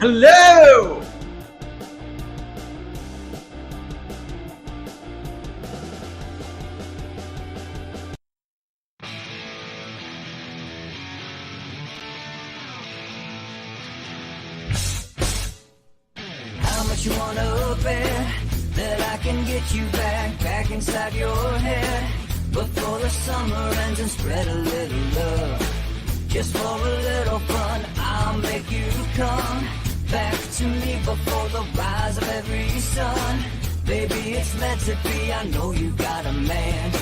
Hello! How much you wanna bet that I can get you back inside your head before the summer ends and spread a little love. Just for a little fun, I'll make you come back to me before the rise of every sun. Baby, it's meant to be, I know you got a man,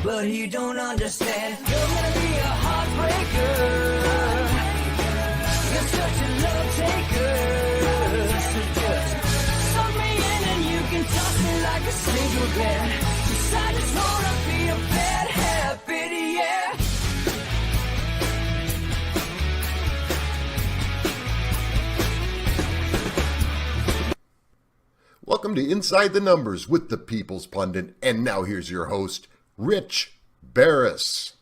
but you don't understand. You're gonna be a heartbreaker. You're such a love taker. So just suck me in and you can toss me like a cigarette. 'Cause I just wanna be a bad habit, yeah. Welcome to Inside the Numbers with the People's Pundit. And now here's your host, Rich Barris.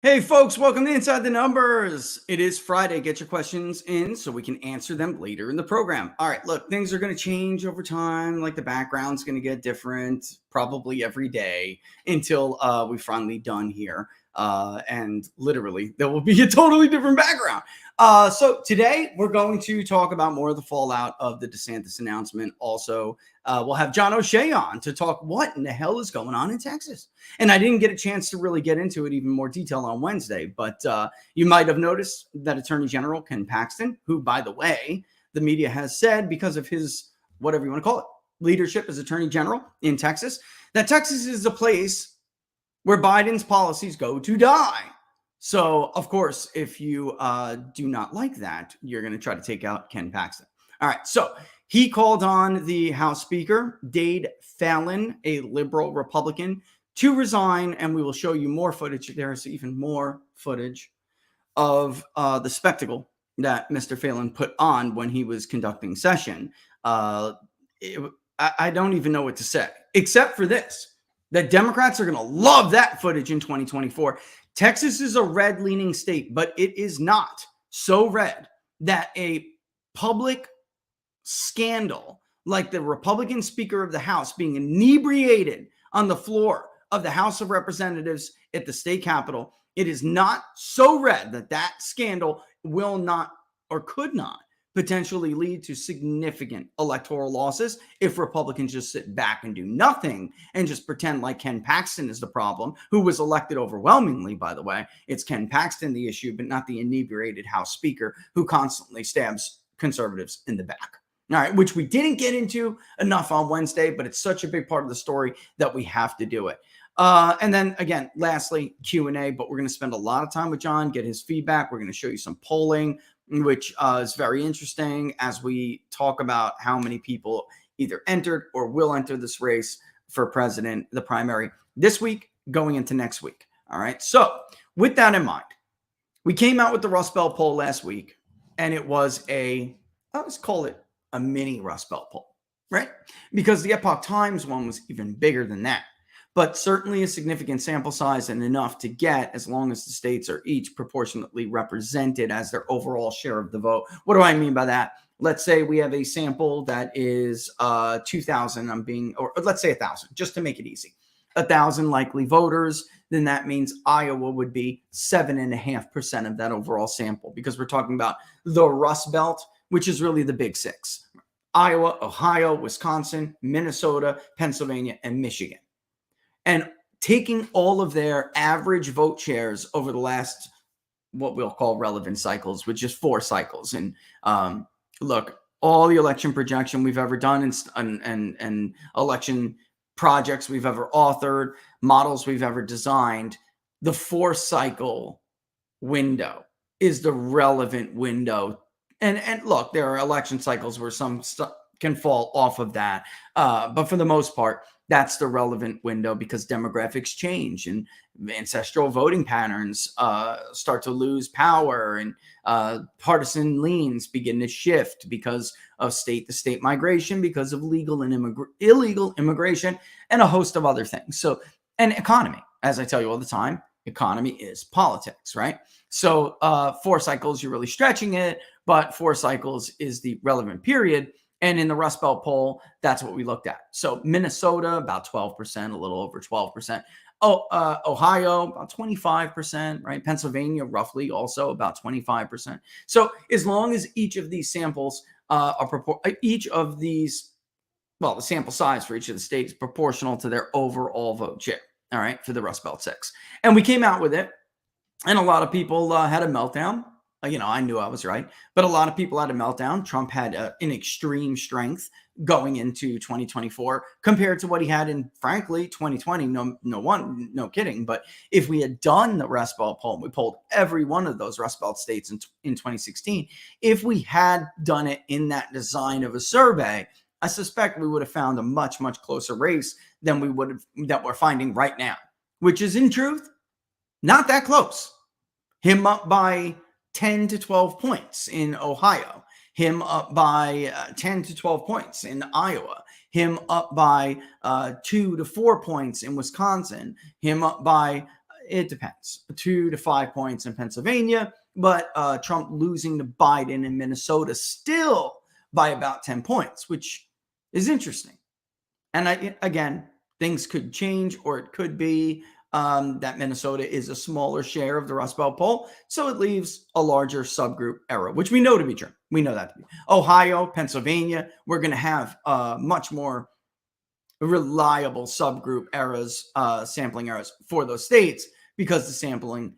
Hey folks, welcome to Inside the Numbers. It is Friday. Get your questions in so we can answer them later in the program. All right, look, things are going to change over time. Like the background's going to get different probably every day until we're finally done here. And literally, there will be a totally different background. So today, we're going to talk about more of the fallout of the DeSantis announcement. Also, we'll have John O'Shea on to talk what in the hell is going on in Texas. And I didn't get a chance to really get into it even more detail on Wednesday. But you might have noticed that Attorney General Ken Paxton, who, by the way, the media has said because of his, whatever you want to call it, leadership as Attorney General in Texas, that Texas is a place where Biden's policies go to die. So, of course, if you do not like that, you're going to try to take out Ken Paxton. All right. So he called on the House Speaker, Dade Phelan, a liberal Republican, to resign. And we will show you more footage. There's even more footage of the spectacle that Mr. Phelan put on when he was conducting session. I don't even know what to say, except for this. That Democrats are going to love that footage in 2024. Texas is a red-leaning state, but it is not so red that a public scandal like the Republican Speaker of the House being inebriated on the floor of the House of Representatives at the state capitol, it is not so red that that scandal will not or could not potentially lead to significant electoral losses if Republicans just sit back and do nothing and just pretend like Ken Paxton is the problem, who was elected overwhelmingly, by the way. It's Ken Paxton the issue, but not the inebriated House Speaker who constantly stabs conservatives in the back. All right, which we didn't get into enough on Wednesday, but it's such a big part of the story that we have to do it. And then again, lastly, Q&A, but we're going to spend a lot of time with John, get his feedback. We're going to show you some polling, which is very interesting as we talk about how many people either entered or will enter this race for president, the primary this week, going into next week. All right. So with that in mind, we came out with the Rust Belt poll last week, and it was let's call it a mini Rust Belt poll, right? Because the Epoch Times one was even bigger than that. But certainly a significant sample size and enough to get as long as the states are each proportionately represented as their overall share of the vote. What do I mean by that? Let's say we have a sample that is 2,000, or let's say 1,000, just to make it easy. 1,000 likely voters, then that means Iowa would be 7.5% of that overall sample, because we're talking about the Rust Belt, which is really the big six: Iowa, Ohio, Wisconsin, Minnesota, Pennsylvania, and Michigan. And taking all of their average vote shares over the last, what we'll call relevant cycles, which is 4 cycles. And look, all the election projection we've ever done and election projects we've ever authored, models we've ever designed, the 4-cycle window is the relevant window. And look, there are election cycles where some stuff can fall off of that. But for the most part, that's the relevant window, because demographics change and ancestral voting patterns start to lose power, and partisan leans begin to shift because of state-to-state migration, because of legal and illegal immigration, and a host of other things. So, and economy, as I tell you all the time, economy is politics, right? So 4 cycles, you're really stretching it, but 4 cycles is the relevant period. And in the Rust Belt poll, that's what we looked at. So Minnesota, about 12%, a little over 12%. Ohio, about 25%, right? Pennsylvania, roughly also about 25%. So as long as each of these samples the sample size for each of the states is proportional to their overall vote share, all right, for the Rust Belt 6. And we came out with it, and a lot of people had a meltdown. I knew I was right, but a lot of people had a meltdown. Trump had an extreme strength going into 2024 compared to what he had in, frankly, 2020. No kidding. But if we had done the Rust Belt poll, we polled every one of those Rust Belt states in 2016. If we had done it in that design of a survey, I suspect we would have found a much, much closer race than that we're finding right now, which is in truth not that close. Him up by 10 to 12 points in Ohio, him up by 10 to 12 points in Iowa, him up by 2 to 4 points in Wisconsin, him up by, it depends, 2 to 5 points in Pennsylvania, but Trump losing to Biden in Minnesota still by about 10 points, which is interesting. And again, things could change, or it could be that Minnesota is a smaller share of the Rust Belt poll, so it leaves a larger subgroup error, which we know to be true. We know that to be. Ohio, Pennsylvania, we're going to have much more reliable subgroup errors, sampling errors for those states, because the sampling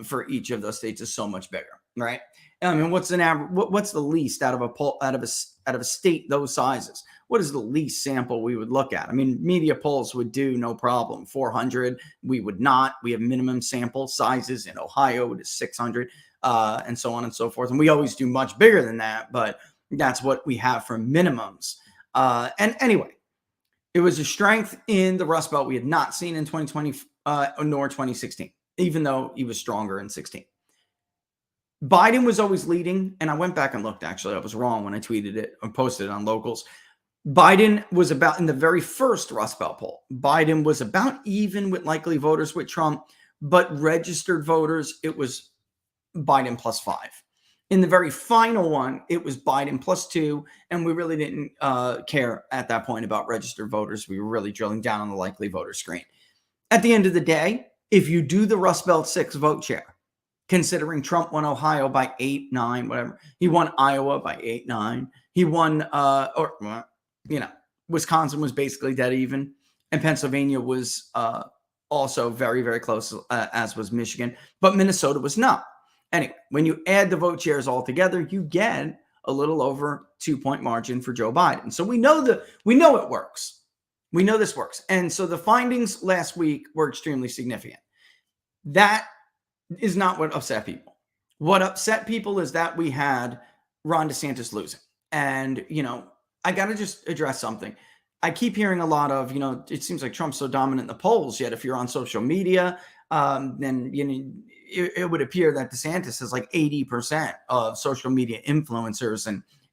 for each of those states is so much bigger, right? I mean, what's the least out of a poll, out of a state those sizes? What is the least sample we would look at? I mean, media polls would do no problem. 400, we would not. We have minimum sample sizes in Ohio. It is 600, and so on and so forth. And we always do much bigger than that, but that's what we have for minimums. And anyway, it was a strength in the Rust Belt we had not seen in 2020 nor 2016, even though he was stronger in 16. Biden was always leading, and I went back and looked. Actually, I was wrong when I tweeted it or posted it on Locals. Biden was about, in the very first Rust Belt poll, Biden was about even with likely voters with Trump, but registered voters, it was Biden +5. In the very final one, it was Biden +2, and we really didn't care at that point about registered voters. We were really drilling down on the likely voter screen. At the end of the day, if you do the Rust Belt 6 vote share, considering Trump won Ohio by 8, 9, whatever, he won Iowa by 8, 9, he won, Wisconsin was basically dead even, and Pennsylvania was also very, very close, as was Michigan, but Minnesota was not. Anyway, when you add the vote shares all together, you get a little over 2-point margin for Joe Biden. So we know it works. We know this works. And so the findings last week were extremely significant. That is not what upset people. What upset people is that we had Ron DeSantis losing. And, I got to just address something. I keep hearing a lot of, it seems like Trump's so dominant in the polls, yet if you're on social media, then, it would appear that DeSantis has like 80% of social media influencers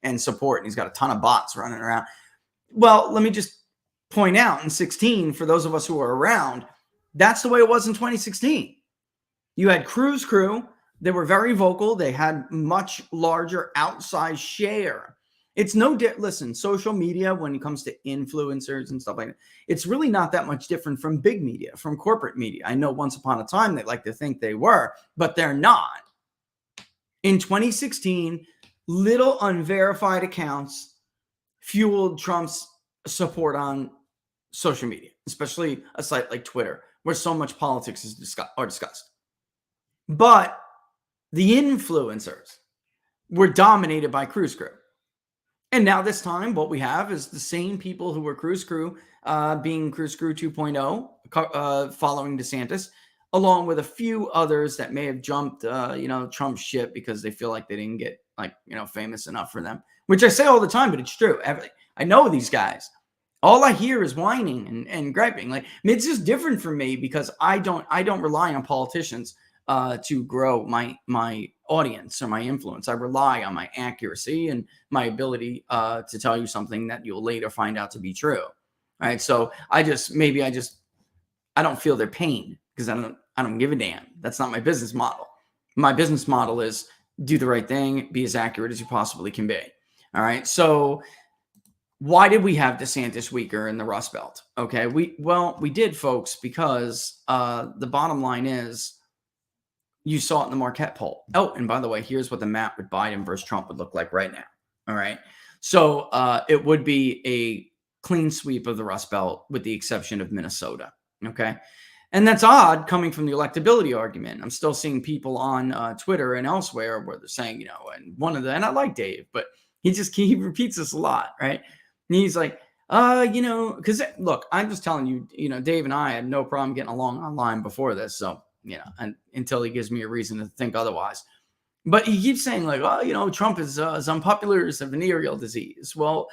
and support, and he's got a ton of bots running around. Well, let me just point out in 16, for those of us who are around, that's the way it was in 2016. You had Cruz crew. They were very vocal. They had much larger outsized share. It's listen, social media, when it comes to influencers and stuff like that, it's really not that much different from big media, from corporate media. I know once upon a time they like to think they were, but they're not. In 2016, little unverified accounts fueled Trump's support on social media, especially a site like Twitter, where so much politics is discussed. But the influencers were dominated by Cruz crew. And now this time, what we have is the same people who were Cruz crew, being Cruz crew 2.0, following DeSantis, along with a few others that may have jumped, Trump's ship because they feel like they didn't get famous enough for them, which I say all the time, but it's true. I know these guys. All I hear is whining and griping. It's just different for me because I don't rely on politicians to grow my audience or my influence. I rely on my accuracy and my ability to tell you something that you'll later find out to be true. All right. So I don't feel their pain because I don't give a damn. That's not my business model. My business model is do the right thing, be as accurate as you possibly can be. All right. So why did we have DeSantis weaker in the Rust Belt? Okay. We did, folks, because the bottom line is you saw it in the Marquette poll. Oh, and by the way, here's what the map with Biden versus Trump would look like right now. All right. So it would be a clean sweep of the Rust Belt with the exception of Minnesota. Okay. And that's odd coming from the electability argument. I'm still seeing people on Twitter and elsewhere where they're saying, and I like Dave, but he repeats this a lot, right? And he's like, because look, I'm just telling you, Dave and I had no problem getting along online before this. So, and until he gives me a reason to think otherwise. But he keeps saying like, Trump is as unpopular as a venereal disease. Well,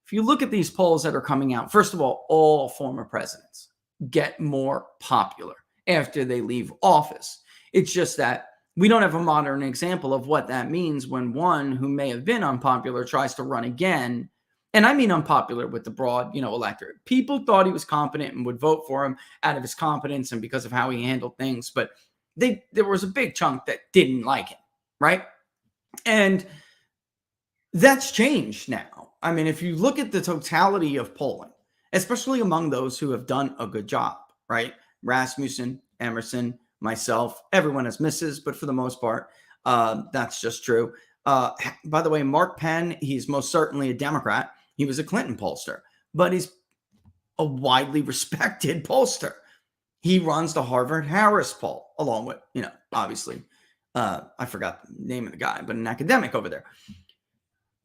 if you look at these polls that are coming out, first of all former presidents get more popular after they leave office. It's just that we don't have a modern example of what that means when one who may have been unpopular tries to run again. And I mean unpopular with the broad, electorate. People thought he was competent and would vote for him out of his competence and because of how he handled things. But there was a big chunk that didn't like him, right? And that's changed now. I mean, if you look at the totality of polling, especially among those who have done a good job, right? Rasmussen, Emerson, myself, everyone has misses, but for the most part, that's just true. By the way, Mark Penn, he's most certainly a Democrat. He was a Clinton pollster, but he's a widely respected pollster. He runs the Harvard-Harris poll, along with, obviously, I forgot the name of the guy, but an academic over there.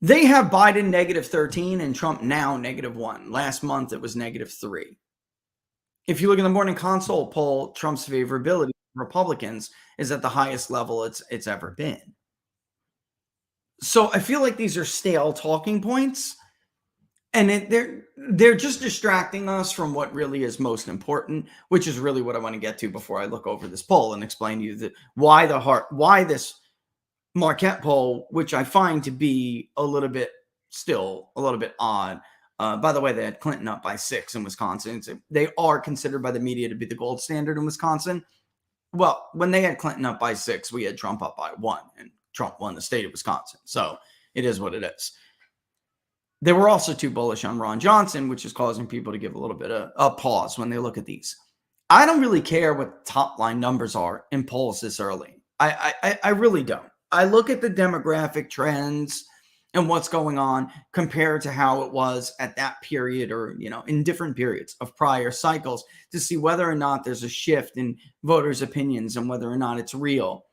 They have Biden -13 and Trump now -1. Last month, it was -3. If you look at the Morning Consult poll, Trump's favorability for Republicans is at the highest level it's ever been. So I feel like these are stale talking points, and they're just distracting us from what really is most important, which is really what I want to get to before I look over this poll and explain to you why this Marquette poll, which I find to be a little bit odd. By the way, they had Clinton up by 6 in Wisconsin. So they are considered by the media to be the gold standard in Wisconsin. Well, when they had Clinton up by 6, we had Trump up by 1, and Trump won the state of Wisconsin. So it is what it is. They were also too bullish on Ron Johnson, which is causing people to give a little bit of a pause when they look at these. I don't really care what top line numbers are in polls this early. I really don't. I look at the demographic trends and what's going on compared to how it was at that period or, in different periods of prior cycles to see whether or not there's a shift in voters' opinions and whether or not it's real.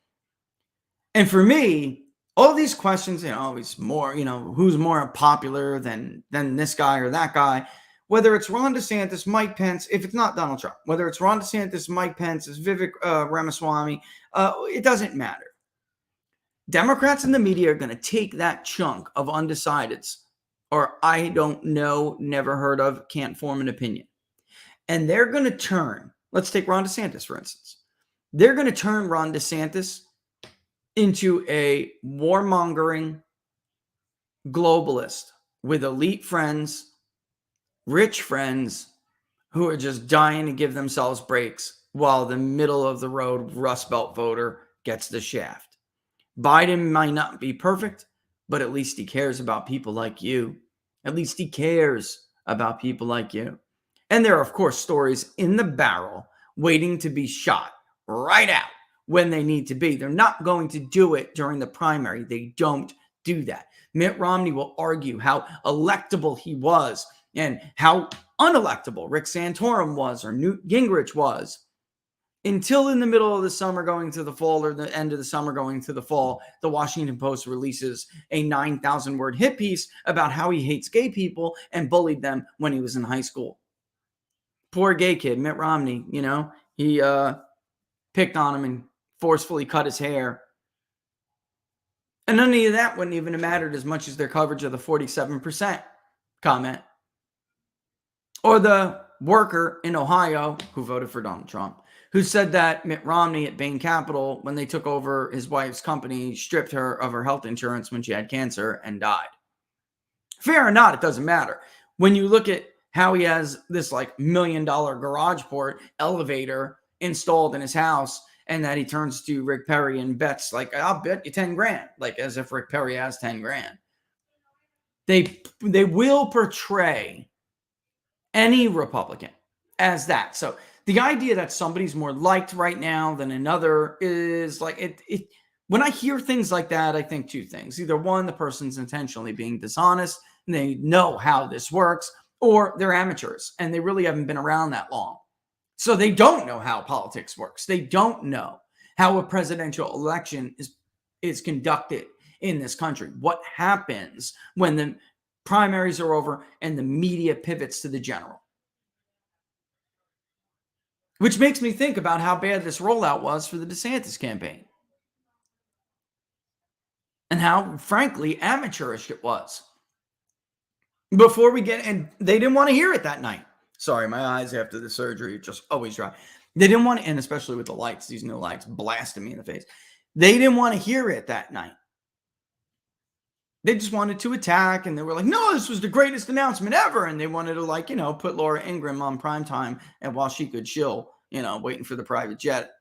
And for me, all these questions, it's more, who's more popular than this guy or that guy, whether it's Ron DeSantis, Mike Pence, if it's not Donald Trump, whether it's Ron DeSantis, Mike Pence, it's Vivek Ramaswamy, it doesn't matter. Democrats in the media are going to take that chunk of undecideds, or I don't know, never heard of, can't form an opinion. And they're going to turn, let's take Ron DeSantis, for instance. They're going to turn Ron DeSantis into a warmongering globalist with elite friends, rich friends who are just dying to give themselves breaks while the middle of the road Rust Belt voter gets the shaft. Biden might not be perfect, but at least he cares about people like you. At least he cares about people like you. And there are, of course, stories in the barrel waiting to be shot right out when they need to be. They're not going to do it during the primary. They don't do that. Mitt Romney will argue how electable he was and how unelectable Rick Santorum was or Newt Gingrich was until in the middle of the summer going to the fall or the end of the summer going to the fall, the Washington Post releases a 9,000-word hit piece about how he hates gay people and bullied them when he was in high school. Poor gay kid, Mitt Romney, he picked on him and forcefully cut his hair. And none of that wouldn't even have mattered as much as their coverage of the 47% comment. Or the worker in Ohio who voted for Donald Trump, who said that Mitt Romney at Bain Capital, when they took over his wife's company, stripped her of her health insurance when she had cancer and died. Fair or not, it doesn't matter. When you look at how he has this $1 million garage port elevator installed in his house, and that he turns to Rick Perry and bets like, I'll bet you 10 grand, like as if Rick Perry has 10 grand. They will portray any Republican as that. So the idea that somebody's more liked right now than another is like it. When I hear things like that, I think two things. Either one, the person's intentionally being dishonest and they know how this works, or they're amateurs and they really haven't been around that long. So they don't know how politics works. They don't know how a presidential election is conducted in this country. What happens when the primaries are over and the media pivots to the general? Which makes me think about how bad this rollout was for the DeSantis campaign. And how, frankly, amateurish it was. Before we get, and they didn't want to hear it that night. Sorry, my eyes after the surgery are just always dry. They didn't want to, and especially with the lights, these new lights blasting me in the face. They didn't want to hear it that night. They just wanted to attack, and they were like, no, this was the greatest announcement ever. And they wanted to, put Laura Ingraham on primetime, and while she could chill, waiting for the private jet.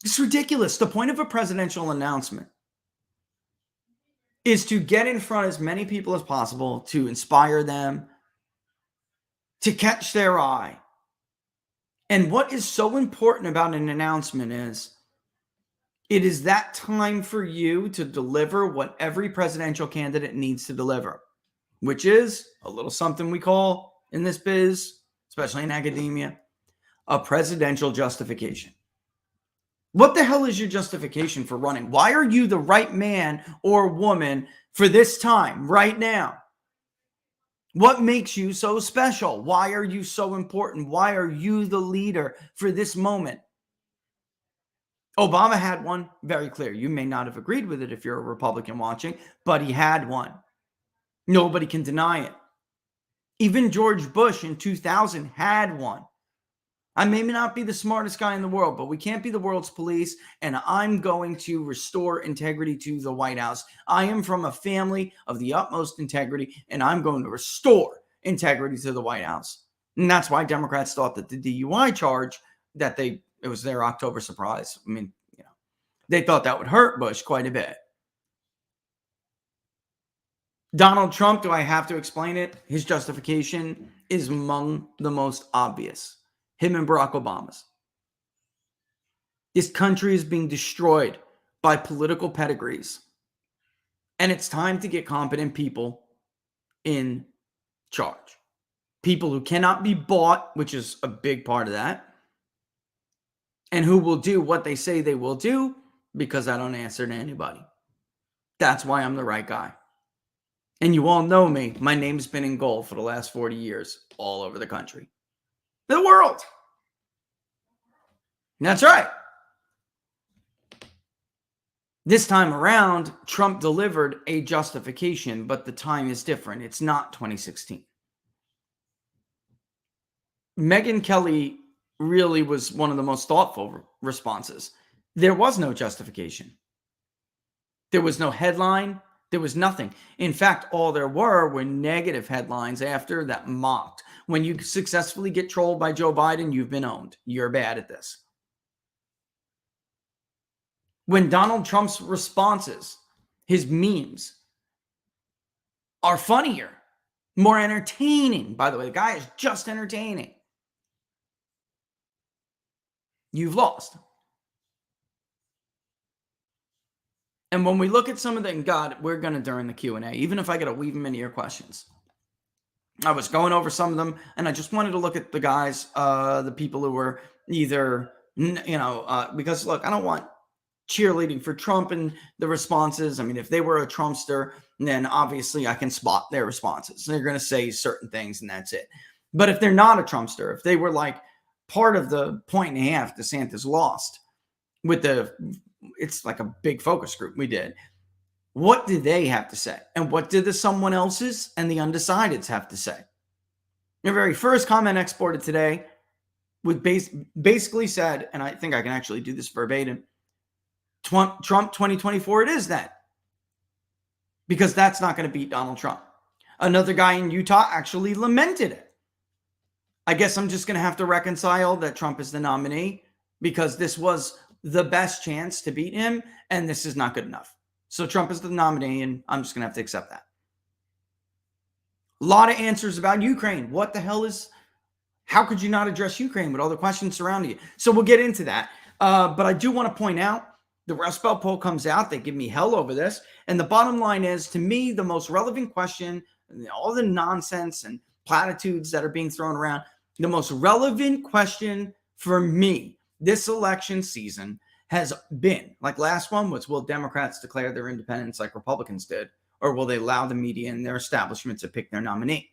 It's ridiculous. The point of a presidential announcement is to get in front of as many people as possible, to inspire them, to catch their eye. And what is so important about an announcement is it is that time for you to deliver what every presidential candidate needs to deliver, which is a little something we call in this biz, especially in academia, a presidential justification. What the hell is your justification for running? Why are you the right man or woman for this time, right now? What makes you so special? Why are you so important? Why are you the leader for this moment? Obama had one very clear. You may not have agreed with it if you're a Republican watching, but he had one. Nobody can deny it. Even George Bush in 2000 had one. I may not be the smartest guy in the world, but we can't be the world's police, and I'm going to restore integrity to the White House. I am from a family of the utmost integrity, and I'm going to restore integrity to the White House. And that's why Democrats thought that the DUI charge, it was their October surprise. I mean, they thought that would hurt Bush quite a bit. Donald Trump, do I have to explain it? His justification is among the most obvious. Him and Barack Obama's. This country is being destroyed by political pedigrees. And it's time to get competent people in charge. People who cannot be bought, which is a big part of that. And who will do what they say they will do, because I don't answer to anybody. That's why I'm the right guy. And you all know me. My name's been in gold for the last 40 years all over the country. The world. That's right. This time around, Trump delivered a justification, but the time is different. It's not 2016. Megyn Kelly really was one of the most thoughtful responses. There was no justification. There was no headline. There was nothing. In fact, all there were negative headlines after that mocked. When you successfully get trolled by Joe Biden, you've been owned. You're bad at this. When Donald Trump's responses, his memes, are funnier, more entertaining. By the way, the guy is just entertaining. You've lost. And when we look at some of them, God, we're going to during the Q&A, even if I got to weave them into your questions. I was going over some of them, and I just wanted to look at the guys, the people who were either, because look, I don't want cheerleading for Trump and the responses. I mean, if they were a Trumpster, then obviously I can spot their responses. They're going to say certain things, and that's it. But if they're not a Trumpster, if they were like part of the 1.5 DeSantis lost with it's like a big focus group we did. What did they have to say? And what did the someone else's and the undecideds have to say? Your very first comment exported today with basically said, and I think I can actually do this verbatim, Trump 2024 it is that. Because that's not going to beat Donald Trump. Another guy in Utah actually lamented it. I guess I'm just going to have to reconcile that Trump is the nominee because this was the best chance to beat him, and this is not good enough. So Trump is the nominee, and I'm just going to have to accept that. A lot of answers about Ukraine. What the hell is... How could you not address Ukraine with all the questions surrounding it? So we'll get into that. But I do want to point out, the Rust Belt poll comes out. They give me hell over this. And the bottom line is, to me, the most relevant question, all the nonsense and platitudes that are being thrown around, the most relevant question for me this election season has been, like last one was, will Democrats declare their independence like Republicans did? Or will they allow the media and their establishment to pick their nominee?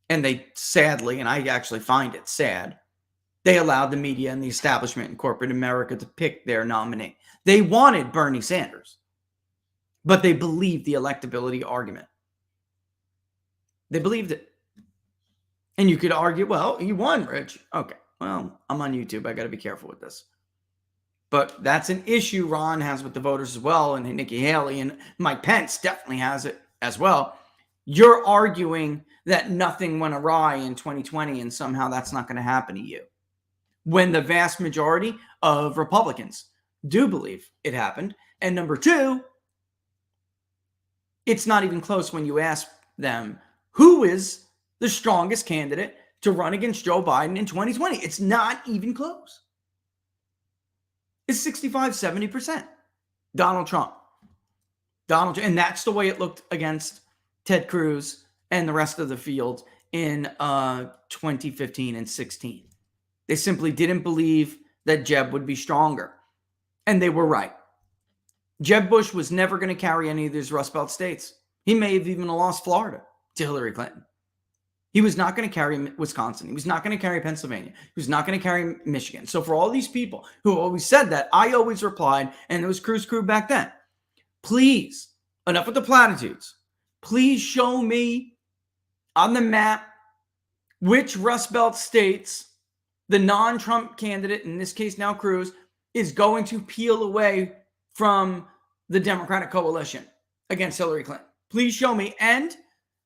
And they sadly, and I actually find it sad, they allowed the media and the establishment in corporate America to pick their nominee. They wanted Bernie Sanders, but they believed the electability argument. They believed it. And you could argue, well, he won, Rich. Okay, well, I'm on YouTube. I got to be careful with this. But that's an issue Ron has with the voters as well, and Nikki Haley and Mike Pence definitely has it as well. You're arguing that nothing went awry in 2020 and somehow that's not going to happen to you, when the vast majority of Republicans do believe it happened. And number two, it's not even close when you ask them who is the strongest candidate to run against Joe Biden in 2020. It's not even close. It's 65, 70%. Donald Trump. And that's the way it looked against Ted Cruz and the rest of the field in 2015 and 16. They simply didn't believe that Jeb would be stronger. And they were right. Jeb Bush was never going to carry any of these Rust Belt states. He may have even lost Florida to Hillary Clinton. He was not going to carry Wisconsin. He was not going to carry Pennsylvania. He was not going to carry Michigan. So for all these people who always said that, I always replied, and it was Cruz Crew back then, please, enough with the platitudes. Please show me on the map which Rust Belt states the non-Trump candidate, in this case now Cruz, is going to peel away from the Democratic coalition against Hillary Clinton. Please show me. And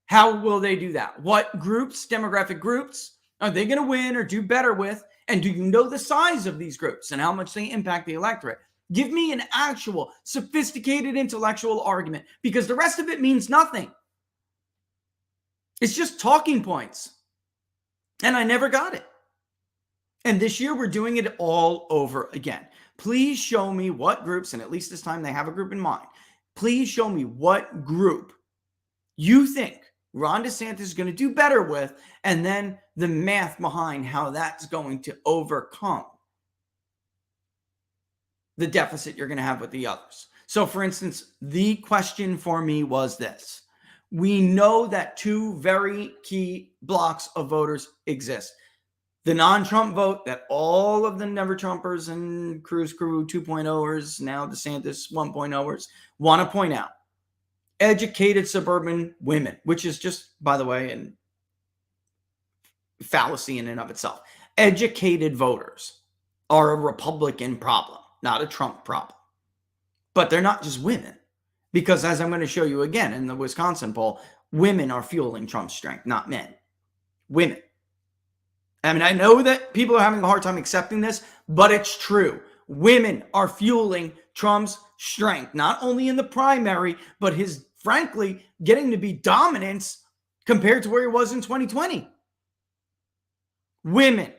how will they do that? What groups, demographic groups, are they going to win or do better with? And do you know the size of these groups and how much they impact the electorate? Give me an actual, sophisticated intellectual argument, because the rest of it means nothing. It's just talking points. And I never got it. And this year, we're doing it all over again. Please show me what groups, and at least this time they have a group in mind. Please show me what group you think Ron DeSantis is going to do better with, and then the math behind how that's going to overcome the deficit you're going to have with the others. So, for instance, the question for me was this. We know that two very key blocks of voters exist. The non-Trump vote that all of the never-Trumpers and Cruz Crew 2.0ers, now DeSantis 1.0ers, want to point out. Educated suburban women, which is just, by the way, a fallacy in and of itself. Educated voters are a Republican problem, not a Trump problem. But they're not just women, because as I'm going to show you again in the Wisconsin poll, women are fueling Trump's strength, not men. Women. I mean, I know that people are having a hard time accepting this, but it's true. Women are fueling Trump's strength, not only in the primary, but his, frankly, getting to be dominance compared to where he was in 2020. Women.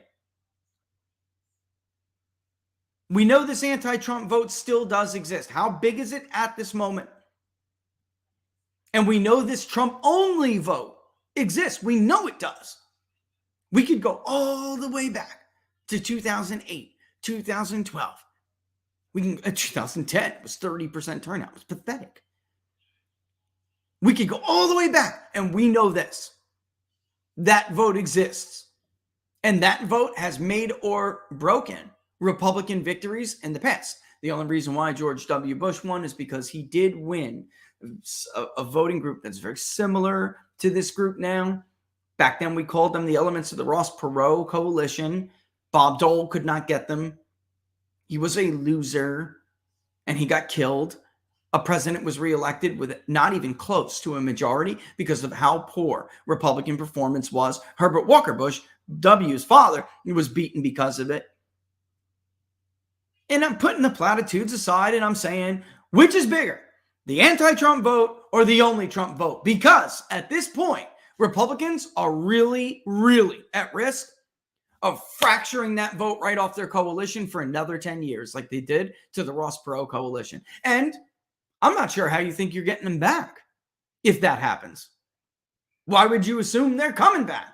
We know this anti-Trump vote still does exist. How big is it at this moment? And we know this Trump-only vote exists. We know it does. We could go all the way back to 2008, 2012. We can 2010 was 30% turnout. It was pathetic. We could go all the way back, and we know this. That vote exists. And that vote has made or broken Republican victories in the past. The only reason why George W. Bush won is because he did win a voting group that's very similar to this group now. Back then, we called them the elements of the Ross Perot coalition. Bob Dole could not get them. He was a loser, and he got killed. A president was reelected with not even close to a majority because of how poor Republican performance was. Herbert Walker Bush, W's father, he was beaten because of it. And I'm putting the platitudes aside and I'm saying, which is bigger, the anti-Trump vote or the only Trump vote? Because at this point, Republicans are really, really at risk of fracturing that vote right off their coalition for another 10 years, like they did to the Ross Perot coalition. And I'm not sure how you think you're getting them back if that happens. Why would you assume they're coming back?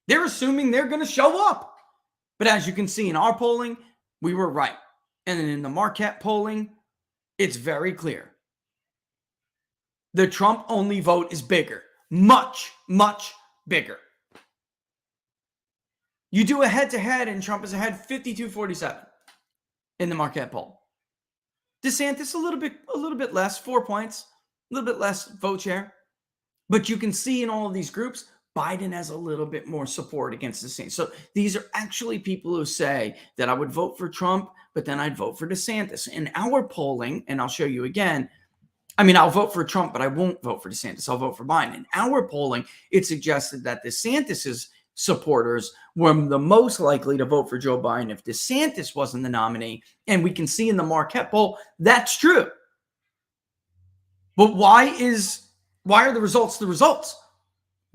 They're assuming they're going to show up. But as you can see in our polling, we were right. And then in the Marquette polling, it's very clear. The Trump-only vote is bigger. Much, much bigger. You do a head-to-head, and Trump is ahead 52-47 in the Marquette poll. DeSantis a little bit less, 4 points, a little bit less vote share. But you can see in all of these groups, Biden has a little bit more support against DeSantis. So these are actually people who say that I would vote for Trump, but then I'd vote for DeSantis. In our polling, and I'll show you again, I'll vote for Trump, but I won't vote for DeSantis. I'll vote for Biden. In our polling, it suggested that DeSantis's supporters were the most likely to vote for Joe Biden if DeSantis wasn't the nominee. And we can see in the Marquette poll, that's true. But why are the results the results?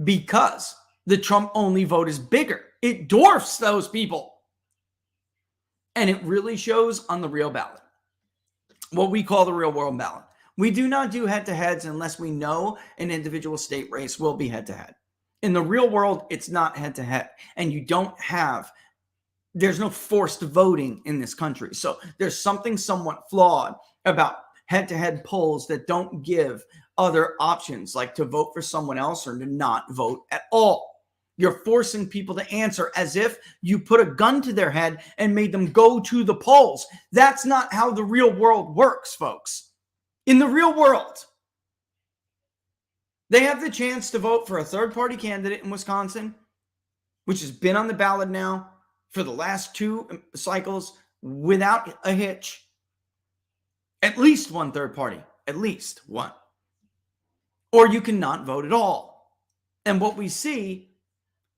Because the Trump-only vote is bigger. It dwarfs those people. And it really shows on the real ballot, what we call the real world ballot. We do not do head-to-heads unless we know an individual state race will be head-to-head. In the real world, it's not head-to-head. And there's no forced voting in this country. So there's something somewhat flawed about head-to-head polls that don't give other options, like to vote for someone else or to not vote at all. You're forcing people to answer as if you put a gun to their head and made them go to the polls. That's not how the real world works, folks. In the real world, they have the chance to vote for a third-party candidate in Wisconsin, which has been on the ballot now for the last 2 cycles without a hitch. At least one third party, at least one. Or you cannot vote at all. And what we see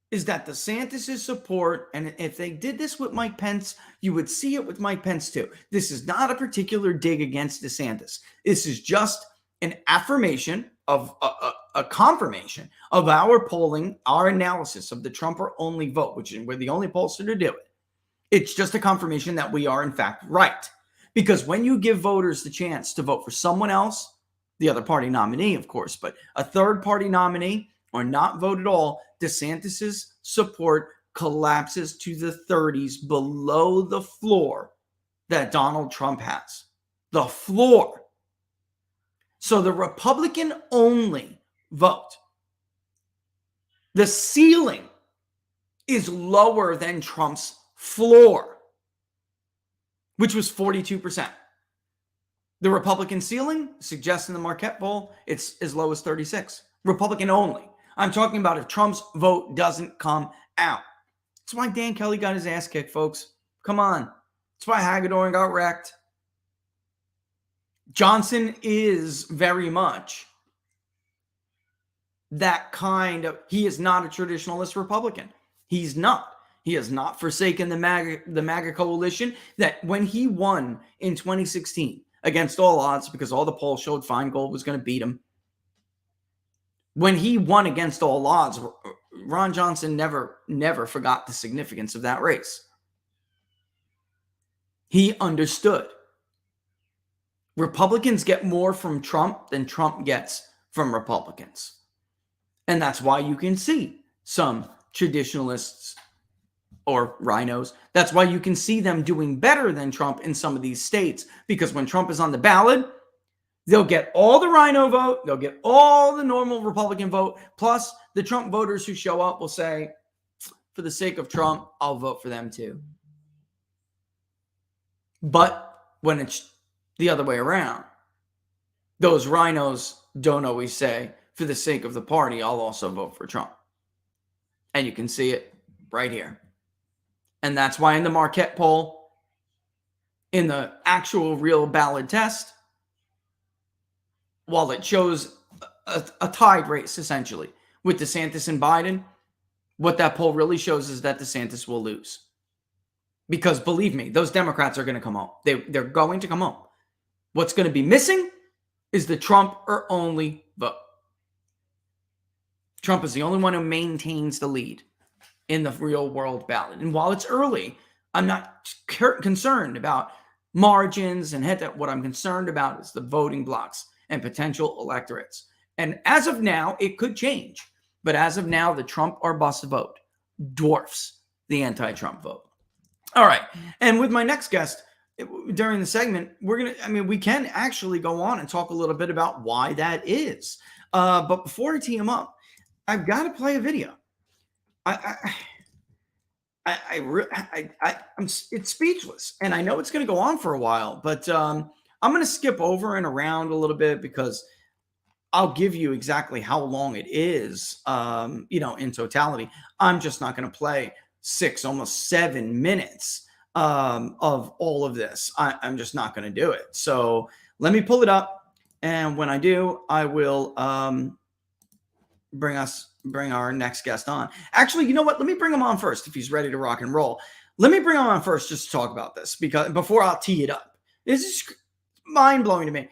is that DeSantis' support, and if they did this with Mike Pence, you would see it with Mike Pence too. This is not a particular dig against DeSantis. This is just an affirmation of a confirmation of our polling, our analysis of the Trumper-only vote, which is we're the only pollster to do it. It's just a confirmation that we are in fact right. Because when you give voters the chance to vote for someone else, the other party nominee, of course, but a third party nominee or not vote at all, DeSantis's support collapses to the 30s below the floor that Donald Trump has. The floor. So the Republican only vote, the ceiling is lower than Trump's floor, which was 42%. The Republican ceiling suggests in the Marquette poll, it's as low as 36. Republican only. I'm talking about if Trump's vote doesn't come out. That's why Dan Kelly got his ass kicked, folks. Come on. That's why Hagedorn got wrecked. Johnson is very much that kind of, he is not a traditionalist Republican. He's not. He has not forsaken the MAGA coalition that when he won in 2016 against all odds, because all the polls showed Feingold was going to beat him. When he won against all odds, Ron Johnson never forgot the significance of that race. He understood. Republicans get more from Trump than Trump gets from Republicans. And that's why you can see some traditionalists or rhinos. That's why you can see them doing better than Trump in some of these states. Because when Trump is on the ballot, they'll get all the rhino vote. They'll get all the normal Republican vote. Plus, the Trump voters who show up will say, for the sake of Trump, I'll vote for them too. But when it's the other way around, those rhinos don't always say, for the sake of the party, I'll also vote for Trump. And you can see it right here. And that's why in the Marquette poll, in the actual real ballot test, while it shows a tied race, essentially, with DeSantis and Biden, what that poll really shows is that DeSantis will lose. because believe me, those Democrats are going to come home. They're going to come home. What's going to be missing is the Trump or only vote. Trump is the only one who maintains the lead in the real world ballot. And while it's early, I'm not concerned about margins and what I'm concerned about is the voting blocks and potential electorates. And as of now, it could change. But as of now, the Trump or bust vote dwarfs the anti-Trump vote. All right. And with my next guest during the segment, we can actually go on and talk a little bit about why that is. But before I tee him up, I've got to play a video. It's speechless, and I know it's going to go on for a while, but I'm going to skip over and around a little bit because I'll give you exactly how long it is, in totality. I'm just not going to play 6, almost 7 minutes of all of this. I'm just not going to do it. So let me pull it up, and when I do, I will bring our next guest on. Actually, you know what? Let me bring him on first if he's ready to rock and roll. Let me bring him on first just to talk about this because before I'll tee it up. This is mind-blowing to me.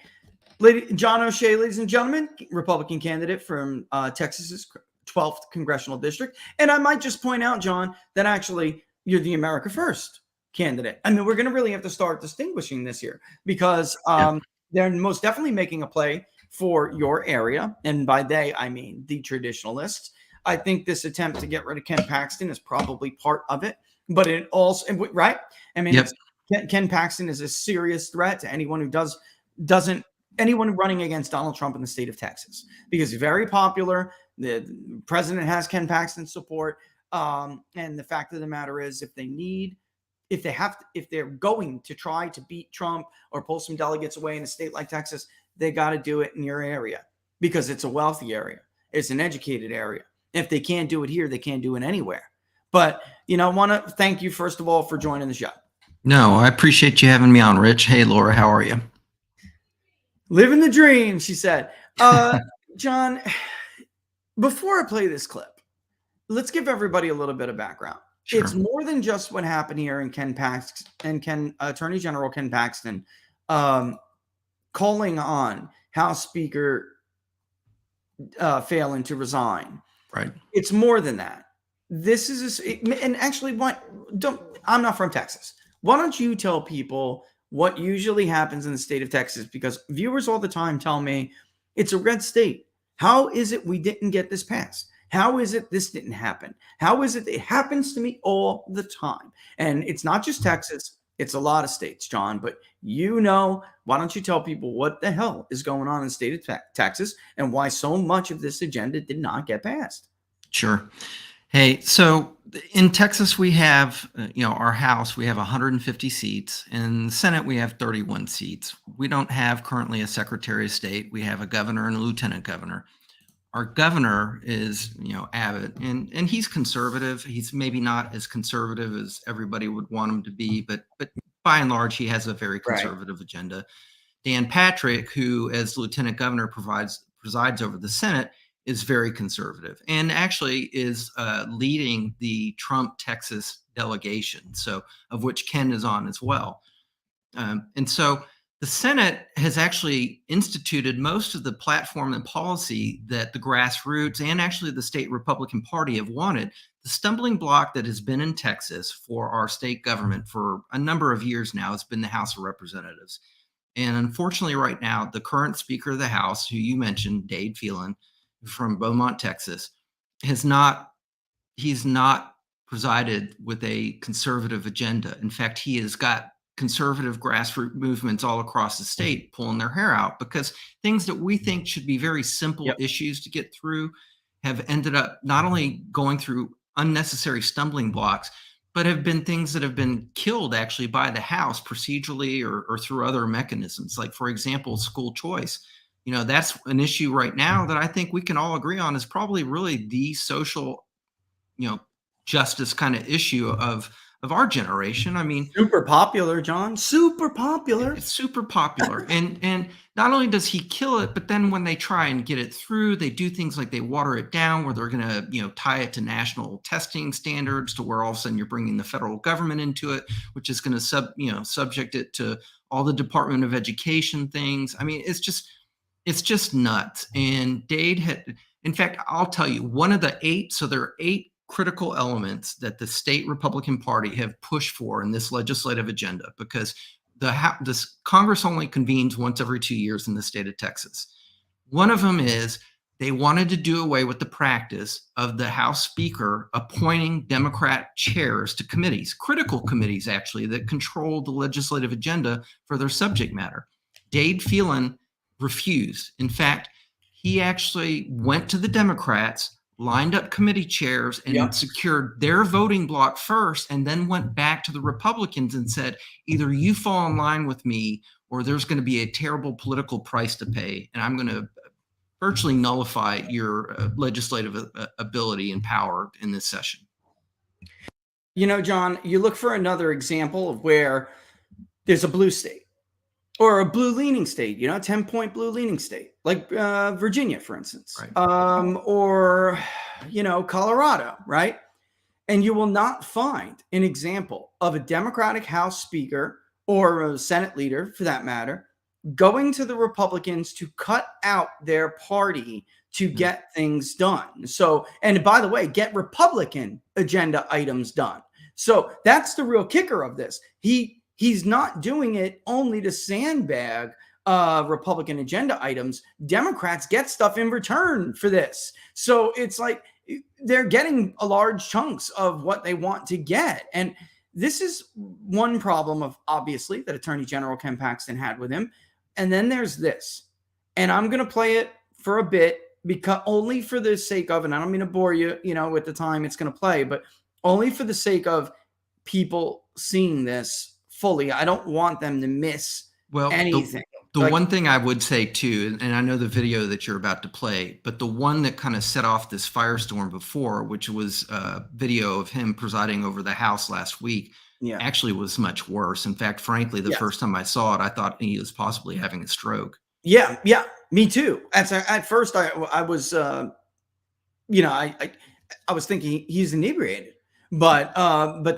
John O'Shea, ladies and gentlemen, Republican candidate from Texas's 12th congressional district. And I might just point out, John, that actually you're the America First candidate. I mean, we're going to really have to start distinguishing this here because they're most definitely making a play for your area. And by they, I mean the traditionalists. I think this attempt to get rid of Ken Paxton is probably part of it, but it also, right? I mean, Ken Paxton is a serious threat to anyone who anyone running against Donald Trump in the state of Texas, because he's very popular. The president has Ken Paxton's support. And the fact of the matter is, if they're going to try to beat Trump or pull some delegates away in a state like Texas, they got to do it in your area because it's a wealthy area. It's an educated area. If they can't do it here, they can't do it anywhere. But, I want to thank you, first of all, for joining the show. No, I appreciate you having me on, Rich. Hey, Laura, how are you? Living the dream, she said. John, before I play this clip, let's give everybody a little bit of background. Sure. It's more than just what happened here in Attorney General Ken Paxton calling on House Speaker Phelan to resign. Right. It's more than that. This is and actually, I'm not from Texas. Why don't you tell people what usually happens in the state of Texas? Because viewers all the time tell me it's a red state. How is it we didn't get this passed? How is it this didn't happen? How is it happens to me all the time? And it's not just Texas. It's a lot of states, John. But why don't you tell people what the hell is going on in the state of Texas and why so much of this agenda did not get passed? Sure. Hey, so in Texas, we have, our House, we have 150 seats. In the Senate, we have 31 seats. We don't have currently a Secretary of State. We have a governor and a lieutenant governor. Our governor is, Abbott, and he's conservative. He's maybe not as conservative as everybody would want him to be, but by and large, he has a very conservative agenda. Dan Patrick, who as lieutenant governor presides over the Senate, is very conservative and actually is leading the Trump Texas delegation, so of which Ken is on as well. And so the Senate has actually instituted most of the platform and policy that the grassroots and actually the state Republican Party have wanted. The stumbling block that has been in Texas for our state government for a number of years now has been the House of Representatives. And unfortunately, right now, the current Speaker of the House, who you mentioned, Dade Phelan, from Beaumont, Texas, he's not presided with a conservative agenda. In fact, he has got conservative grassroots movements all across the state pulling their hair out because things that we think should be very simple issues to get through have ended up not only going through unnecessary stumbling blocks, but have been things that have been killed actually by the House procedurally or through other mechanisms. Like, for example, school choice. That's an issue right now that I think we can all agree on is probably really the social, justice kind of issue of of our generation. I mean, super popular, John. Super popular. it's super popular. And not only does he kill it, but then when they try and get it through, they do things like they water it down, where they're going to, tie it to national testing standards, to where all of a sudden you're bringing the federal government into it, which is going to subject it to all the Department of Education things. I mean, it's just nuts. And Dade had, in fact, I'll tell you, one of the 8, so there are 8 critical elements that the state Republican Party have pushed for in this legislative agenda, because this Congress only convenes once every 2 years in the state of Texas. One of them is they wanted to do away with the practice of the House Speaker appointing Democrat chairs to committees, critical committees, actually, that control the legislative agenda for their subject matter. Dade Phelan refused. In fact, he actually went to the Democrats, lined up committee chairs, and secured their voting block first, and then went back to the Republicans and said, either you fall in line with me, or there's going to be a terrible political price to pay, and I'm going to virtually nullify your legislative ability and power in this session. John, you look for another example of where there's a blue state or a blue leaning state, 10-point blue leaning state, like Virginia, for instance, right. Or, Colorado, right? And you will not find an example of a Democratic House Speaker or a Senate leader, for that matter, going to the Republicans to cut out their party to get things done. So, and by the way, get Republican agenda items done. So that's the real kicker of this. He's not doing it only to sandbag Republican agenda items. Democrats get stuff in return for this. So it's like they're getting a large chunks of what they want to get. And this is one problem of, obviously, that Attorney General Ken Paxton had with him. And then there's this, and I'm going to play it for a bit, because only for the sake of, and I don't mean to bore you, with the time it's going to play, but only for the sake of people seeing this fully. I don't want them to miss anything. The one thing I would say too, and I know the video that you're about to play, but the one that kind of set off this firestorm before, which was a video of him presiding over the House last week, actually was much worse. In fact, frankly, the first time I saw it, I thought he was possibly having a stroke. Yeah, me too. At first, I was, I was thinking he's inebriated, but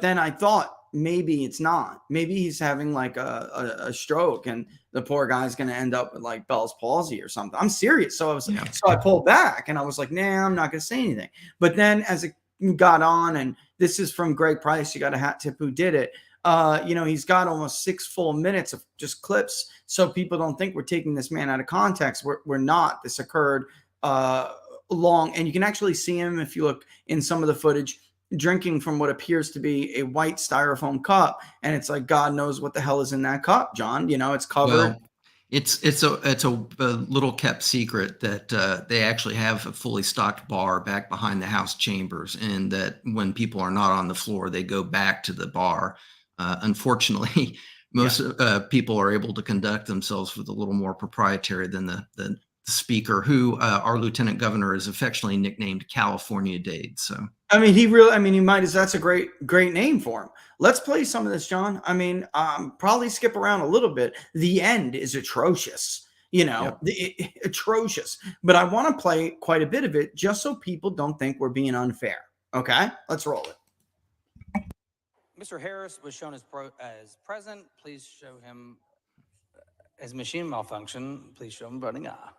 then I thought maybe it's not. Maybe he's having like a stroke, and the poor guy's going to end up with like Bell's palsy or something. I'm serious. So I pulled back, and I was like, nah, I'm not going to say anything. But then as it got on, and this is from Greg Price, you got a hat tip who did it. He's got almost 6 full minutes of just clips, so people don't think we're taking this man out of context. We're not. This occurred long, and you can actually see him if you look in some of the footage, drinking from what appears to be a white styrofoam cup, and it's like, God knows what the hell is in that cup, John. It's covered. Well, it's a little kept secret that they actually have a fully stocked bar back behind the House chambers, and that when people are not on the floor, they go back to the bar. Unfortunately, most people are able to conduct themselves with a little more proprietary than the speaker, who our lieutenant governor is affectionately nicknamed California Dade. So he might as, that's a great name for him. Let's play some of this, John. Probably skip around a little bit. The end is atrocious, atrocious, but I want to play quite a bit of it just so people don't think we're being unfair. Okay, let's roll it. Mr. Harris was shown as present. Please show him as machine malfunction. Please show him voting aye.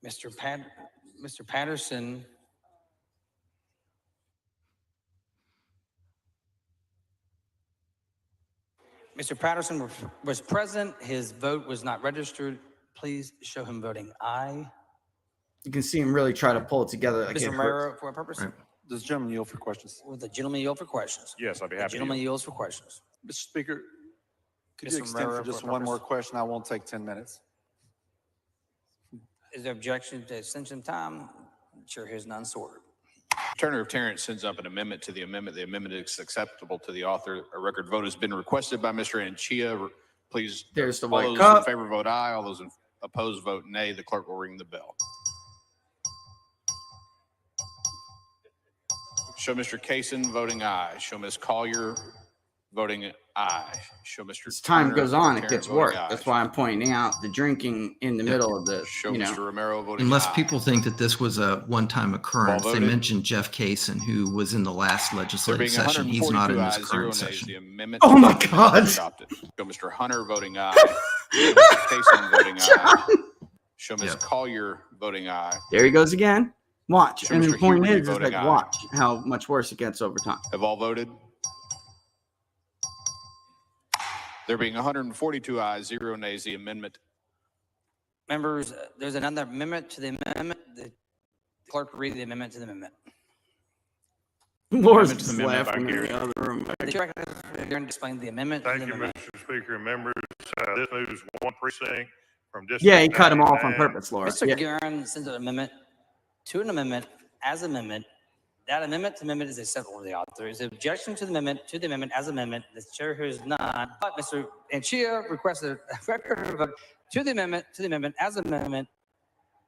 Mr. Patterson. Mr. Patterson was present. His vote was not registered. Please show him voting aye. You can see him really try to pull it together. Mr. Romero, for a purpose? Right. Does the gentleman yield for questions? Will the gentleman yield for questions? Yes, I'd be happy. The gentleman yields for questions. Mr. Speaker, could you Mr. extend Romero, for just for a one purpose? more question? I won't take 10 minutes. Is there objection to extension time? Chair hears none, so ordered. Turner of Terrence sends up an amendment to the amendment. The amendment is acceptable to the author. A record vote has been requested by Mr. Anchia. Please, there's the all white those cup. in favor vote aye. All those opposed vote nay. The clerk will ring the bell. Show Mr. Kaysen voting aye. Show Ms. Collier voting aye. Show Mr. As time Turner goes on, it Tarrant gets voting worse. aye. That's why I'm pointing out the drinking in the middle of this. Show You know, Mr. Romero voting Unless aye. people think that this was a one-time occurrence, they voted. mentioned Jeff Kaysen, who was in the last There legislative being session. He's not in 142 this ayes, 0 current nays, session. the amendment. Oh my is God. adopted. Show Mr. Hunter voting aye. Show Mr. Kaysen voting aye. Show Ms. Yeah. Collier voting aye. there he goes again. Watch. Show And the Mr. point Huberty is voting like, aye. watch how much worse it gets over time. Have all voted? There being 142 ayes, 0 nays, the amendment. Members, there's another amendment to the amendment. The clerk will read the amendment to the amendment. Laura's Amendment to just the amendment laughing back in here. the other room. The chair recognizes explain the amendment to Thank the you, amendment. Mr. Speaker and members. This moves one precinct from District. Yeah, he cut him off on 99. purpose, Laura. Mr. Yeah. Guerin sends an amendment to an amendment as amendment. That amendment to amendment is acceptable to the author. Is there objection to the amendment as amendment? The chair hears none. But Mr. Anchia requested a record of vote to the amendment as amendment.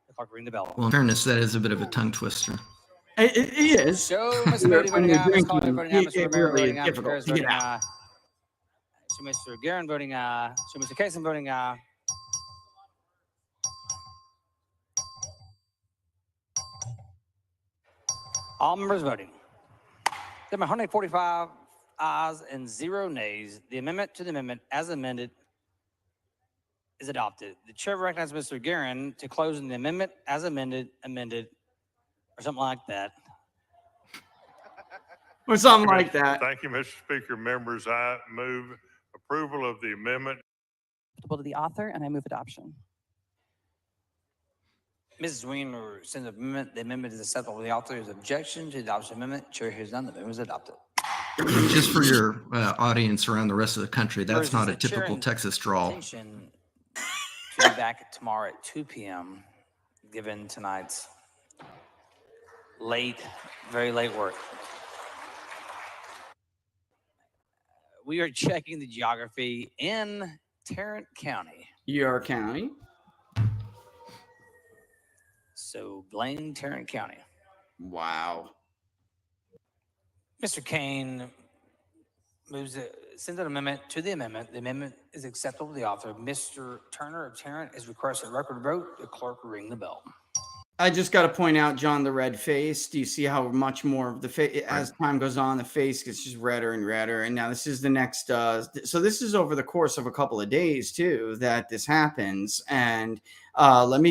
The clerk will ring the bell. Well, in fairness, that is a bit of a tongue twister. It is. Show Mr. When Moody voting you're aye, Ms. Collier drinking, voting aye, Mr. it Romero really voting is aye, Mr. difficult Perez to get voting out. aye. Show Mr. Guerin voting aye. Show Mr. Kaysen voting aye. All members voting. There are 145 ayes and 0 nays. The amendment to the amendment as amended is adopted. The chair recognizes Mr. Guerin to close in the amendment as amended, or something like that. Or something like that. Thank you, Mr. Speaker. Members, I move approval of the amendment. To the author, and I move adoption. Mrs. Weiner sends an amendment. The amendment is acceptable to the author. Is objection to the adoption amendment? Chair hears none. The amendment is adopted. Just for your audience around the rest of the country, that's Members, not a is the chair typical in Texas drawl. intention to be back tomorrow at 2 p.m. given tonight's very late work. We are checking the geography in Tarrant County. Your county. So Blaine, Tarrant County. Wow. Mr. Kane sends an amendment to the amendment. The amendment is acceptable to the author. Mr. Turner of Tarrant is requested record vote. The clerk will ring the bell. I just got to point out, John, the red face. Do you see how much more of the face, as time goes on, the face gets just redder and redder. And now this is the next, so this is over the course of a couple of days too, that this happens. And let me,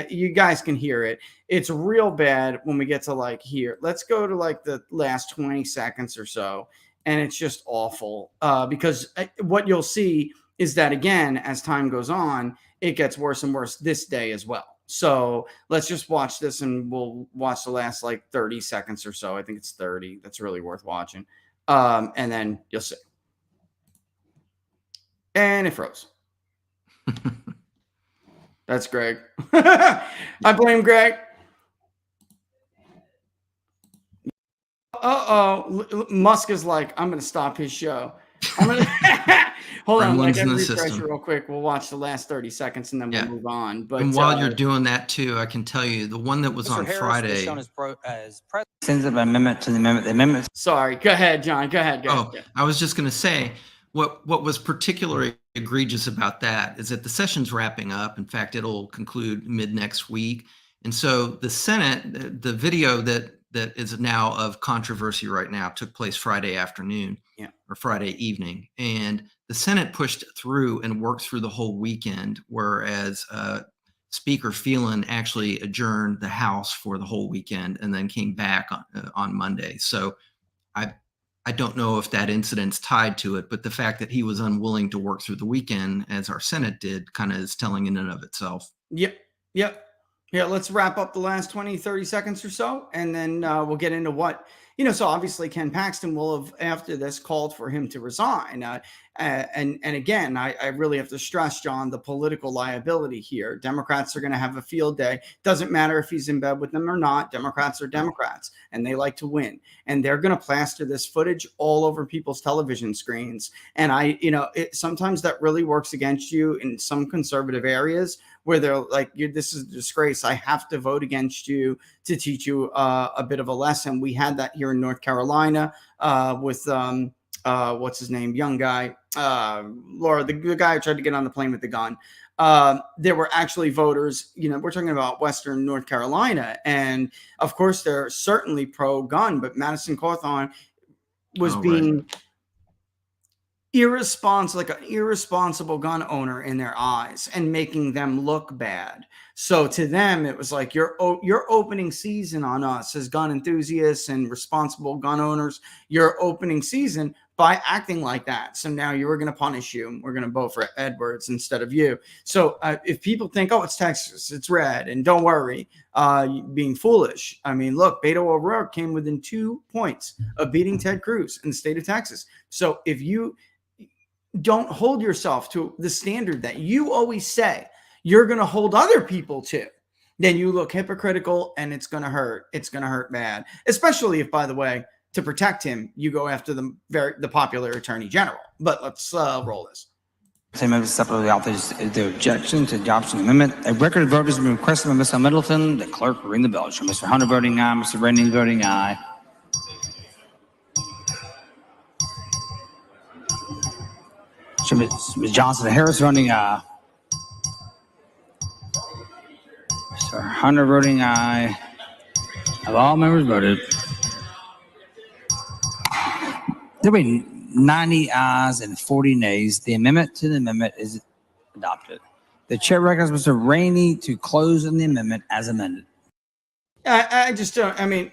you guys can hear it. It's real bad when we get to like here. Let's go to like the last 20 seconds or so. And it's just awful because what you'll see is that, again, as time goes on, it gets worse and worse this day as well. So let's just watch this and we'll watch the last like 30 seconds or so. I think it's 30. That's really worth watching. And then you'll see. And it froze. That's Greg. I blame Greg. Musk is like, I'm going to stop his show. I'm going to hold on. Like, refresh real quick. We'll watch the last 30 seconds and then we'll move on. But and while you're doing that too, I can tell you the one that was Mr. on Harris Friday. is shown as president. Sends an amendment to the amendment. The amendment. Sorry. Go ahead, John. Go ahead. I was just going to say what was particularly egregious about that is that the session's wrapping up. In fact, it'll conclude mid next week. And so the Senate, the video that is now of controversy right now took place Friday afternoon or Friday evening. And the Senate pushed through and worked through the whole weekend, whereas Speaker Phelan actually adjourned the House for the whole weekend and then came back on Monday. So I don't know if that incident's tied to it, but the fact that he was unwilling to work through the weekend, as our Senate did, kind of is telling in and of itself. Yep. Yeah, let's wrap up the last 20, 30 seconds or so, and then we'll get into what, so obviously Ken Paxton will have, after this, called for him to resign. And again, I really have to stress, John, the political liability here. Democrats are going to have a field day. Doesn't matter if he's in bed with them or not. Democrats are Democrats, and they like to win. And they're going to plaster this footage all over people's television screens. And sometimes that really works against you in some conservative areas where they're like, this is a disgrace. I have to vote against you to teach you a bit of a lesson. We had that here here in North Carolina with what's his name, young guy, Laura, the guy who tried to get on the plane with the gun. There were actually voters, we're talking about Western North Carolina. And of course, they're certainly pro-gun, but Madison Cawthorn was being irresponsible, like an irresponsible gun owner in their eyes and making them look bad. So to them, it was like your opening season on us as gun enthusiasts and responsible gun owners, your opening season by acting like that. So now you were going to punish you. We're going to vote for Edwards instead of you. So if people think, oh, it's Texas, it's red, and don't worry, being foolish. I mean, look, Beto O'Rourke came within 2 points of beating Ted Cruz in the state of Texas. So if you don't hold yourself to the standard that you always say you're going to hold other people to, then you look hypocritical and it's going to hurt. It's going to hurt bad, especially if, by the way, to protect him, you go after the popular attorney general. But let's roll this. Same members separately the authors the objection to adoption amendment. A record of vote has been requested by Mr. Middleton. The clerk will ring the bell. Show Mr. Hunter voting aye, Mr. Rainey voting aye. Show Ms. Johnson Harris voting aye. Mr. Hunter voting aye. Have all members voted? There will be 90 ayes and 40 nays. The amendment to the amendment is adopted. The chair recommends Mr. Rainey to close on the amendment as amended. I just don't. I mean,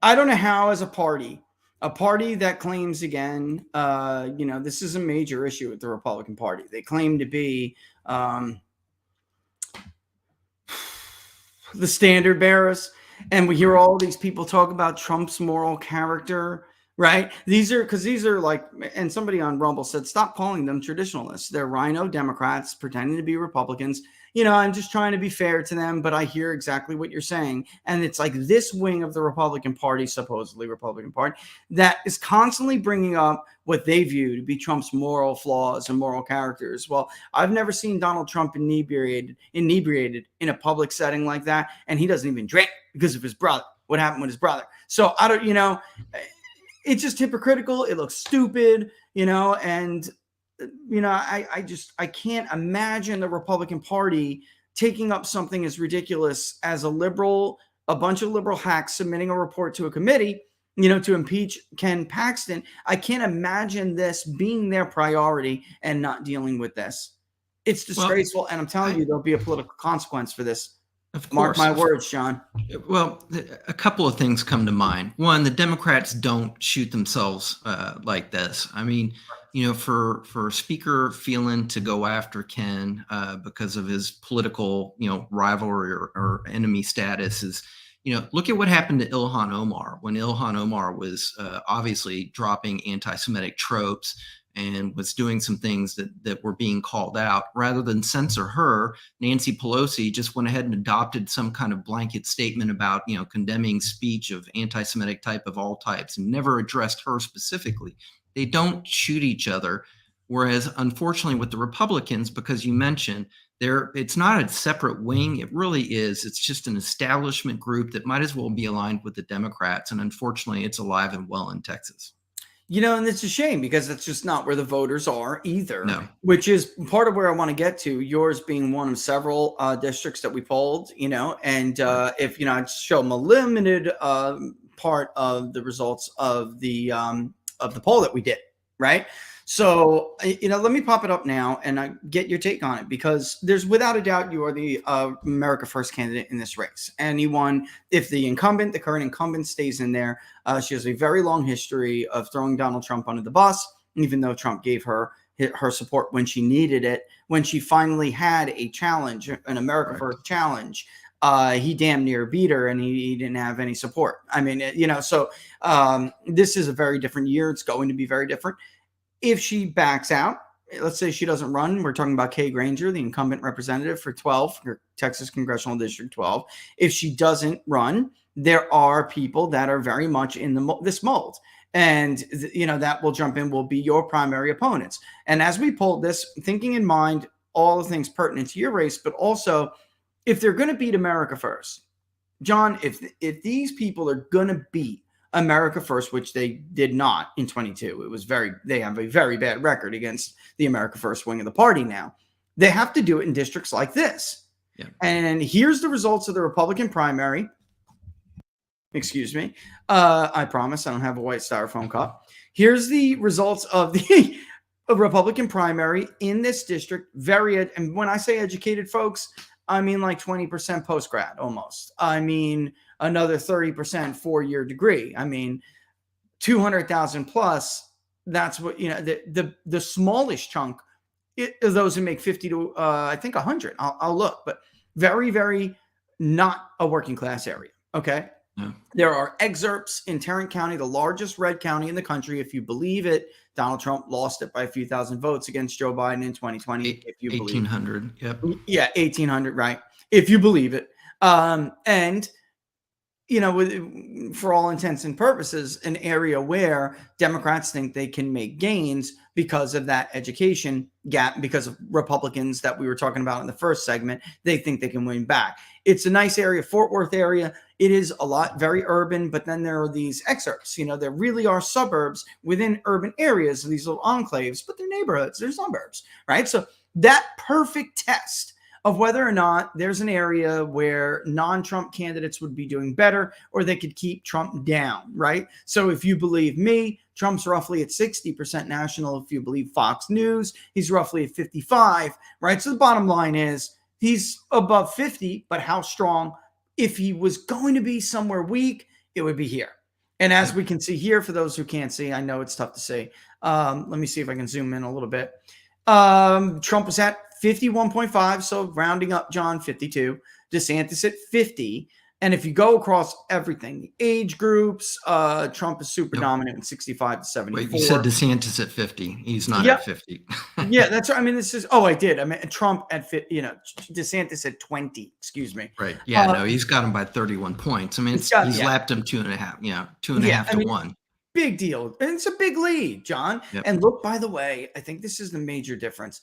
I don't know how, as a party that claims again, this is a major issue with the Republican Party. They claim to be the standard bearers, and we hear all these people talk about Trump's moral character. Right. These are like, and somebody on Rumble said, stop calling them traditionalists. They're rhino Democrats pretending to be Republicans. I'm just trying to be fair to them, but I hear exactly what you're saying. And it's like this wing of the Republican Party, supposedly Republican Party, that is constantly bringing up what they view to be Trump's moral flaws and moral characters. Well, I've never seen Donald Trump inebriated in a public setting like that. And he doesn't even drink because of his brother. What happened with his brother? So I don't, it's just hypocritical. It looks stupid, and, I can't imagine the Republican Party taking up something as ridiculous as a bunch of liberal hacks submitting a report to a committee, to impeach Ken Paxton. I can't imagine this being their priority and not dealing with this. It's disgraceful. And I'm telling you, there'll be a political consequence for this. Of course. Mark my words, John. Well, a couple of things come to mind. One, the Democrats don't shoot themselves like this. I mean, for Speaker Phelan to go after Ken because of his political, rivalry or enemy status is, look at what happened to Ilhan Omar when Ilhan Omar was obviously dropping anti-Semitic tropes and was doing some things that were being called out. Rather than censor her, Nancy Pelosi just went ahead and adopted some kind of blanket statement about, condemning speech of anti-Semitic type of all types and never addressed her specifically. They don't shoot each other. Whereas, unfortunately, with the Republicans, because you mentioned it's not a separate wing. It really is. It's just an establishment group that might as well be aligned with the Democrats. And unfortunately, it's alive and well in Texas. And it's a shame because that's just not where the voters are either, no. Which is part of where I want to get to, yours being one of several districts that we polled, and if, I'd show them a limited part of the results of the poll that we did, right? So, let me pop it up now and I get your take on it, because there's without a doubt you are the America First candidate in this race. Anyone, if the current incumbent stays in there, she has a very long history of throwing Donald Trump under the bus, even though Trump gave her support when she needed it. When she finally had a challenge, an America First challenge, he damn near beat her and he didn't have any support. I mean, so this is a very different year. It's going to be very different. If she backs out, let's say she doesn't run, we're talking about Kay Granger, the incumbent representative for Texas Congressional District 12. If she doesn't run, there are people that are very much in this mold. And, that will jump in, will be your primary opponents. And as we polled this, thinking in mind all the things pertinent to your race, but also if they're going to beat America First, John, if these people are going to beat America First, which they did not in 22. It was they have a very bad record against the America First wing of the party now. They have to do it in districts like this. Yeah. And here's the results of the Republican primary. Excuse me. I promise I don't have a white styrofoam cup. Here's the results of the Republican primary in this district. And when I say educated folks, I mean like 20% post-grad almost. I mean another 30% 4-year degree. I mean 200,000 plus. That's what, the smallest chunk of those who make 50 to I think 100. I'll look, but very, very not a working class area. Okay. Yeah. There are excerpts in Tarrant County, the largest red county in the country. If you believe it, Donald Trump lost it by a few thousand votes against Joe Biden in 2020. If you believe 1,800. Yep. Yeah, 1,800, right? If you believe it. And, for all intents and purposes, an area where Democrats think they can make gains because of that education gap, because of Republicans that we were talking about in the first segment, they think they can win back. It's a nice area, Fort Worth area. It is very urban, but then there are these excerpts. There really are suburbs within urban areas, these little enclaves, but they're neighborhoods, they're suburbs, right? So that perfect test of whether or not there's an area where non-Trump candidates would be doing better or they could keep Trump down, right? So if you believe me, Trump's roughly at 60% national. If you believe Fox News, he's roughly at 55, right? So the bottom line is he's above 50, but how strong? If he was going to be somewhere weak, it would be here. And as we can see here, for those who can't see, I know it's tough to see. Let me see if I can zoom in a little bit. Trump was at 51.5, so rounding up, John, 52. DeSantis at 50. And if you go across everything, age groups, Trump is super dominant in 65 to 74. Wait, you said DeSantis at 50. He's not at 50. Yeah, that's right. I mean, I did. I mean, Trump at 50, DeSantis at 20, excuse me. Right. Yeah, no, he's got him by 31 points. I mean, he's lapped him 2.5 to 1. Big deal. And it's a big lead, John. Yep. And look, by the way, I think this is the major difference.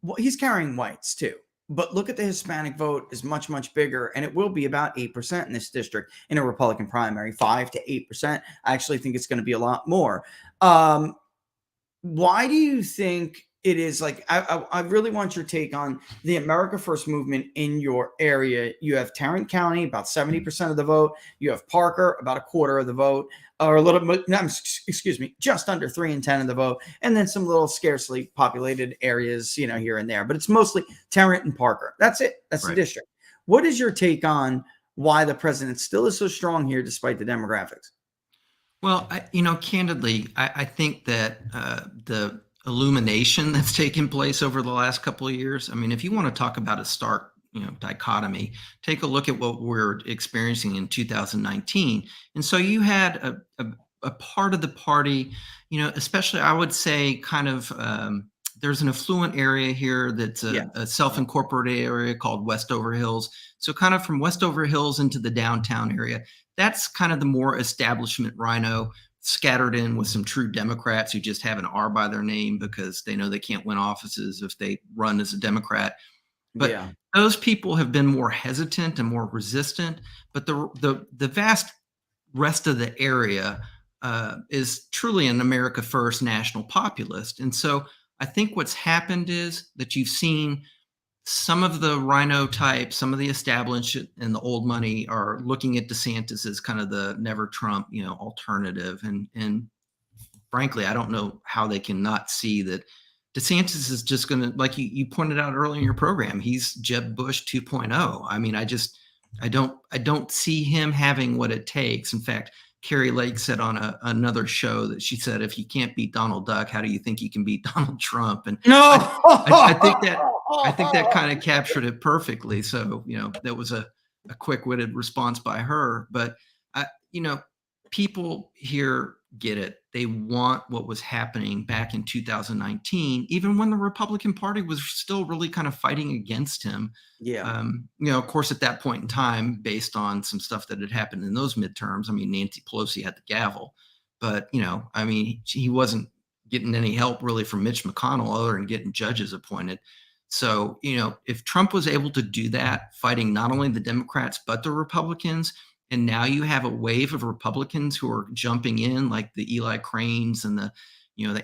Well, he's carrying whites too. But look at the Hispanic vote is much, much bigger, and it will be about 8% in this district in a Republican primary, 5 to 8%. I actually think it's going to be a lot more. Why do you think it is like, I really want your take on the America First movement in your area. You have Tarrant County, about 70% of the vote. You have Parker, about a quarter of the vote, or a little bit, just under 3 in 10 of the vote. And then some little scarcely populated areas, here and there, but it's mostly Tarrant and Parker. That's it. That's right. The district. What is your take on why the president still is so strong here, despite the demographics? Well, candidly, I think that the illumination that's taken place over the last couple of years. I mean, if you want to talk about a stark, dichotomy, take a look at what we're experiencing in 2019. And so you had a part of the party, especially I would say kind of there's an affluent area here that's a self-incorporated area called Westover Hills. So kind of from Westover Hills into the downtown area, that's kind of the more establishment rhino, scattered in with some true Democrats who just have an R by their name because they know they can't win offices if they run as a Democrat. But those people have been more hesitant and more resistant. But the vast rest of the area is truly an America First national populist. And so I think what's happened is that you've seen some of the rhino type, some of the established and the old money are looking at DeSantis as kind of the never Trump, alternative. And frankly, I don't know how they can not see that DeSantis is just going to, like you pointed out earlier in your program, he's Jeb Bush 2.0. I mean, I don't see him having what it takes. In fact, Carrie Lake said on another show that she said, if you can't beat Donald Duck, how do you think you can beat Donald Trump? And no, I think that kind of captured it perfectly. So, that was a quick-witted response by her. But, people here get it. They want what was happening back in 2019, even when the Republican Party was still really kind of fighting against him. Yeah. Of course, at that point in time, based on some stuff that had happened in those midterms, I mean, Nancy Pelosi had the gavel, but, he wasn't getting any help really from Mitch McConnell other than getting judges appointed. So, if Trump was able to do that, fighting not only the Democrats, but the Republicans, And now you have a wave of Republicans who are jumping in, like the Eli Cranes and the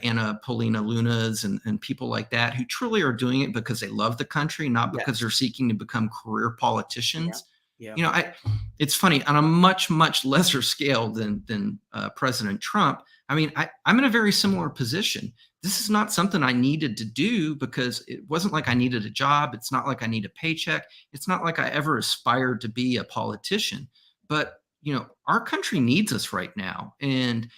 Anna Paulina Lunas and people like that, who truly are doing it because they love the country, not because they're seeking to become career politicians. It's funny, on a much, much lesser scale than President Trump. I mean, I'm in a very similar position. This is not something I needed to do because it wasn't like I needed a job. It's not like I need a paycheck. It's not like I ever aspired to be a politician. But, our country needs us right now. And,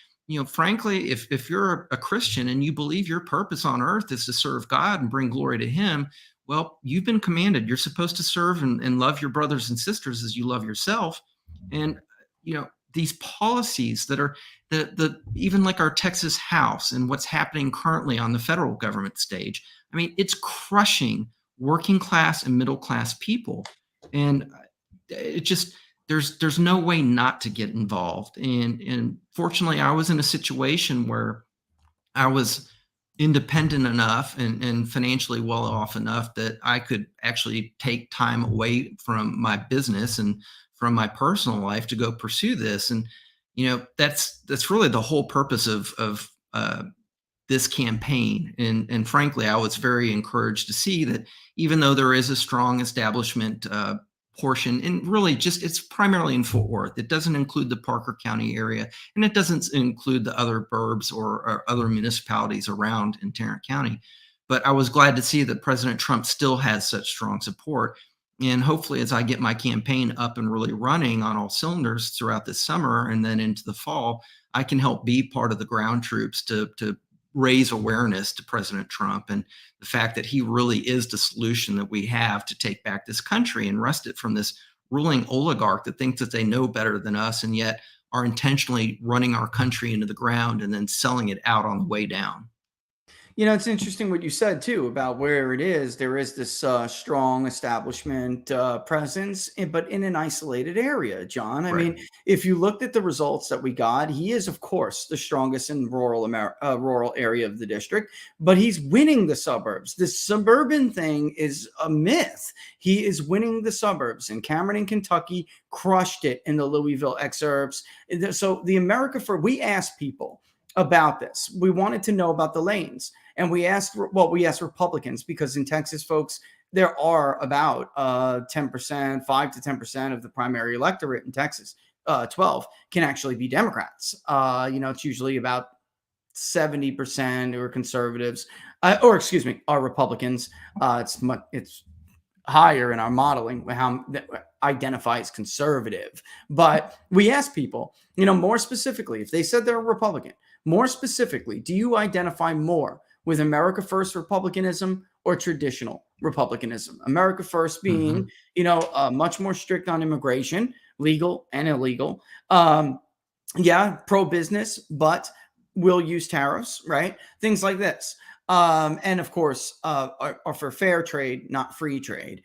frankly, if you're a Christian and you believe your purpose on earth is to serve God and bring glory to him, well, you've been commanded. You're supposed to serve and love your brothers and sisters as you love yourself. And, these policies that are even like our Texas House and what's happening currently on the federal government stage, I mean, it's crushing working class and middle class people. And it just, there's no way not to get involved. And fortunately, I was in a situation where I was independent enough and financially well off enough that I could actually take time away from my business and from my personal life to go pursue this. And, that's really the whole purpose of this campaign. And frankly, I was very encouraged to see that even though there is a strong establishment portion, and really it's primarily in Fort Worth. It doesn't include the Parker County area, and it doesn't include the other burbs or other municipalities around in Tarrant County. But I was glad to see that President Trump still has such strong support. And hopefully, as I get my campaign up and really running on all cylinders throughout this summer and then into the fall, I can help be part of the ground troops to raise awareness to President Trump and the fact that he really is the solution that we have to take back this country and wrest it from this ruling oligarch that thinks that they know better than us and yet are intentionally running our country into the ground and then selling it out on the way down. It's interesting what you said too about where it is. There is this strong establishment presence, but in an isolated area, John. I mean, if you looked at the results that we got, he is, of course, the strongest in rural area of the district, but he's winning the suburbs. The suburban thing is a myth. He is winning the suburbs, and Cameron in Kentucky crushed it in the Louisville excerpts. So we asked people about this. We wanted to know about the lanes. And we asked Republicans, because in Texas, folks, there are about 10%, 5 to 10% of the primary electorate in Texas, 12 can actually be Democrats. It's usually about 70% who are conservatives, are Republicans. It's higher in our modeling, how identify as conservative. But we asked people, more specifically, if they said they're a Republican, more specifically, do you identify more with America First Republicanism or traditional Republicanism? America First being, much more strict on immigration, legal and illegal. Pro-business, but will use tariffs, right? Things like this. And of course, are for fair trade, not free trade.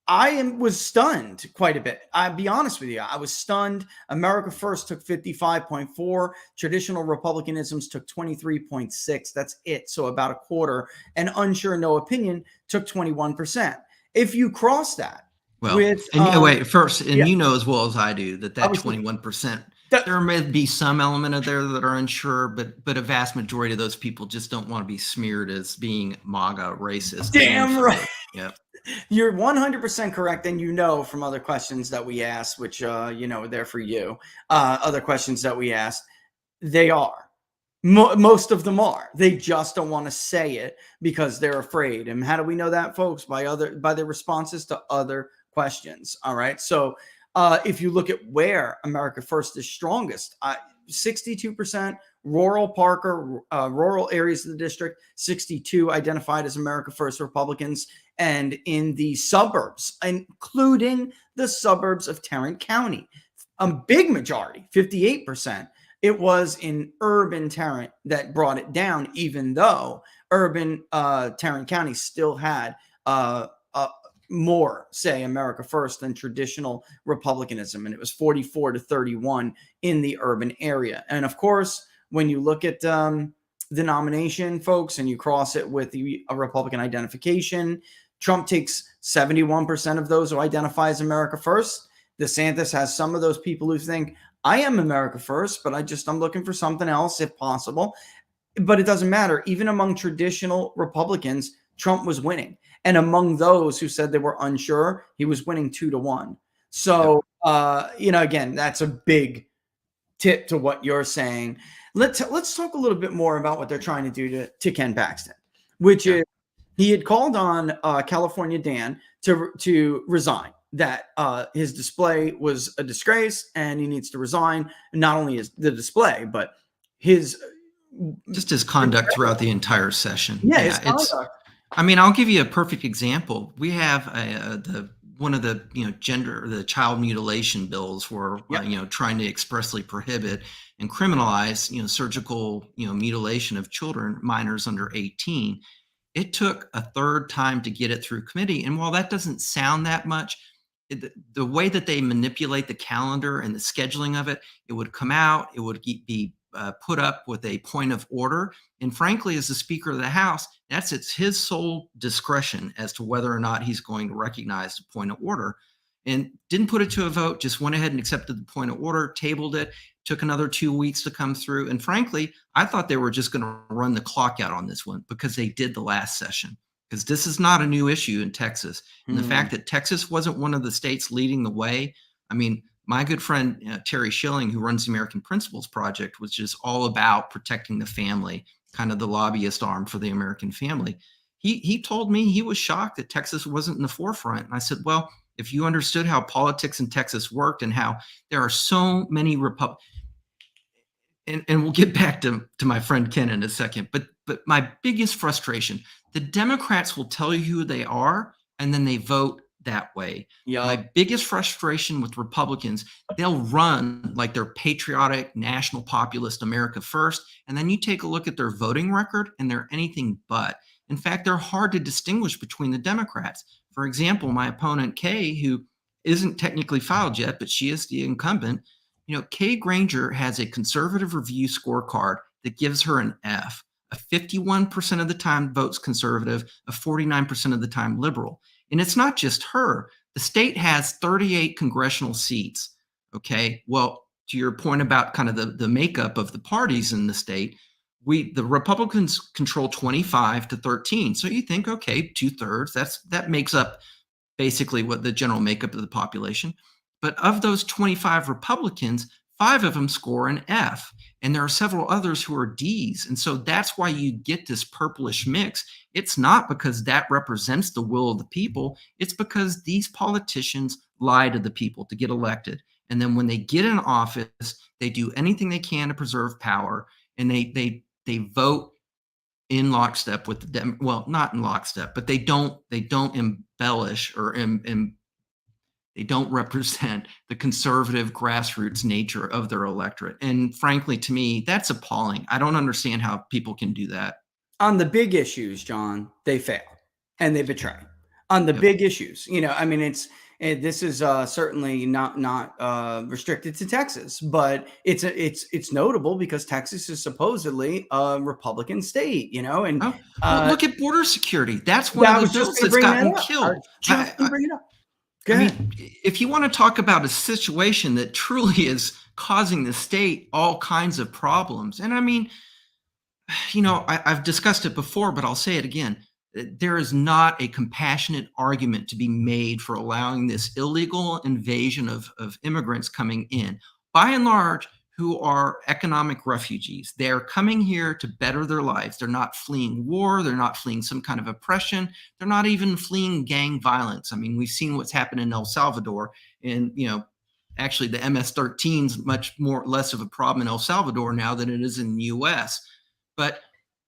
Was stunned quite a bit. I'll be honest with you. I was stunned. America First took 55.4. Traditional Republicanisms took 23.6. That's it. So about a quarter. And unsure, no opinion took 21%. If you cross that with... You know as well as I do that 21%, there may be some element of there that are unsure, but a vast majority of those people just don't want to be smeared as being MAGA racist. Damn right. Yep. You're 100% correct. And from other questions that we asked, which, they're for you, other questions that we asked, they are. Most of them are. They just don't want to say it because they're afraid. And how do we know that, folks? By their responses to other questions. All right. So if you look at where America First is strongest, 62% rural Parker, rural areas of the district, 62 identified as America First Republicans. And in the suburbs, including the suburbs of Tarrant County, a big majority, 58%, it was in urban Tarrant that brought it down, even though urban Tarrant County still had more, say, America First than traditional Republicanism. And it was 44 to 31 in the urban area. And of course, when you look at the nomination, folks, and you cross it with a Republican identification, Trump takes 71% of those who identify as America First. DeSantis has some of those people who think, I am America first, but I'm looking for something else if possible. But it doesn't matter. Even among traditional Republicans, Trump was winning. And among those who said they were unsure, he was winning 2-1. So, again, that's a big tip to what you're saying. Let's talk a little bit more about what they're trying to do to Ken Paxton, which is he had called on California Dan to resign, that his display was a disgrace and he needs to resign. Not only the display, but his conduct throughout the entire session. Yeah, his conduct. I mean, I'll give you a perfect example. We have one of the the child mutilation bills were trying to expressly prohibit and criminalize surgical mutilation of children, minors under 18. It took a third time to get it through committee, and while that doesn't sound that much, the way that they manipulate the calendar and the scheduling of it, it would come out, it would be put up with a point of order. And frankly, as the Speaker of the House, it's his sole discretion as to whether or not he's going to recognize the point of order. And didn't put it to a vote, just went ahead and accepted the point of order, tabled it, took another 2 weeks to come through. And frankly, I thought they were just going to run the clock out on this one because they did the last session. Because this is not a new issue in Texas. And the fact that Texas wasn't one of the states leading the way, I mean, my good friend Terry Schilling, who runs the American Principles Project, which is all about protecting the family, kind of the lobbyist arm for the American family, he told me he was shocked that Texas wasn't in the forefront. And I said, well, if you understood how politics in Texas worked and how there are so many and we'll get back to my friend Ken in a second, but my biggest frustration, the Democrats will tell you who they are, and then they vote that way. Yeah. My biggest frustration with Republicans, they'll run like they're patriotic, national populist, America first, and then you take a look at their voting record, and they're anything but. In fact, they're hard to distinguish between the Democrats. For example, my opponent, Kay, who isn't technically filed yet, but she is the incumbent, Kay Granger has a conservative review scorecard that gives her an F. A 51% of the time votes conservative, a 49% of the time liberal. And it's not just her. The state has 38 congressional seats. Okay. Well, to your point about kind of the makeup of the parties in the state, the Republicans control 25 to 13. So you think, okay, 2/3, that makes up basically what the general makeup of the population. But of those 25 Republicans, 5 of them score an F, and there are several others who are Ds. And so that's why you get this purplish mix. It's not because that represents the will of the people. It's because these politicians lie to the people to get elected. And then when they get in office, they do anything they can to preserve power, and they vote in lockstep with the well, not in lockstep, but they don't embellish or they don't represent the conservative grassroots nature of their electorate. And frankly, to me, that's appalling. I don't understand how people can do that. On the big issues, John, they fail and they betray. On the big issues, I mean, this is certainly not restricted to Texas, but it's notable because Texas is supposedly a Republican state, and look at border security. That's one of the bills that's gotten killed. Bring it up. I mean, if you want to talk about a situation that truly is causing the state all kinds of problems, and I mean, I've discussed it before, but I'll say it again. There is not a compassionate argument to be made for allowing this illegal invasion of immigrants coming in, by and large, who are economic refugees. They're coming here to better their lives. They're not fleeing war. They're not fleeing some kind of oppression. They're not even fleeing gang violence. I mean, we've seen what's happened in El Salvador, and actually the MS-13 is much less of a problem in El Salvador now than it is in the U.S. But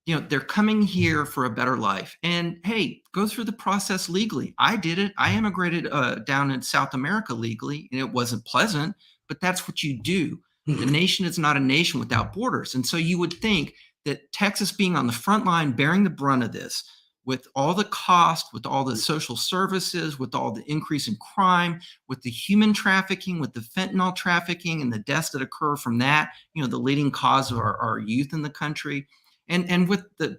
they're coming here for a better life. And hey, go through the process legally. I did it. I immigrated down in South America legally, and it wasn't pleasant, but that's what you do. The nation is not a nation without borders. And so you would think that Texas being on the front line, bearing the brunt of this, with all the cost, with all the social services, with all the increase in crime, with the human trafficking, with the fentanyl trafficking and the deaths that occur from that, the leading cause of our youth in the country. And with the,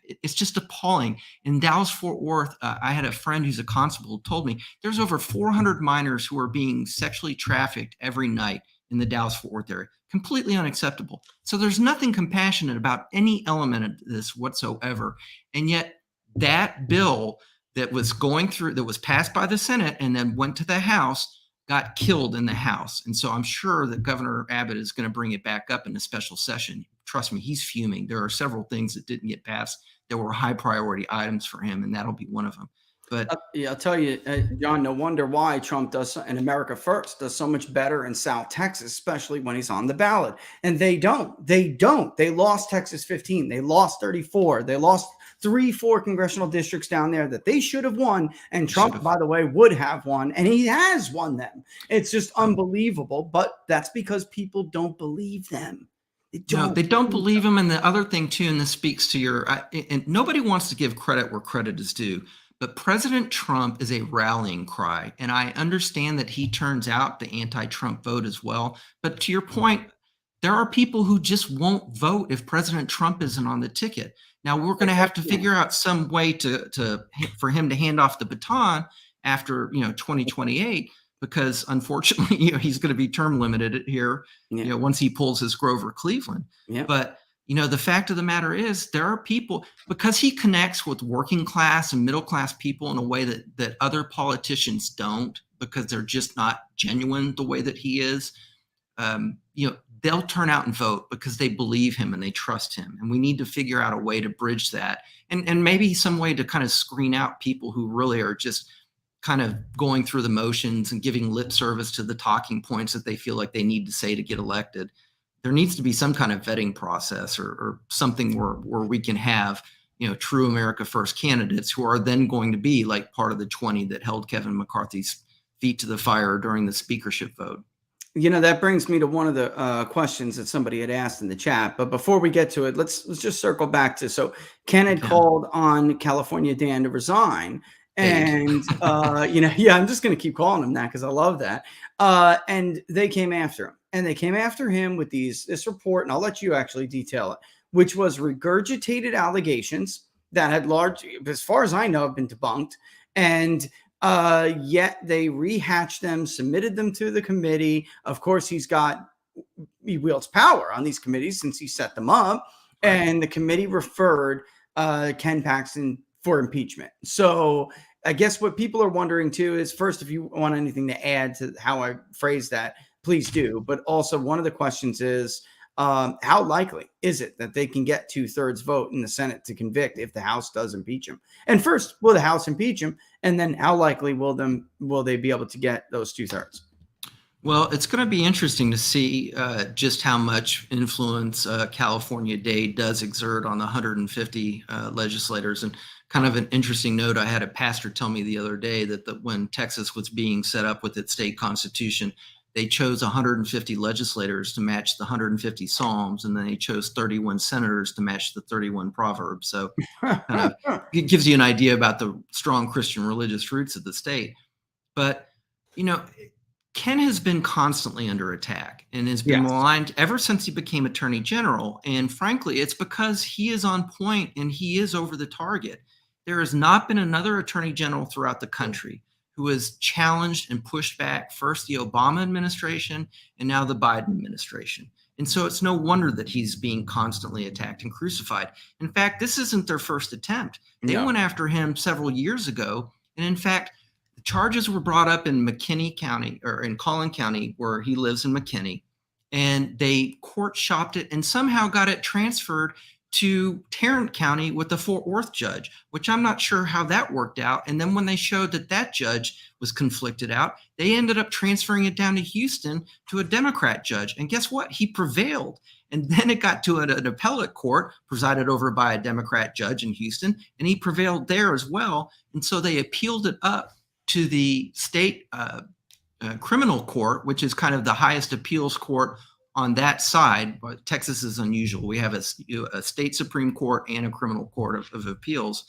it's just appalling. In Dallas-Fort Worth, I had a friend who's a constable who told me there's over 400 minors who are being sexually trafficked every night in the Dallas-Fort Worth area. Completely unacceptable. So there's nothing compassionate about any element of this whatsoever. And yet that bill that was going through, that was passed by the Senate and then went to the House, got killed in the House. And so I'm sure that Governor Abbott is going to bring it back up in a special session. Trust me, he's fuming. There are several things that didn't get passed that were high priority items for him, and that'll be one of them. But yeah, I'll tell you, John, no wonder why Trump does, and America First does so much better in South Texas, especially when he's on the ballot. And they don't. They lost Texas 15. They lost 34. They lost 3-4 congressional districts down there that they should have won. And Trump, by the way, would have won. And he has won them. It's just unbelievable. But that's because people don't believe them. They don't believe him. And the other thing, too, and this speaks to your, and nobody wants to give credit where credit is due. But President Trump is a rallying cry, and I understand that he turns out the anti-Trump vote as well. But to your point, there are people who just won't vote if President Trump isn't on the ticket. Now, we're going to have to figure out some way for him to hand off the baton after 2028, because unfortunately, he's going to be term limited here. Once he pulls his Grover Cleveland. Yeah. But the fact of the matter is there are people, because he connects with working class and middle class people in a way that other politicians don't, because they're just not genuine the way that he is. They'll turn out and vote because they believe him and they trust him. And we need to figure out a way to bridge that, and maybe some way to kind of screen out people who really are just kind of going through the motions and giving lip service to the talking points that they feel like they need to say to get elected. There needs to be some kind of vetting process or something where we can have, true America First candidates who are then going to be like part of the 20 that held Kevin McCarthy's feet to the fire during the speakership vote. That brings me to one of the questions that somebody had asked in the chat. But before we get to it, let's just circle back to, so Ken had called on California Dan to resign. And, I'm just going to keep calling him that because I love that. And they came after him. And they came after him with this report, and I'll let you actually detail it, which was regurgitated allegations that had largely, as far as I know, have been debunked. And yet they rehatched them, submitted them to the committee. Of course, he wields power on these committees since he set them up. Right. And the committee referred Ken Paxton for impeachment. So I guess what people are wondering too is, first, if you want anything to add to how I phrased that, please do. But also one of the questions is, how likely is it that they can get 2/3 vote in the Senate to convict if the House does impeach him? And first, will the House impeach him? And then how likely will they be able to get those 2/3? Well, it's going to be interesting to see just how much influence California Dade does exert on the 150 legislators. And kind of an interesting note, I had a pastor tell me the other day that when Texas was being set up with its state constitution, they chose 150 legislators to match the 150 Psalms, and then they chose 31 senators to match the 31 Proverbs. So it gives you an idea about the strong Christian religious roots of the state. But, Ken has been constantly under attack and has been maligned ever since he became Attorney General. And frankly, it's because he is on point and he is over the target. There has not been another Attorney General throughout the country who has challenged and pushed back first the Obama administration and now the Biden administration. And so it's no wonder that he's being constantly attacked and crucified. In fact, this isn't their first attempt. They went after him several years ago. And in fact, the charges were brought up in McKinney County, or in Collin County, where he lives in McKinney. And they court shopped it and somehow got it transferred to Tarrant County with the Fort Worth judge, which I'm not sure how that worked out. And then when they showed that judge was conflicted out, they ended up transferring it down to Houston to a Democrat judge. And guess what? He prevailed. And then it got to an appellate court presided over by a Democrat judge in Houston, and he prevailed there as well. And so they appealed it up to the state criminal court, which is kind of the highest appeals court on that side. But Texas is unusual. We have a state Supreme Court and a criminal court of appeals,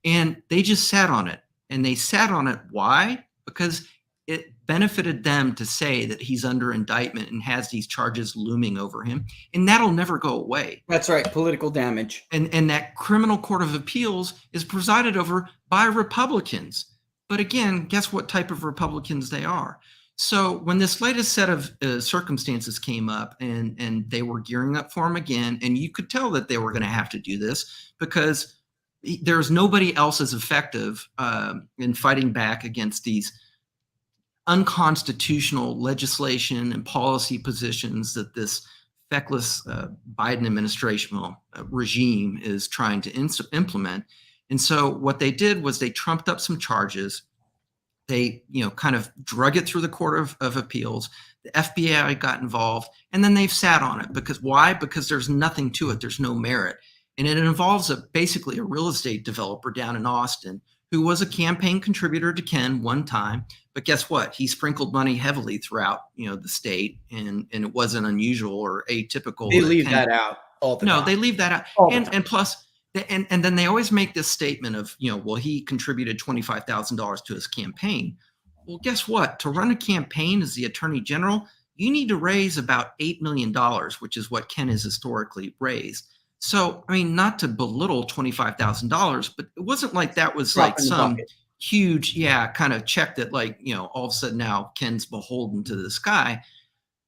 and they just sat on it. And they sat on it. Why? Because it benefited them to say that he's under indictment and has these charges looming over him, and that'll never go away. That's right, political damage. And that criminal court of appeals is presided over by Republicans. But again, guess what type of Republicans they are? So when this latest set of circumstances came up and they were gearing up for him again, and you could tell that they were going to have to do this because there's nobody else as effective in fighting back against these unconstitutional legislation and policy positions that this feckless Biden administration regime is trying to implement. And so what they did was they trumped up some charges. They, kind of drug it through the Court of Appeals. The FBI got involved, and then they've sat on it. Because why? Because there's nothing to it. There's no merit. And it involves basically a real estate developer down in Austin who was a campaign contributor to Ken one time. But guess what? He sprinkled money heavily throughout, the state, and it wasn't unusual or atypical. They leave that out all the time. No, they leave that out. All the And time. and plus, and then they always make this statement of, well, he contributed $25,000 to his campaign. Well, guess what? To run a campaign as the attorney general, you need to raise about $8 million, which is what Ken has historically raised. So, I mean, not to belittle $25,000, but it wasn't like that was Drop like in the some bucket. huge, kind of check that all of a sudden now Ken's beholden to this guy.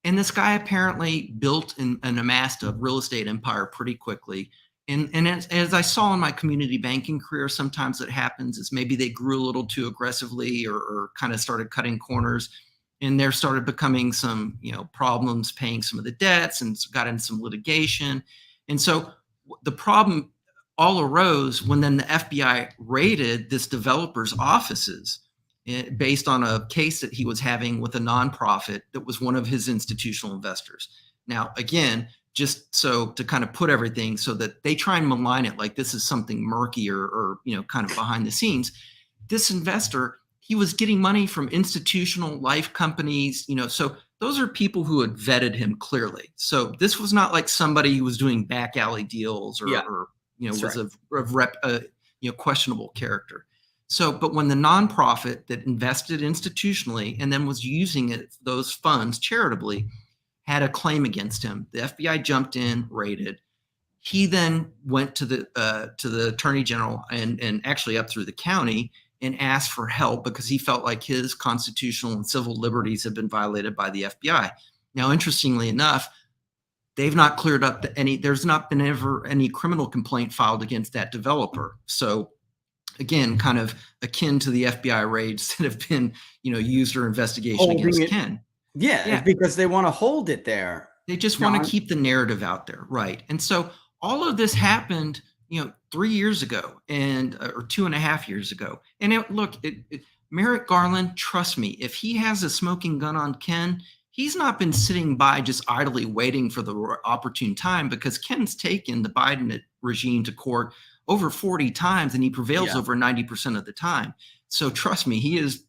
And this guy apparently built and amassed a real estate empire pretty quickly. And as I saw in my community banking career, sometimes it happens is maybe they grew a little too aggressively or kind of started cutting corners, and there started becoming some, problems paying some of the debts and got into some litigation. And so the problem all arose when then the FBI raided this developer's offices based on a case that he was having with a nonprofit that was one of his institutional investors. Now, again, just so to kind of put everything so that they try and malign it like this is something murky or kind of behind the scenes. This investor, he was getting money from institutional life companies, so those are people who had vetted him clearly. So this was not like somebody who was doing back alley deals or was right. of questionable character. So, but when the nonprofit that invested institutionally and then was using those funds charitably had a claim against him, the FBI jumped in, raided. He then went to the attorney general and actually up through the county and asked for help because he felt like his constitutional and civil liberties had been violated by the FBI. Now, interestingly enough, they've not cleared up there's not been ever any criminal complaint filed against that developer. So again, kind of akin to the FBI raids that have been, used or investigation Holding against it. Ken. Yeah, Yeah. it's because they want to hold it there. They just want John? to keep the narrative out there. Right. And so all of this happened, 3 years ago or 2.5 years ago. And Merrick Garland, trust me, if he has a smoking gun on Ken, he's not been sitting by just idly waiting for the opportune time because Ken's taken the Biden regime to court over 40 times and he prevails over 90% of the time. So trust me, he is,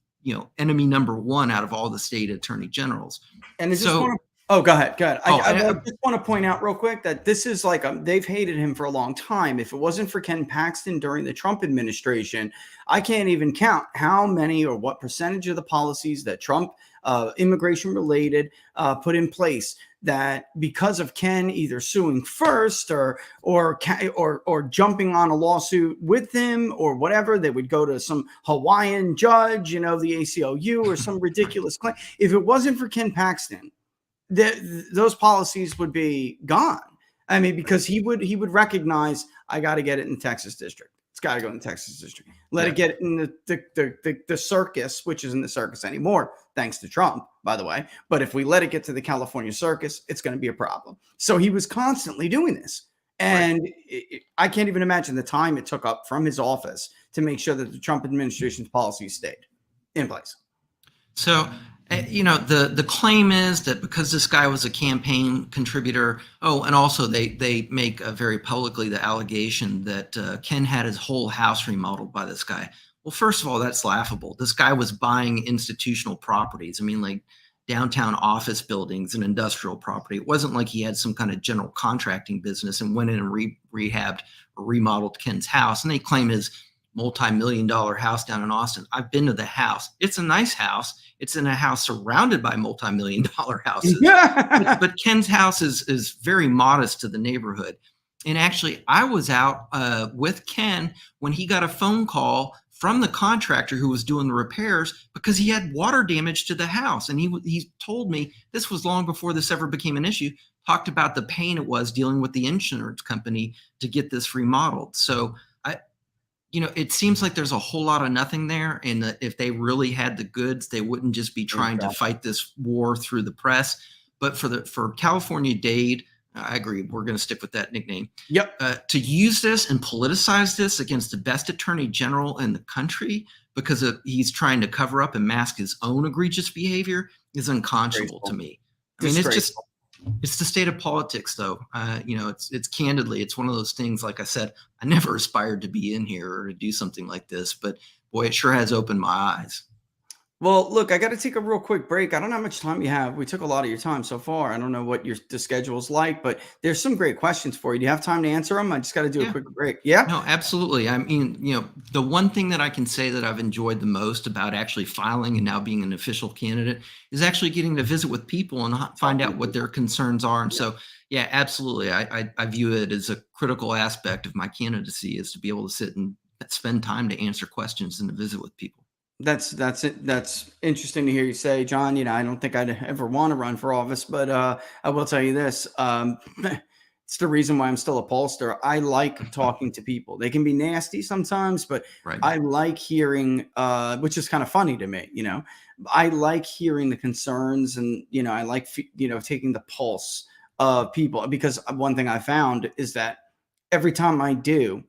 enemy number one out of all the state attorney generals. And is So- this go ahead. I and- just want to point out real quick that this is like they've hated him for a long time. If it wasn't for Ken Paxton during the Trump administration, I can't even count how many or what percentage of the policies that Trump immigration related put in place that because of Ken either suing first or jumping on a lawsuit with him or whatever, they would go to some Hawaiian judge, the ACLU or some ridiculous claim. If it wasn't for Ken Paxton, those policies would be gone. I mean, because he would recognize I got to get it in the Texas district. It's got to go in the Texas district. Let it get in the circus, which isn't the circus anymore, thanks to Trump, by the way. But if we let it get to the California circus, it's going to be a problem. So he was constantly doing this. And I can't even imagine the time it took up from his office to make sure that the Trump administration's policies stayed in place. So, the claim is that because this guy was a campaign contributor, and also they make very publicly the allegation that Ken had his whole house remodeled by this guy. Well, first of all, that's laughable. This guy was buying institutional properties. I mean, like downtown office buildings and industrial property. It wasn't like he had some kind of general contracting business and went in and rehabbed or remodeled Ken's house. And they claim his multi-million-dollar house down in Austin. I've been to the house. It's a nice house. It's in a house surrounded by multi-million-dollar houses. but Ken's house is very modest to the neighborhood. And actually, I was out with Ken when he got a phone call from the contractor who was doing the repairs because he had water damage to the house. And he told me, this was long before this ever became an issue, talked about the pain it was dealing with the insurance company to get this remodeled. So it seems like there's a whole lot of nothing there. And that if they really had the goods, they wouldn't just be trying to fight this war through the press. But for California Dade, I agree. We're going to stick with that nickname. Yep. To use this and politicize this against the best attorney general in the country because he's trying to cover up and mask his own egregious behavior is unconscionable to me. I mean, it's the state of politics, though. It's candidly, it's one of those things. Like I said, I never aspired to be in here or to do something like this, but boy, it sure has opened my eyes. Well, look, I got to take a real quick break. I don't know how much time you have. We took a lot of your time so far. I don't know what the schedule is like, but there's some great questions for you. Do you have time to answer them? I just got to do a quick break. Yeah. No, absolutely. I mean, the one thing that I can say that I've enjoyed the most about actually filing and now being an official candidate is actually getting to visit with people and find out what their concerns are. And so, yeah, absolutely. I view it as a critical aspect of my candidacy is to be able to sit and spend time to answer questions and to visit with people. That's it. That's interesting to hear you say, John. I don't think I'd ever want to run for office, but I will tell you this. It's the reason why I'm still a pollster. I like talking to people. They can be nasty sometimes, but I like hearing, which is kind of funny to me. I like hearing the concerns and, I like, taking the pulse of people, because one thing I found is that every time I do,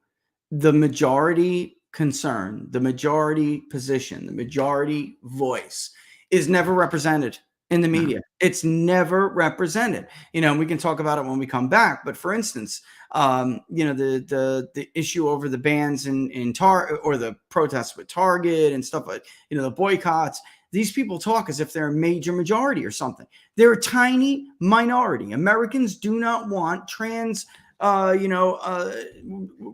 the majority concern, the majority position, the majority voice is never represented in the media. It's never represented. We can talk about it when we come back. But for instance, the issue over the bans in or the protests with Target and stuff like, the boycotts. These people talk as if they're a major majority or something. They're a tiny minority. Americans do not want trans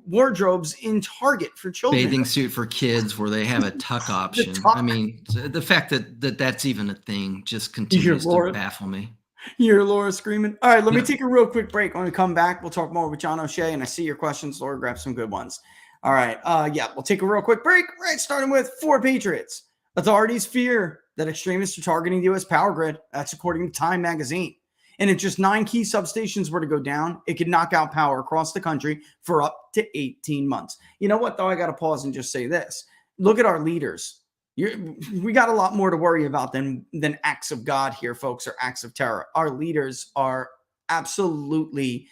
wardrobes in Target for children. Bathing suit for kids where they have a tuck option. I mean, the fact that that's even a thing just continues to baffle me. You hear Laura screaming. All right, let me take a real quick break. When we come back, we'll talk more with John O'Shea, and I see your questions. Laura, grab some good ones. All right. We'll take a real quick break. Right, starting with 4 Patriots. Authorities fear that extremists are targeting the U.S. power grid. That's according to Time magazine. And if just 9 key substations were to go down, it could knock out power across the country for up to 18 months. You know what, though? I got to pause and just say this. Look at our leaders. We got a lot more to worry about than acts of God here, folks, or acts of terror. Our leaders are absolutely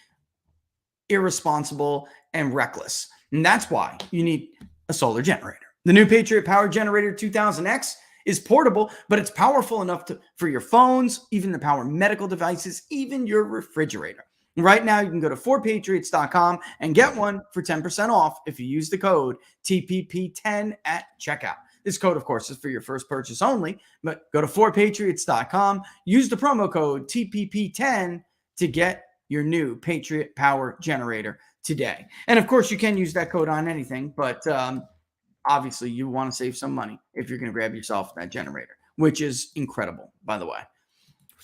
irresponsible and reckless. And that's why you need a solar generator. The new Patriot Power Generator 2000X is portable, but it's powerful enough for your phones, even the power medical devices, even your refrigerator. Right now, you can go to 4patriots.com and get one for 10% off if you use the code TPP10 at checkout. This code, of course, is for your first purchase only, but go to 4patriots.com, use the promo code TPP10 to get your new Patriot Power Generator today. And of course, you can use that code on anything, but obviously, you want to save some money if you're going to grab yourself that generator, which is incredible, by the way.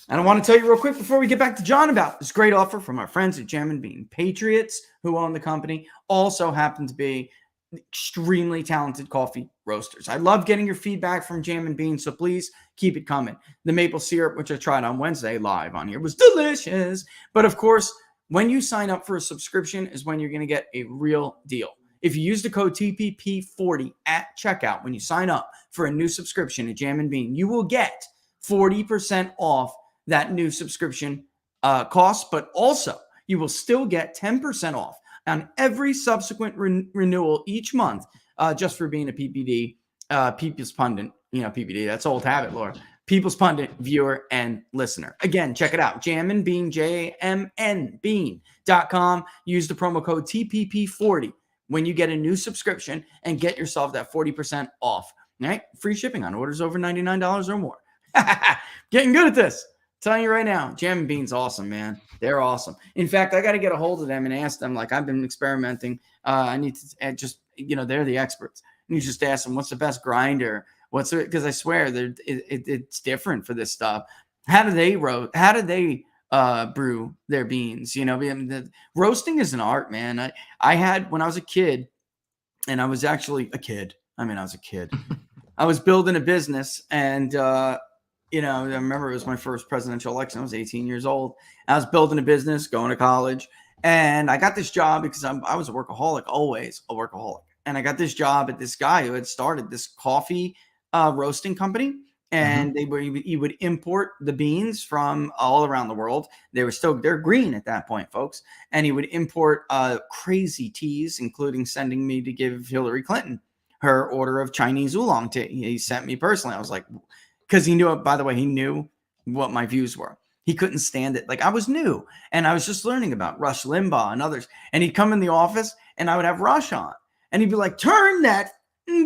And I want to tell you real quick before we get back to John about this great offer from our friends at Jam and Bean. Patriots, who own the company, also happen to be extremely talented coffee roasters. I love getting your feedback from Jam and Bean, so please keep it coming. The maple syrup, which I tried on Wednesday live on here, was delicious. But of course, when you sign up for a subscription is when you're going to get a real deal. If you use the code TPP40 at checkout, when you sign up for a new subscription at Jam and Bean, you will get 40% off that new subscription cost, but also you will still get 10% off on every subsequent renewal each month just for being a PPD, People's Pundit, PPD, that's old habit, Laura. People's Pundit viewer and listener. Again, check it out. Jam and Bean, JAMN Bean.com. Use the promo code TPP40 when you get a new subscription and get yourself that 40% off. All right? Free shipping on orders over $99 or more. Getting good at this. Telling you right now, Jam and Bean's awesome, man. They're awesome. In fact, I got to get a hold of them and ask them. Like, I've been experimenting. I need to just, they're the experts. And you just ask them, what's the best grinder? What's it? Because I swear it's different for this stuff. How do they How do they brew their beans? Roasting is an art, man. I had, when I was a kid, and I was actually a kid. I was a kid. I was building a business, and I remember it was my first presidential election. I was 18 years old. I was building a business, going to college, and I got this job because I was a workaholic, always a workaholic. And I got this job at this guy who had started this coffee roasting company, and he would import the beans from all around the world. They're green at that point, folks. And he would import crazy teas, including sending me to give Hillary Clinton her order of Chinese oolong tea. He sent me personally. I was like, because he knew, by the way, he knew what my views were. He couldn't stand it. Like, I was new and I was just learning about Rush Limbaugh and others. And he'd come in the office and I would have Rush on and he'd be like, turn that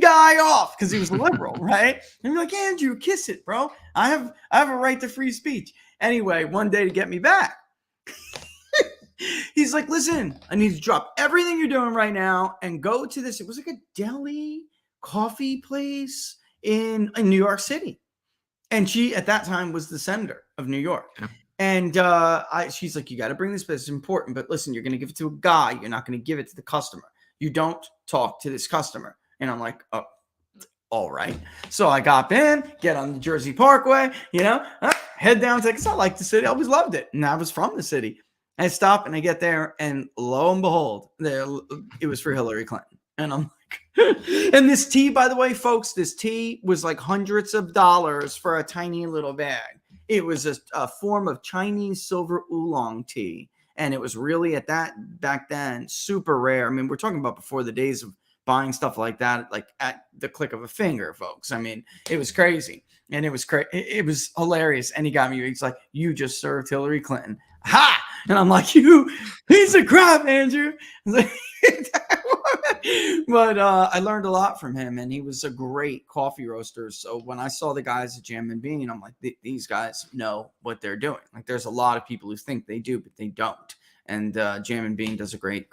guy off, because he was a liberal, right? And be like, Andrew, kiss it, bro. I have a right to free speech. Anyway, one day to get me back, he's like, listen, I need to drop everything you're doing right now and go to this. It was like a deli coffee place in New York City. And she, at that time, was the senator of New York. Yeah. And she's like, you got to bring this, but it's important. But listen, you're going to give it to a guy. You're not going to give it to the customer. You don't talk to this customer. And I'm like, oh, all right. So I got in, get on the Jersey Parkway, head down to, because I like the city. I always loved it. And I was from the city. I stop and I get there, and lo and behold, it was for Hillary Clinton. And I'm like, and this tea, by the way, folks, this tea was like hundreds of dollars for a tiny little bag. It was a form of Chinese silver oolong tea. And it was really back then, super rare. I mean, we're talking about before the days of buying stuff like that, like at the click of a finger, folks. I mean, it was crazy. And it was it was hilarious. And he got me, he's like, you just served Hillary Clinton. Ha! And I'm like, you piece of crap, Andrew. But I learned a lot from him, and he was a great coffee roaster. So when I saw the guys at Jam and Bean, I'm like, these guys know what they're doing. Like, there's a lot of people who think they do, but they don't. And Jam and Bean does a great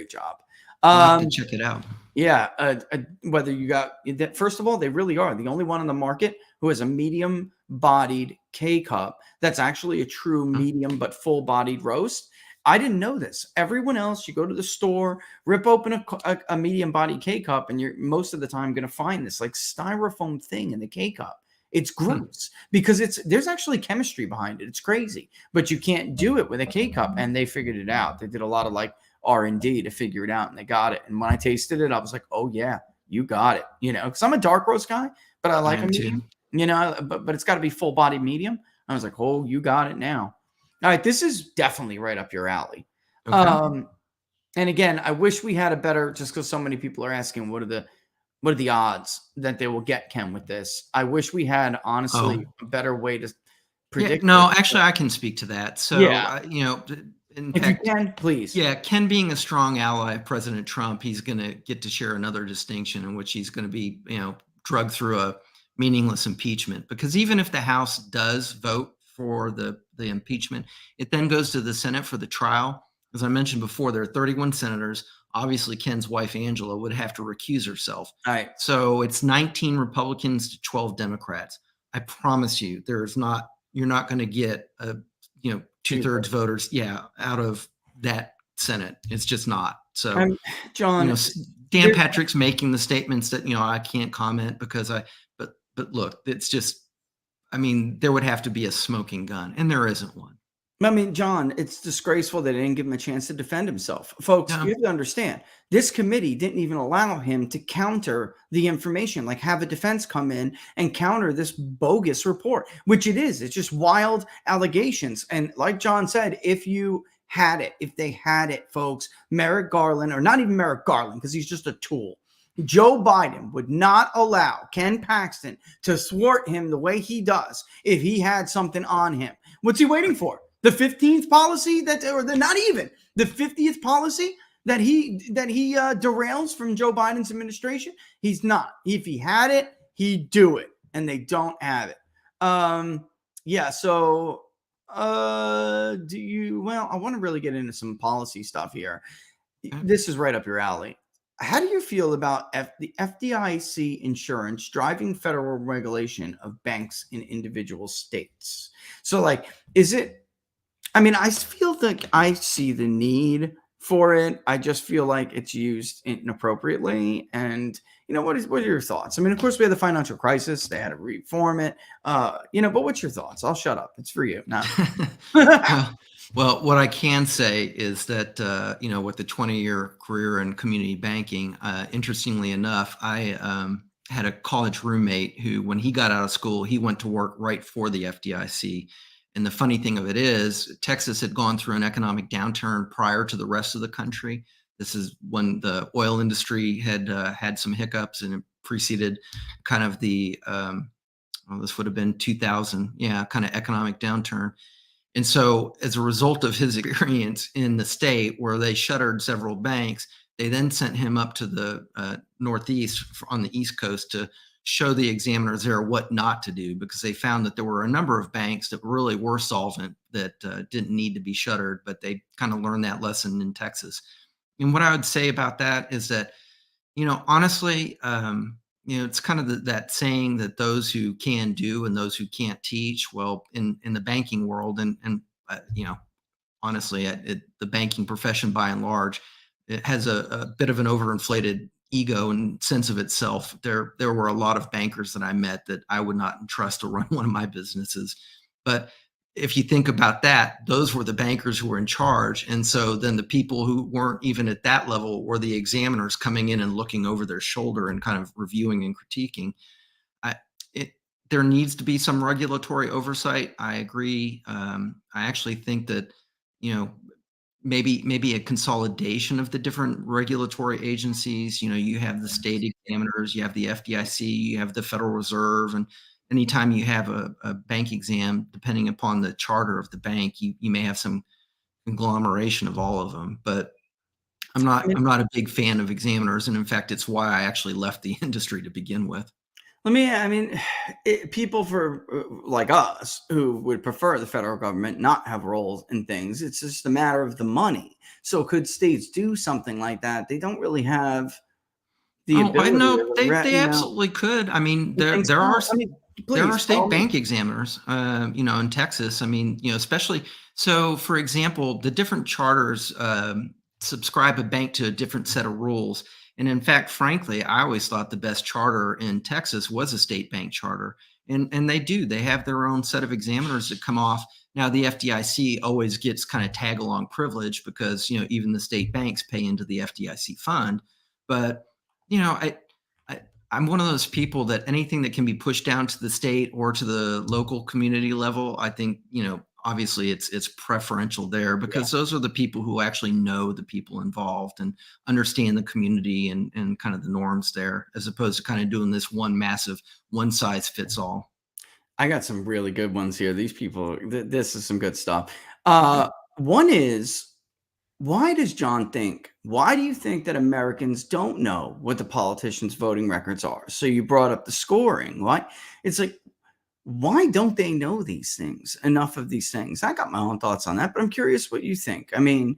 job. I'll have to check it out. Yeah. Whether you got that, first of all, they really are the only one on the market who has a medium bodied K cup. That's actually a true medium, but full bodied roast. I didn't know this. Everyone else, you go to the store, rip open a medium bodied K cup, and you're most of the time going to find this like styrofoam thing in the K cup. It's gross because there's actually chemistry behind it. It's crazy, but you can't do it with a K cup. And they figured it out. They did a lot of like R&D to figure it out, and they got it. And when I tasted it, I was like, oh yeah, you got it. Because I'm a dark roast guy, but I like a medium, but it's got to be full body medium. I was like, oh, you got it now. All right, this is definitely right up your alley. Okay. And again, I wish we had a better, just because so many people are asking, what are the odds that they will get Ken with this? I wish we had, honestly, a better way to predict. Yeah, no, actually, I can speak to that. So, in if fact, you can, please. Yeah, Ken being a strong ally of President Trump, he's going to get to share another distinction in which he's going to be, drugged through a meaningless impeachment. Because even if the House does vote for the impeachment, it then goes to the Senate for the trial. As I mentioned before, there are 31 senators. Obviously, Ken's wife, Angela, would have to recuse herself. All right. So it's 19 Republicans to 12 Democrats. I promise you, you're not going to get a, 2/3 voters, out of that Senate. It's just not. So, John, Dan Patrick's making the statements that, I can't comment because but look, it's just, there would have to be a smoking gun, and there isn't one. John, it's disgraceful that they didn't give him a chance to defend himself. Folks, you have to understand, this committee didn't even allow him to counter the information, like have a defense come in and counter this bogus report, which it is. It's just wild allegations. And like John said, if they had it, folks, Merrick Garland, or not even Merrick Garland, because he's just a tool, Joe Biden would not allow Ken Paxton to thwart him the way he does if he had something on him. What's he waiting for? The 15th policy not even the 50th policy that he derails from Joe Biden's administration? He's not. If he had it, he'd do it, and they don't have it. So Well, I want to really get into some policy stuff here. Okay. This is right up your alley. How do you feel about the FDIC insurance driving federal regulation of banks in individual states? So, like, is it? I mean, I feel like I see the need for it. I just feel like it's used inappropriately. And what are your thoughts? I mean, of course, we had the financial crisis; they had to reform it. But what's your thoughts? I'll shut up. It's for you. No. Well, what I can say is that, with the 20-year career in community banking, interestingly enough, I had a college roommate who, when he got out of school, he went to work right for the FDIC. And the funny thing of it is, Texas had gone through an economic downturn prior to the rest of the country. This is when the oil industry had had some hiccups, and it preceded kind of the, this would have been 2000, kind of economic downturn. And so, as a result of his experience in the state where they shuttered several banks, they then sent him up to the Northeast on the East Coast to show the examiners there what not to do, because they found that there were a number of banks that really were solvent that didn't need to be shuttered, but they kind of learned that lesson in Texas. And what I would say about that is that, honestly, it's kind of that saying that those who can do and those who can't teach. Well, in the banking world, and honestly, the banking profession by and large, it has a bit of an overinflated ego and sense of itself. There were a lot of bankers that I met that I would not trust to run one of my businesses. But if you think about that, those were the bankers who were in charge. And so then the people who weren't even at that level were the examiners coming in and looking over their shoulder and kind of reviewing and critiquing. There needs to be some regulatory oversight. I agree. I actually think that, maybe a consolidation of the different regulatory agencies. You have the state examiners, you have the FDIC, you have the Federal Reserve, and anytime you have a bank exam, depending upon the charter of the bank, you may have some conglomeration of all of them. But I'm not a big fan of examiners, and in fact, it's why I actually left the industry to begin with. People like us who would prefer the federal government not have roles in things. It's just a matter of the money. So could states do something like that? They don't really have the ability. I know they absolutely could. I mean, there are state bank examiners, in Texas. I mean, especially so. For example, the different charters subscribe a bank to a different set of rules. And in fact, frankly, I always thought the best charter in Texas was a state bank charter. And they have their own set of examiners that come off. Now, the FDIC always gets kind of tag along privilege because, even the state banks pay into the FDIC fund. But, I'm one of those people that anything that can be pushed down to the state or to the local community level, I think, obviously it's preferential there, because those are the people who actually know the people involved and understand the community and kind of the norms there, as opposed to kind of doing this one massive one size fits all. I got some really good ones here. These people, this is some good stuff. One is, why do you think that Americans don't know what the politicians' voting records are? So you brought up the scoring. Why? It's like, why don't they know these things, enough of these things? I got my own thoughts on that, but I'm curious what you think. I mean,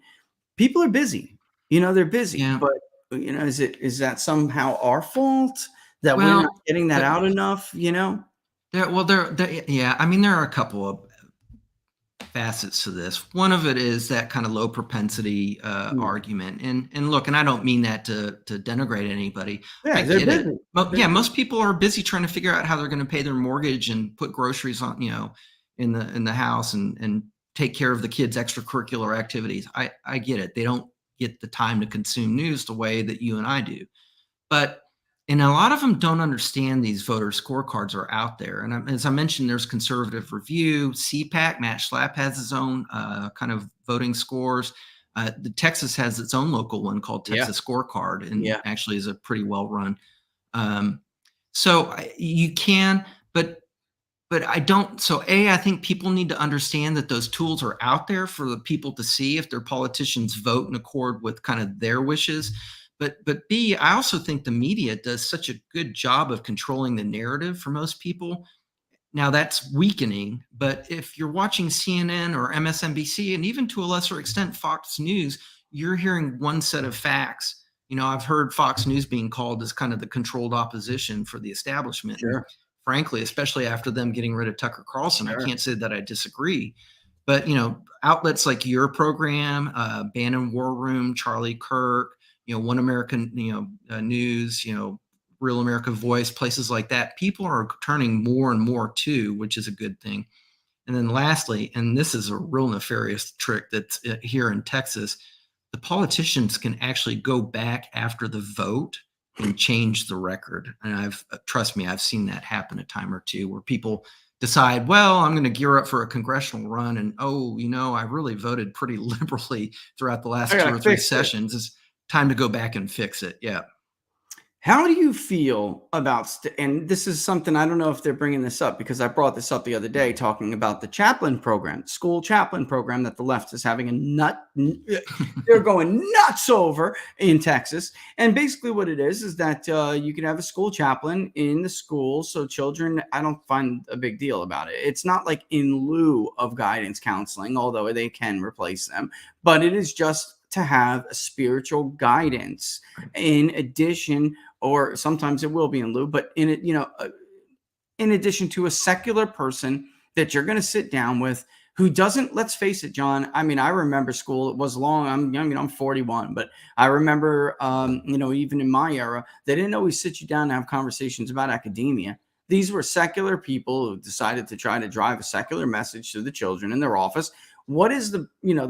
people are busy, they're busy, but is that somehow our fault that we're not getting that out enough, Yeah, I mean, there are a couple of facets to this. One of it is that kind of low propensity argument. And look, and I don't mean that to denigrate anybody. Yeah, they're busy. Most people are busy trying to figure out how they're going to pay their mortgage and put groceries on, in the house and take care of the kids' extracurricular activities. I get it. They don't get the time to consume news the way that you and I do. And a lot of them don't understand these voter scorecards are out there. And as I mentioned, there's conservative review, CPAC, Matt Schlapp has his own kind of voting scores. The Texas has its own local one called Texas Scorecard, and actually is a pretty well run. So you can, but I don't. So I think people need to understand that those tools are out there for the people to see if their politicians vote in accord with kind of their wishes. But B, I also think the media does such a good job of controlling the narrative for most people. Now that's weakening, but if you're watching CNN or MSNBC, and even to a lesser extent Fox News, you're hearing one set of facts. I've heard Fox News being called as kind of the controlled opposition for the establishment. Sure. And frankly, especially after them getting rid of Tucker Carlson, Sure. I can't say that I disagree. But outlets like your program, Bannon War Room, Charlie Kirk, One American News, Real America Voice, places like that, people are turning more and more to, which is a good thing. And then lastly, and this is a real nefarious trick that's here in Texas, the politicians can actually go back after the vote and change the record. And trust me, I've seen that happen a time or two, where people decide, well, I'm going to gear up for a congressional run, and I really voted pretty liberally throughout the last 2 or 3 sessions. It's time to go back and fix it. Yeah. How do you feel about, and this is something, I don't know if they're bringing this up, because I brought this up the other day talking about the chaplain program, school chaplain program that the left is having they're going nuts over in Texas. And basically what it is that you can have a school chaplain in the school. So children, I don't find a big deal about it. It's not like in lieu of guidance counseling, although they can replace them, but it is just to have a spiritual guidance in addition, or sometimes it will be in lieu, but in addition to a secular person that you're going to sit down with, who doesn't, let's face it, John. I mean, I remember school. It was long. I'm 41, but I remember, even in my era, they didn't always sit you down and have conversations about academia. These were secular people who decided to try to drive a secular message to the children in their office. What is the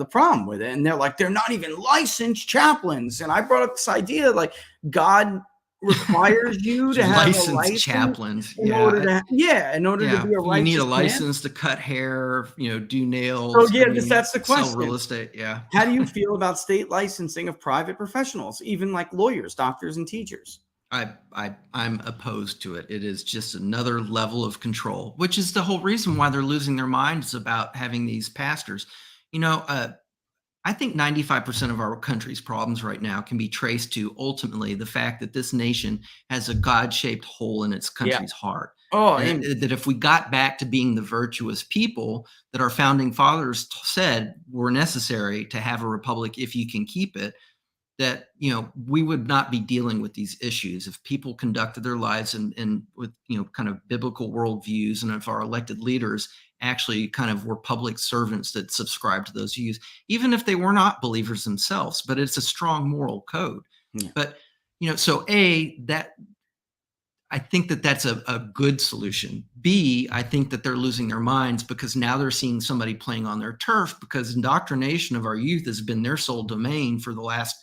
problem with it? And they're like, they're not even licensed chaplains. And I brought up this idea, like, God requires you to have licensed a license chaplains. in order to be a You need a righteous license to cut hair, do nails. So that's the question. Sell real estate. Yeah. How do you feel about state licensing of private professionals, even like lawyers, doctors, and teachers? I'm opposed to it. It is just another level of control, which is the whole reason why they're losing their minds about having these pastors. I think 95% of our country's problems right now can be traced to ultimately the fact that this nation has a God-shaped hole in its country's heart. And that if we got back to being the virtuous people that our founding fathers said were necessary to have a republic if you can keep it, that we would not be dealing with these issues if people conducted their lives and with kind of biblical worldviews, and if our elected leaders actually kind of were public servants that subscribe to those views, even if they were not believers themselves. But it's a strong moral code. Yeah. But so that I think that's a good solution. B, I think that they're losing their minds because now they're seeing somebody playing on their turf, because indoctrination of our youth has been their sole domain for the last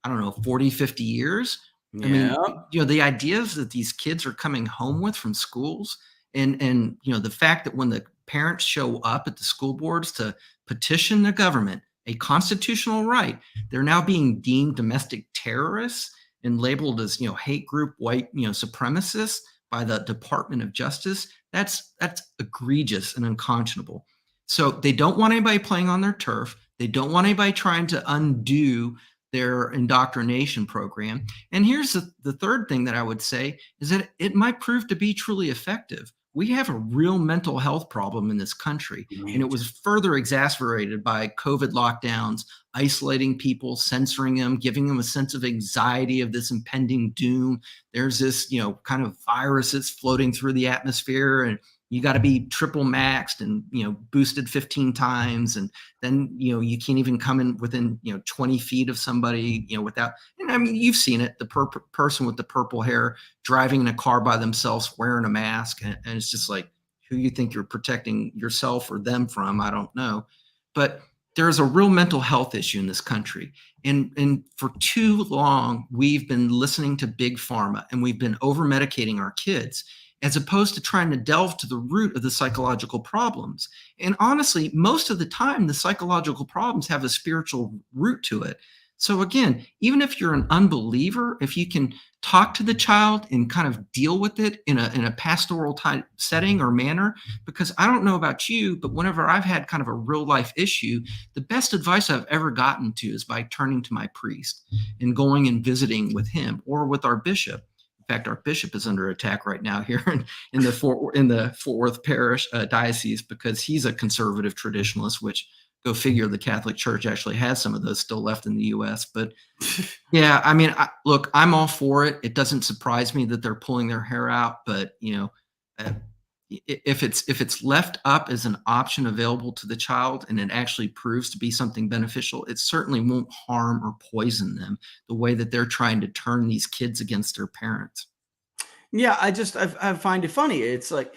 40, 50 years. Yeah. I mean, the ideas that these kids are coming home with from schools, and the fact that when the parents show up at the school boards to petition the government, a constitutional right, they're now being deemed domestic terrorists and labeled as, hate group, white, supremacists by the Department of Justice. That's egregious and unconscionable. So they don't want anybody playing on their turf. They don't want anybody trying to undo their indoctrination program. And here's the third thing that I would say is that it might prove to be truly effective. We have a real mental health problem in this country, and it was further exacerbated by COVID lockdowns, isolating people, censoring them, giving them a sense of anxiety of this impending doom. There's this, kind of virus that's floating through the atmosphere, and you got to be triple maxed and, boosted 15 times. And then, you can't even come in within, 20 feet of somebody, without, you've seen it, the person with the purple hair driving in a car by themselves, wearing a mask. And it's just like, who you think you're protecting yourself or them from? I don't know. But there's a real mental health issue in this country. And for too long, we've been listening to big pharma, and we've been over medicating our kids, as opposed to trying to delve to the root of the psychological problems. And honestly, most of the time, the psychological problems have a spiritual root to it. So again, even if you're an unbeliever, if you can talk to the child and kind of deal with it in a pastoral type setting or manner, because I don't know about you, but whenever I've had kind of a real life issue, the best advice I've ever gotten to is by turning to my priest and going and visiting with him or with our bishop. In fact, our bishop is under attack right now here in the Fort Worth Parish diocese because he's a conservative traditionalist, which go figure, the Catholic Church actually has some of those still left in the U.S. But yeah, I mean, look, I'm all for it. It doesn't surprise me that they're pulling their hair out, but if it's left up as an option available to the child and it actually proves to be something beneficial, it certainly won't harm or poison them the way that they're trying to turn these kids against their parents. Yeah, I find it funny. It's like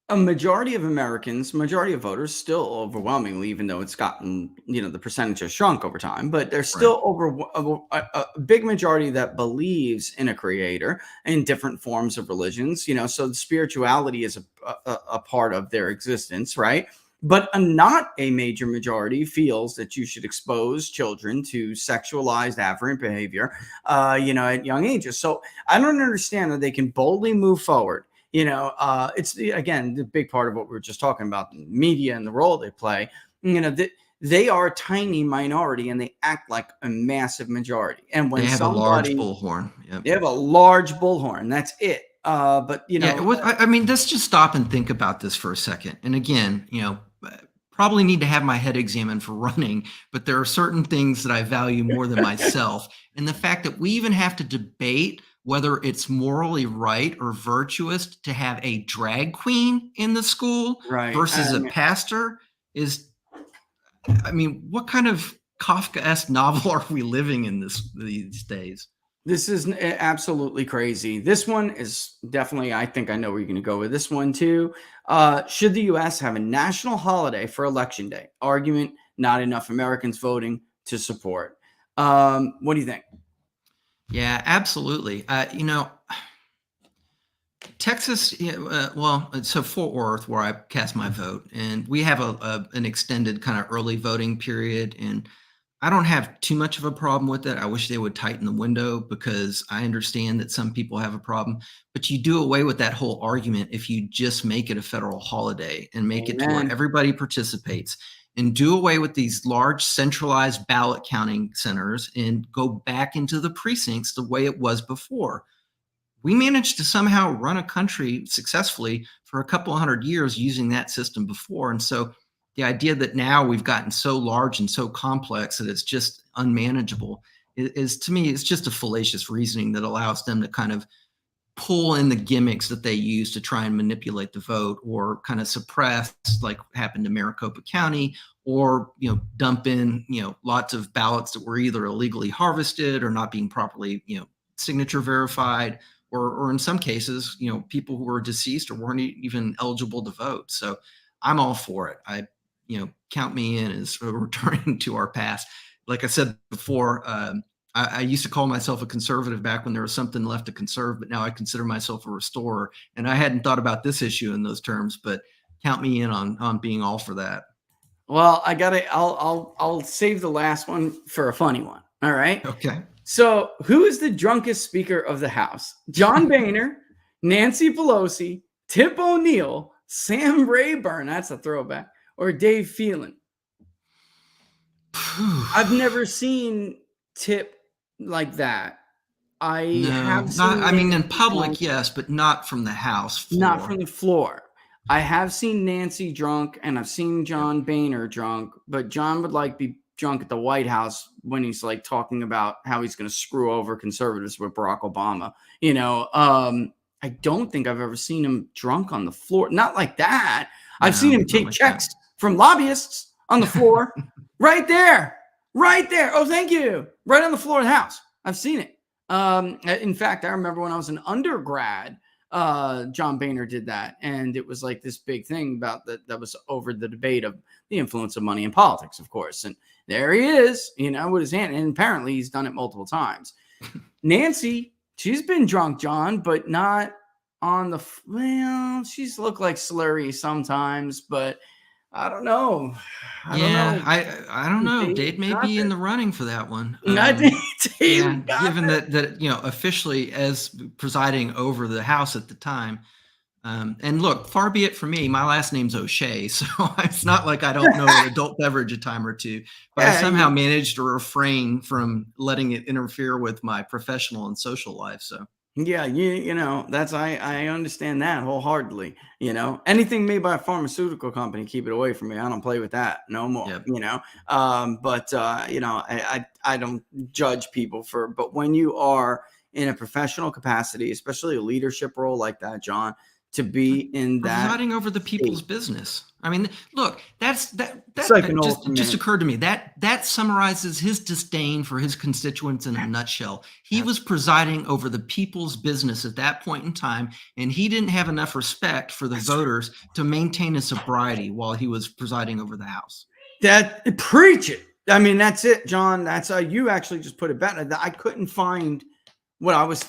a majority of Americans, majority of voters, still overwhelmingly, even though it's gotten, the percentage has shrunk over time, but there's still a big majority that believes in a creator in different forms of religions, so spirituality is a part of their existence, right? But not a major majority feels that you should expose children to sexualized aberrant behavior, at young ages. So I don't understand that they can boldly move forward. It's again, the big part of what we were just talking about, the media and the role they play. They are a tiny minority and they act like a massive majority. And when they have a large bullhorn, they have a large bullhorn. That's it. But I mean, let's just stop and think about this for a second. And again, probably need to have my head examined for running, but there are certain things that I value more than myself. And the fact that we even have to debate whether it's morally right or virtuous to have a drag queen in the school versus a pastor is, I mean, what kind of Kafkaesque novel are we living in these days? This is absolutely crazy. This one is definitely, I think I know where you're going to go with this one too. Should the U.S. have a national holiday for Election Day? Argument, not enough Americans voting to support. What do you think? Yeah, absolutely. Texas, so Fort Worth, where I cast my vote, and we have an extended kind of early voting period, and I don't have too much of a problem with it. I wish they would tighten the window because I understand that some people have a problem, but you do away with that whole argument if you just make it a federal holiday and make it to where everybody participates, and do away with these large centralized ballot counting centers and go back into the precincts the way it was before. We managed to somehow run a country successfully for a couple 100 years using that system before. And so the idea that now we've gotten so large and so complex that it's just unmanageable is to me, it's just a fallacious reasoning that allows them to kind of pull in the gimmicks that they use to try and manipulate the vote, or kind of suppress, like happened to Maricopa County, or dump in lots of ballots that were either illegally harvested or not being properly signature verified, or in some cases people who were deceased or weren't even eligible to vote. So I'm all for it. Count me in as returning to our past. Like I said before, I used to call myself a conservative back when there was something left to conserve, but now I consider myself a restorer. And I hadn't thought about this issue in those terms, but count me in on being all for that. Well, I'll save the last one for a funny one. All right. Okay. So who is the drunkest Speaker of the House? John Boehner, Nancy Pelosi, Tip O'Neill, Sam Rayburn, that's a throwback, or Dade Phelan? I've never seen Tip like that. In public, yes, but not from the House floor. Not from the floor. I have seen Nancy drunk, and I've seen John Boehner drunk, but John would be drunk at the White House when he's talking about how he's going to screw over conservatives with Barack Obama. I don't think I've ever seen him drunk on the floor. Not like that. I've seen him take checks from lobbyists on the floor. Right there. Oh, thank you. Right on the floor of the House. I've seen it. In fact, I remember when I was an undergrad, John Boehner did that. And it was like this big thing about that was over the debate of the influence of money in politics, of course. And there he is, with his hand. And apparently he's done it multiple times. Nancy, she's been drunk, John, but not on she's looked like slurry sometimes, but I don't know. I don't know. Dade may be in the running for that one. Given that officially as presiding over the House at the time. And look, far be it from me. My last name's O'Shea, so it's not like I don't know an adult beverage a time or two. But I somehow managed to refrain from letting it interfere with my professional and social life. So Yeah, you know, that's I understand that wholeheartedly. You know, anything made by a pharmaceutical company, keep it away from me. I don't play with that no more. Yep. You know, but you know, I don't judge people for, but when you are in a professional capacity, especially a leadership role like that, John, to be in that Presiding over the people's state, business. I mean, look, that it's like an just ultimate. occurred to me. That summarizes his disdain for his constituents in a nutshell. He was presiding over the people's business at that point in time, and he didn't have enough respect for the voters to maintain his sobriety while he was presiding over the House. That preach it. I mean, that's it, John. That's how you actually just put it better. I couldn't find what I was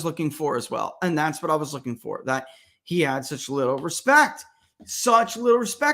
looking for as well, and that's what I was looking for. That he had such little respect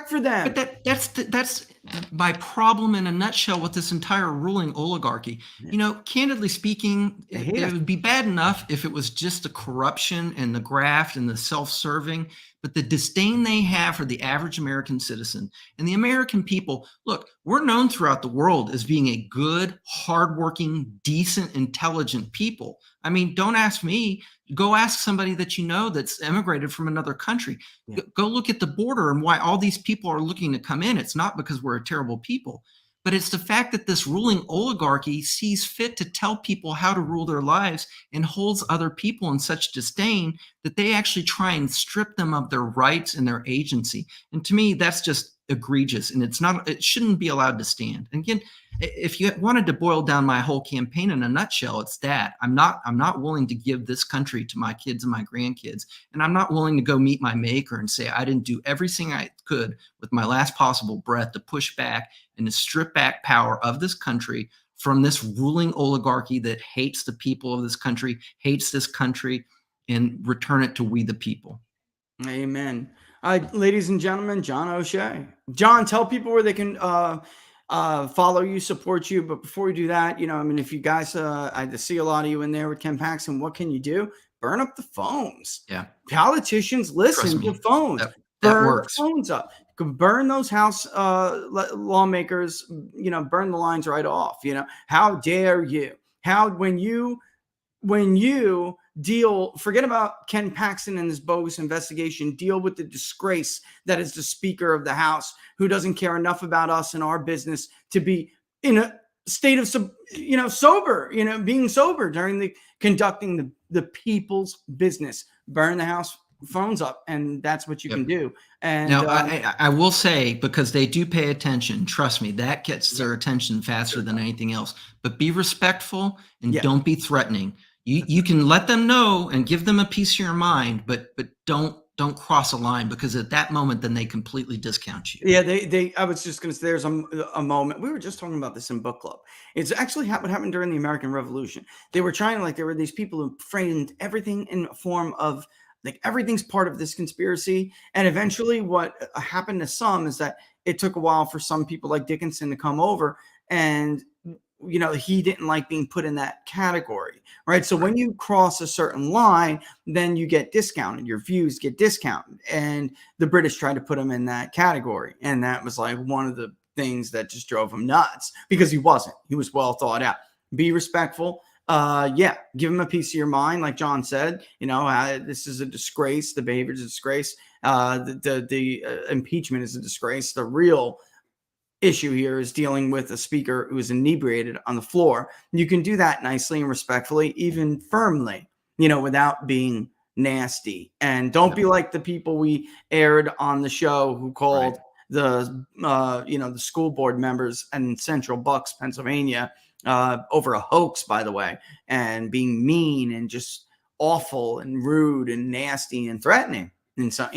for them. But that's my problem in a nutshell with this entire ruling oligarchy. You know, candidly speaking, it would be bad enough if it was just the corruption and the graft and the self-serving, but the disdain they have for the average American citizen and the American people. Look, we're known throughout the world as being a good, hardworking, decent, intelligent people. I mean, don't ask me. Go ask somebody that you know that's emigrated from another country. Yeah. Go look at the border and why all these people are looking to come in. It's not because we're terrible people, but it's the fact that this ruling oligarchy sees fit to tell people how to rule their lives and holds other people in such disdain that they actually try and strip them of their rights and their agency. And to me, that's just egregious, and it shouldn't be allowed to stand. And again, if you wanted to boil down my whole campaign in a nutshell, it's that I'm not willing to give this country to my kids and my grandkids, and I'm not willing to go meet my maker and say I didn't do everything I could with my last possible breath to push back and to strip back power of this country from this ruling oligarchy that hates the people of this country, hates this country, and return it to we the people. Amen. Ladies and gentlemen, John O'Shea. John, tell people where they can follow you, support you. But before we do that, you know, I mean, if you guys, I see a lot of you in there with Ken Paxton. What can you do? Burn up the phones. Yeah. Politicians listen to phones. That Burn works. the phones up. Burn those House lawmakers. You know, burn the lines right off. You know, how dare you? When you deal, forget about Ken Paxton and his bogus investigation, deal with the disgrace that is the Speaker of the House, who doesn't care enough about us and our business to be in a state of, sober, being sober during conducting the people's business. Burn the House phones up, and that's what you can do. And now I will say, because they do pay attention, trust me, that gets their attention faster than anything else. But be respectful and don't be threatening. You can let them know and give them a piece of your mind, but don't cross a line, because at that moment, then they completely discount you. Yeah, I was just going to say, there's a moment. We were just talking about this in book club. It's actually what happened during the American Revolution. They were there were these people who framed everything in a form of, like, everything's part of this conspiracy. And eventually what happened to some is that it took a while for some people like Dickinson to come over, and he didn't like being put in that category, right? So when you cross a certain line, then you get discounted, your views get discounted. And the British tried to put him in that category. And that was like one of the things that just drove him nuts, because he was well thought out. Be respectful. Give him a piece of your mind. Like John said, this is a disgrace. The behavior is a disgrace. The impeachment is a disgrace. The real issue here is dealing with a speaker who is inebriated on the floor. You can do that nicely and respectfully, even firmly, without being nasty. And don't be like the people we aired on the show who called the school board members in Central Bucks, Pennsylvania, over a hoax, by the way, and being mean and just awful and rude and nasty and threatening. And so,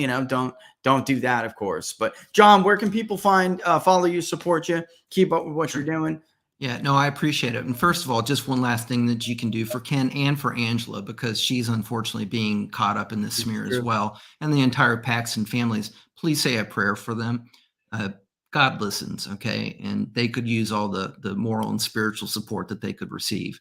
don't do that, of course. But John, where can people follow you, support you, keep up with what you're doing? Yeah, no, I appreciate it. And first of all, just one last thing that you can do for Ken and for Angela, because she's unfortunately being caught up in this smear as well, and the entire Paxton families. Please say a prayer for them. God listens, okay? And they could use all the moral and spiritual support that they could receive.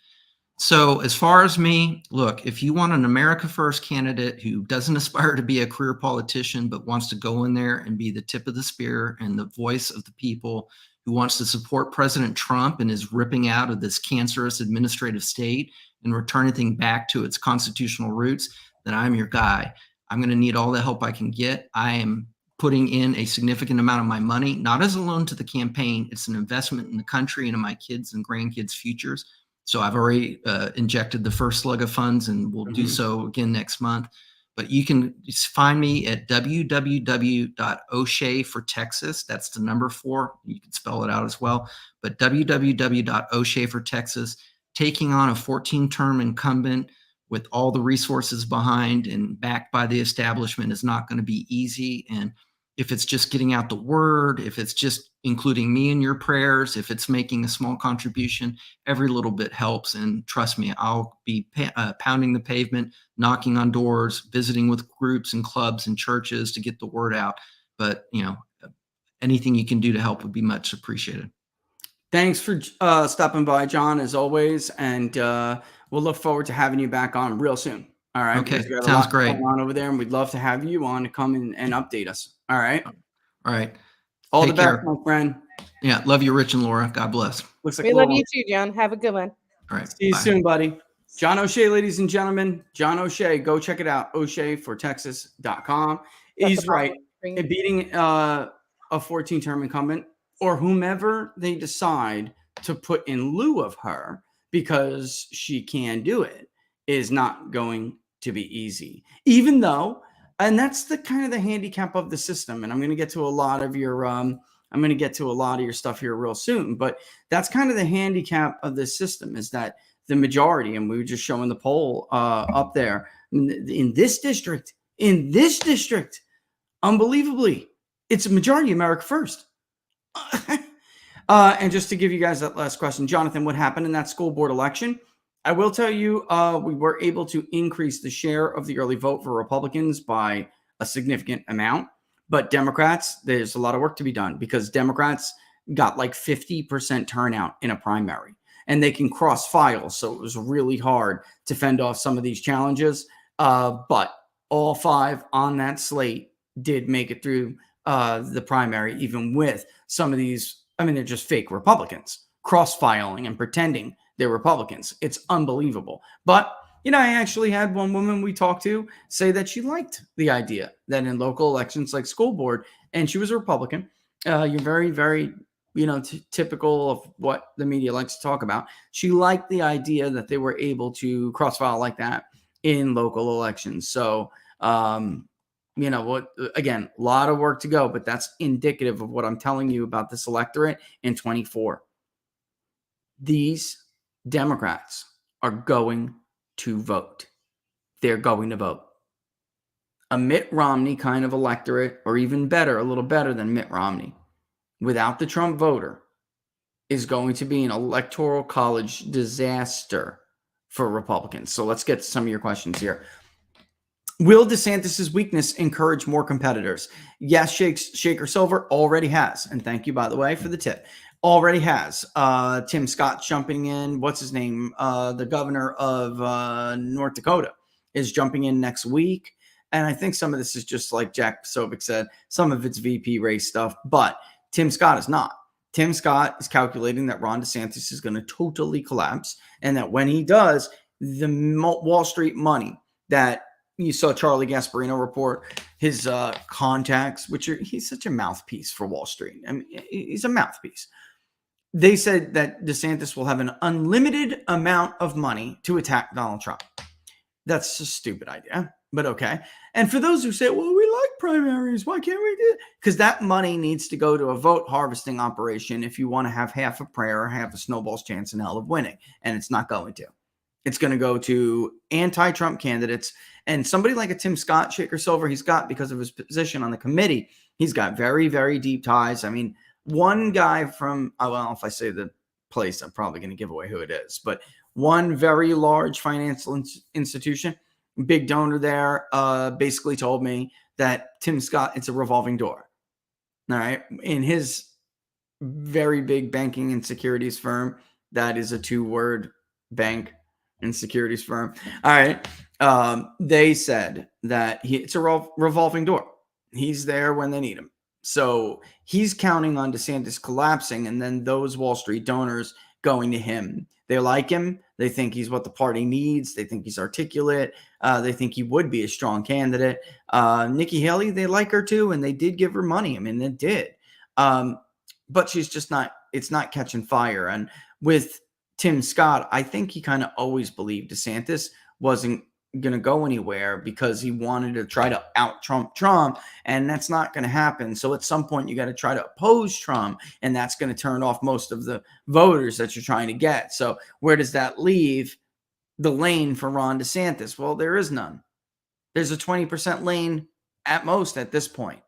So as far as me, look, if you want an America First candidate who doesn't aspire to be a career politician, but wants to go in there and be the tip of the spear and the voice of the people, who wants to support President Trump and is ripping out of this cancerous administrative state and return things back to its constitutional roots, then I'm your guy. I'm going to need all the help I can get. I am putting in a significant amount of my money, not as a loan to the campaign. It's an investment in the country and in my kids' and grandkids' futures. So I've already injected the first slug of funds, and we'll do so again next month. But you can find me at www.o'shea for Texas. That's the number 4. You can spell it out as well. But www.o'shea for Texas, taking on a 14-term incumbent with all the resources behind and backed by the establishment is not going to be easy. And if it's just getting out the word, if it's just including me in your prayers, if it's making a small contribution, every little bit helps. And trust me, I'll be pounding the pavement, knocking on doors, visiting with groups and clubs and churches to get the word out. But, anything you can do to help would be much appreciated. Thanks for stopping by, John, as always. And we'll look forward to having you back on real soon. All right. Okay. We've got a Sounds lot great. going on over there, and we'd love to have you on to come in and update us. All right. All right. All Take the best, care. my friend. Yeah. Love you, Rich and Laura. God bless. Looks like We a love little- you too, John. Have a good one. All right. See you Bye. soon, buddy. John O'Shea, ladies and gentlemen. John O'Shea, go check it out. O'SheaForTexas.com. He's right. In beating a 14-term incumbent or whomever they decide to put in lieu of her because she can do it is not going to be easy. Even though, and that's the kind of the handicap of the system. And I'm going to get to a lot of your stuff here real soon, but that's kind of the handicap of this system is that the majority, and we were just showing the poll up there in this district, unbelievably, it's a majority America first. And just to give you guys that last question, Jonathan, what happened in that school board election? I will tell you, we were able to increase the share of the early vote for Republicans by a significant amount. But Democrats, there's a lot of work to be done because Democrats got like 50% turnout in a primary and they can cross files. So it was really hard to fend off some of these challenges. But all 5 on that slate did make it through the primary, even with some of these. I mean, they're just fake Republicans cross-filing and pretending they're Republicans. It's unbelievable. But, I actually had one woman we talked to say that she liked the idea that in local elections like school board, and she was a Republican, you're very, very, typical of what the media likes to talk about. She liked the idea that they were able to cross-file like that in local elections. So, again, a lot of work to go, but that's indicative of what I'm telling you about this electorate in 24. These Democrats are going to vote. They're going to vote. A Mitt Romney kind of electorate, or even better, a little better than Mitt Romney, without the Trump voter, is going to be an electoral college disaster for Republicans. So let's get to some of your questions here. Will DeSantis' weakness encourage more competitors? Yes, Shaker Silver already has. And thank you, by the way, for the tip. Already has. Tim Scott jumping in. What's his name? The governor of North Dakota is jumping in next week. And I think some of this is just like Jack Posobiec said, some of it's VP race stuff, but Tim Scott is not. Tim Scott is calculating that Ron DeSantis is going to totally collapse and that when he does, the Wall Street money that you saw Charlie Gasparino report, his contacts, he's such a mouthpiece for Wall Street. I mean, he's a mouthpiece. They said that DeSantis will have an unlimited amount of money to attack Donald Trump. That's a stupid idea, but okay. And for those who say, well, we like primaries, why can't we do it? Because that money needs to go to a vote harvesting operation if you want to have half a prayer or half a snowball's chance in hell of winning. And it's not going to. It's going to go to anti-Trump candidates. And somebody like a Tim Scott, Shaker Silver, he's got, because of his position on the committee, he's got very, very deep ties. I mean, one guy from, well, if I say the place, I'm probably going to give away who it is, but one very large financial institution, big donor there, basically told me that Tim Scott, it's a revolving door. All right. In his very big banking and securities firm, that is a 2-word bank and securities firm. All right. They said that it's a revolving door. He's there when they need him. So he's counting on DeSantis collapsing and then those Wall Street donors going to him. They like him. They think he's what the party needs. They think he's articulate. They think he would be a strong candidate. Nikki Haley, they like her too, and they did give her money. I mean, they did. But she's just not, it's not catching fire. And with Tim Scott, I think he kind of always believed DeSantis wasn't going to go anywhere because he wanted to try to out Trump, and that's not going to happen. So at some point you got to try to oppose Trump, and that's going to turn off most of the voters that you're trying to get. So where does that leave the lane for Ron DeSantis? Well, there is none. There's a 20% lane at most at this point,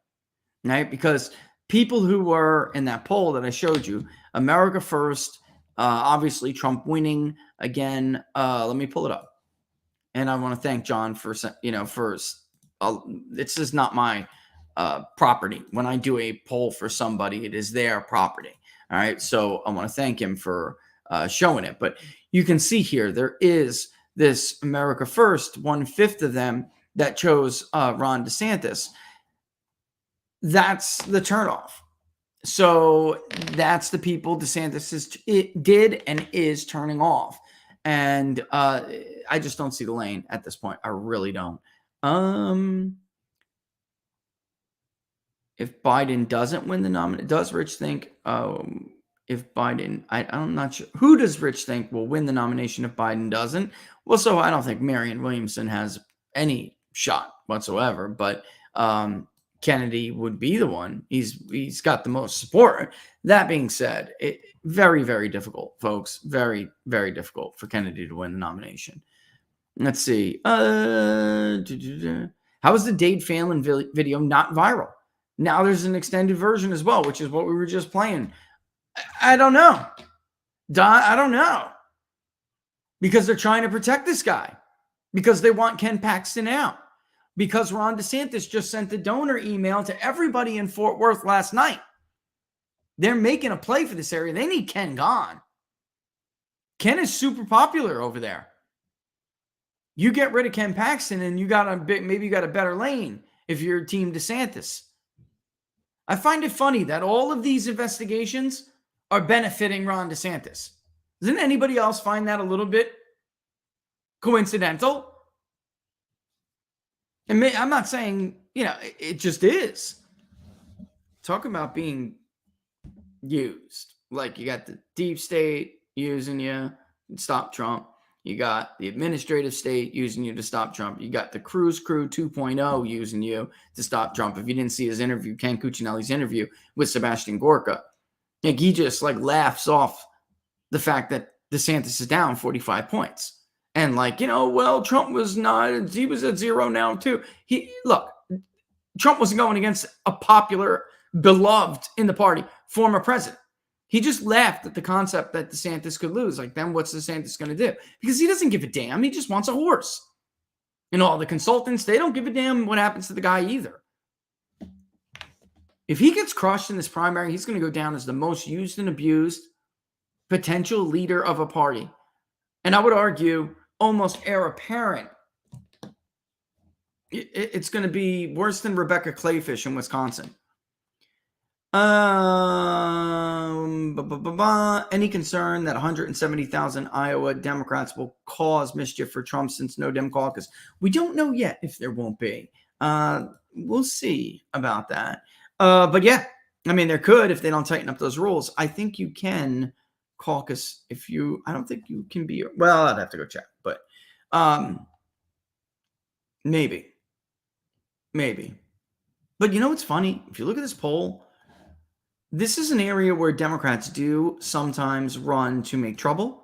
right? Because people who were in that poll that I showed you, America First, obviously Trump winning again. Let me pull it up. And I want to thank John for, this is not my property. When I do a poll for somebody, it is their property. All right. So I want to thank him for showing it. But you can see here, there is this America First, 1/5 of them that chose Ron DeSantis. That's the turnoff. So that's the people DeSantis did and is turning off. And I just don't see the lane at this point. I really don't. If Biden doesn't win the nomination, does Rich think if Biden, I'm not sure. Who does Rich think will win the nomination if Biden doesn't? Well, so I don't think Marianne Williamson has any shot whatsoever, but Kennedy would be the one. He's got the most support. That being said, very, very difficult, folks. Very, very difficult for Kennedy to win the nomination. Let's see. How is the Dade Phelan video not viral? Now there's an extended version as well, which is what we were just playing. I don't know. I don't know. Because they're trying to protect this guy. Because they want Ken Paxton out. Because Ron DeSantis just sent the donor email to everybody in Fort Worth last night. They're making a play for this area. They need Ken gone. Ken is super popular over there. You get rid of Ken Paxton and maybe you got a better lane if you're Team DeSantis. I find it funny that all of these investigations are benefiting Ron DeSantis. Doesn't anybody else find that a little bit coincidental? And I'm not saying, it just is. Talk about being used. Like you got the deep state using you to stop Trump. You got the administrative state using you to stop Trump. You got the Cruise Crew 2.0 using you to stop Trump. If you didn't see his interview, Ken Cuccinelli's interview with Sebastian Gorka, like he just laughs off the fact that DeSantis is down 45 points. And Trump was not, he was at 0 now too. Trump wasn't going against a popular, beloved in the party, former president. He just laughed at the concept that DeSantis could lose. Then what's DeSantis going to do? Because he doesn't give a damn. He just wants a horse. And all the consultants, they don't give a damn what happens to the guy either. If he gets crushed in this primary, he's going to go down as the most used and abused potential leader of a party. And I would argue almost heir apparent. It's going to be worse than Rebecca Clayfish in Wisconsin. Any concern that 170,000 Iowa Democrats will cause mischief for Trump since no Dem caucus? We don't know yet if there won't be. We'll see about that. But yeah, there could if they don't tighten up those rules. I think you can caucus I don't think you can be, well, I'd have to go check, but maybe. But it's funny. If you look at this poll, this is an area where Democrats do sometimes run to make trouble,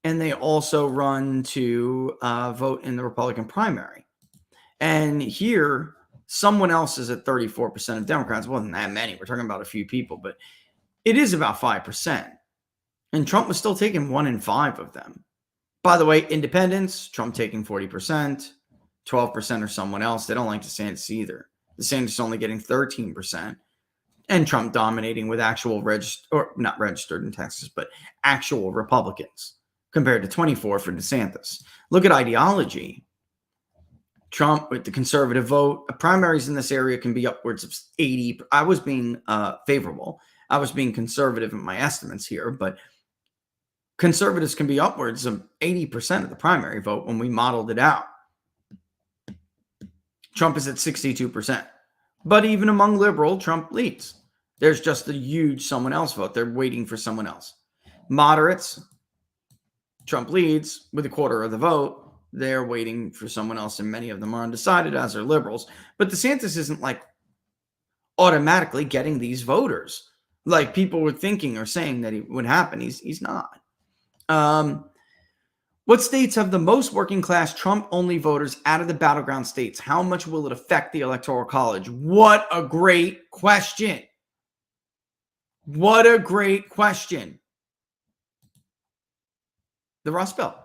and they also run to vote in the Republican primary. And here, someone else is at 34% of Democrats. It wasn't that many. We're talking about a few people, but it is about 5%. And Trump was still taking 1 in 5 of them. By the way, independents, Trump taking 40%, 12% or someone else. They don't like DeSantis either. DeSantis only getting 13%. And Trump dominating with actual not registered in Texas, but actual Republicans compared to 24 for DeSantis. Look at ideology. Trump with the conservative vote. Primaries in this area can be upwards of 80. I was being favorable. I was being conservative in my estimates here, but conservatives can be upwards of 80% of the primary vote when we modeled it out. Trump is at 62%. But even among liberal, Trump leads. There's just a huge someone else vote. They're waiting for someone else. Moderates, Trump leads with a quarter of the vote. They're waiting for someone else, and many of them are undecided, as are liberals. But DeSantis isn't like automatically getting these voters like people were thinking or saying that it would happen. He's not. What states have the most working class Trump-only voters out of the battleground states? How much will it affect the Electoral College? What a great question. What a great question. The Rust Belt.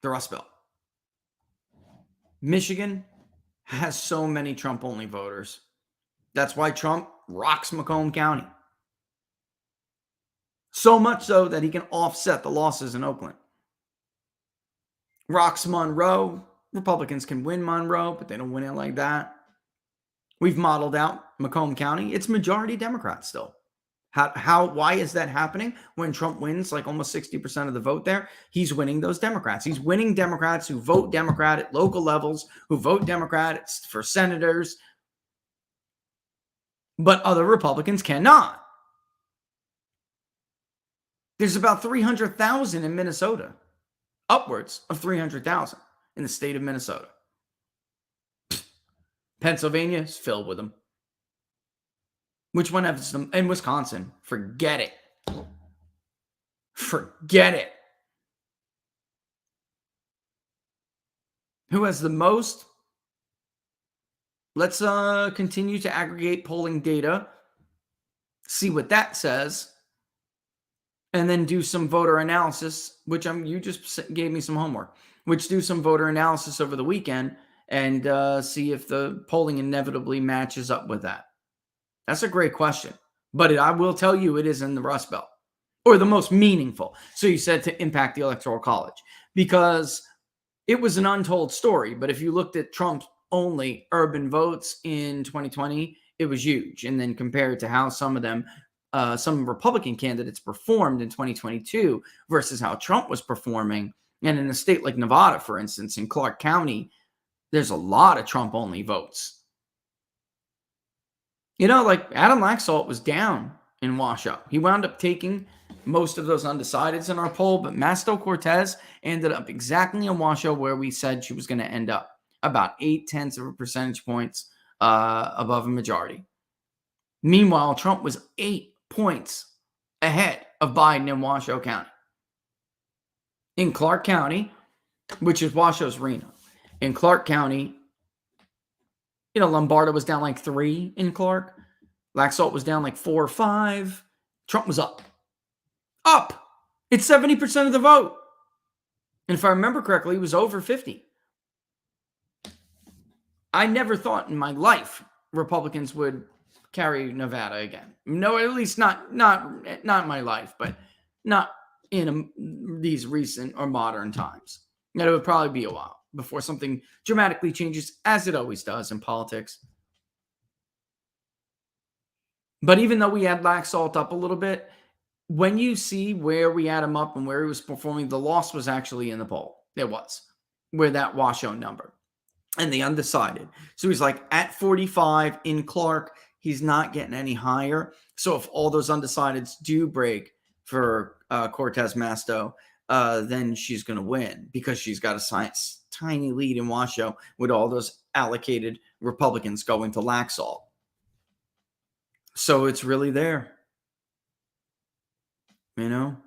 The Rust Belt. Michigan has so many Trump-only voters. That's why Trump rocks Macomb County. So much so that he can offset the losses in Oakland. Rocks Monroe. Republicans can win Monroe, but they don't win it like that. We've modeled out Macomb County. It's majority Democrat still. Why is that happening? When Trump wins like almost 60% of the vote there, he's winning those Democrats. He's winning Democrats who vote Democrat at local levels, who vote Democrat for senators, but other Republicans cannot. There's about 300,000 in Minnesota, upwards of 300,000 in the state of Minnesota. Pennsylvania is filled with them. Which one has them? In Wisconsin, forget it. Forget it. Who has the most? Let's continue to aggregate polling data, see what that says, and then do some voter analysis, which you just gave me some homework, which do some voter analysis over the weekend and see if the polling inevitably matches up with that. That's a great question. But I will tell you it is in the Rust Belt, or the most meaningful. So you said to impact the Electoral College, because it was an untold story. But if you looked at Trump's only urban votes in 2020, it was huge. And then compared to how some of them, some Republican candidates performed in 2022 versus how Trump was performing. And in a state like Nevada, for instance, in Clark County, there's a lot of Trump-only votes. You know, like Adam Laxalt was down in Washoe. He wound up taking most of those undecideds in our poll, but Masto Cortez ended up exactly in Washoe where we said she was going to end up, about 0.8 of a percentage points above a majority. Meanwhile, Trump was 8 points ahead of Biden in Washoe County. In Clark County, which is Washoe's Reno, in Clark County, you know, Lombardo was down like 3 in Clark. Laxalt was down like 4 or 5. Trump was up. Up! It's 70% of the vote. And if I remember correctly, it was over 50. I never thought in my life Republicans would carry Nevada again. No, at least not in my life, but not in these recent or modern times. That it would probably be a while before something dramatically changes, as it always does in politics. But even though we had Laxalt up a little bit, when you see where we had him up and where he was performing, the loss was actually in the poll. It was, where that Washoe number and the undecided. So he's like at 45 in Clark. He's not getting any higher. So if all those undecideds do break for Cortez Masto, then she's going to win because she's got a tiny lead in Washoe with all those allocated Republicans going to Laxalt. So it's really there. You know?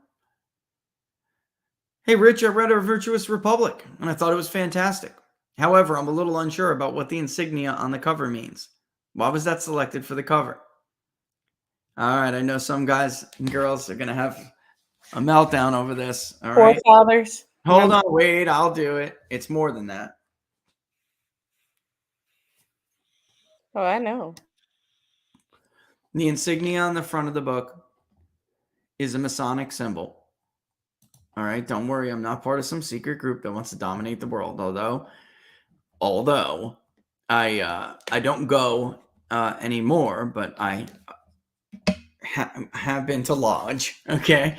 Hey, Rich, I read A Virtuous Republic, and I thought it was fantastic. However, I'm a little unsure about what the insignia on the cover means. Why was that selected for the cover? All right, I know some guys and girls are going to have a meltdown over this. All right. Forefathers. Hold on, wait, I'll do it. It's more than that. Oh, I know. The insignia on the front of the book is a Masonic symbol. All right. Don't worry. I'm not part of some secret group that wants to dominate the world. Although I don't go anymore, but I have been to lodge. Okay.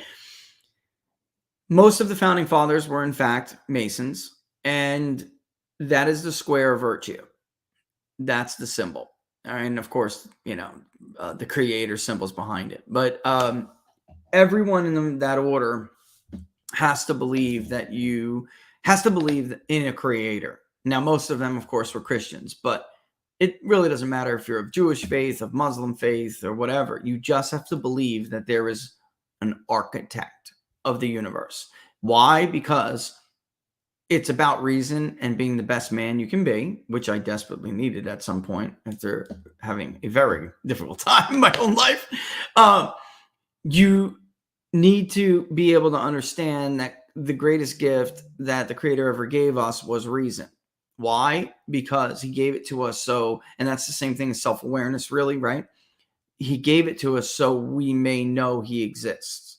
Most of the founding fathers were in fact Masons, and that is the square of virtue. That's the symbol. And of course, the creator symbols behind it. But everyone in that order has to believe in a creator. Now, most of them, of course, were Christians, but it really doesn't matter if you're of Jewish faith, of Muslim faith, or whatever. You just have to believe that there is an architect of the universe. Why? Because it's about reason and being the best man you can be, which I desperately needed at some point after having a very difficult time in my own life. You need to be able to understand that the greatest gift that the Creator ever gave us was reason. Why? Because he gave it to us and that's the same thing as self-awareness, really, right? He gave it to us so we may know he exists.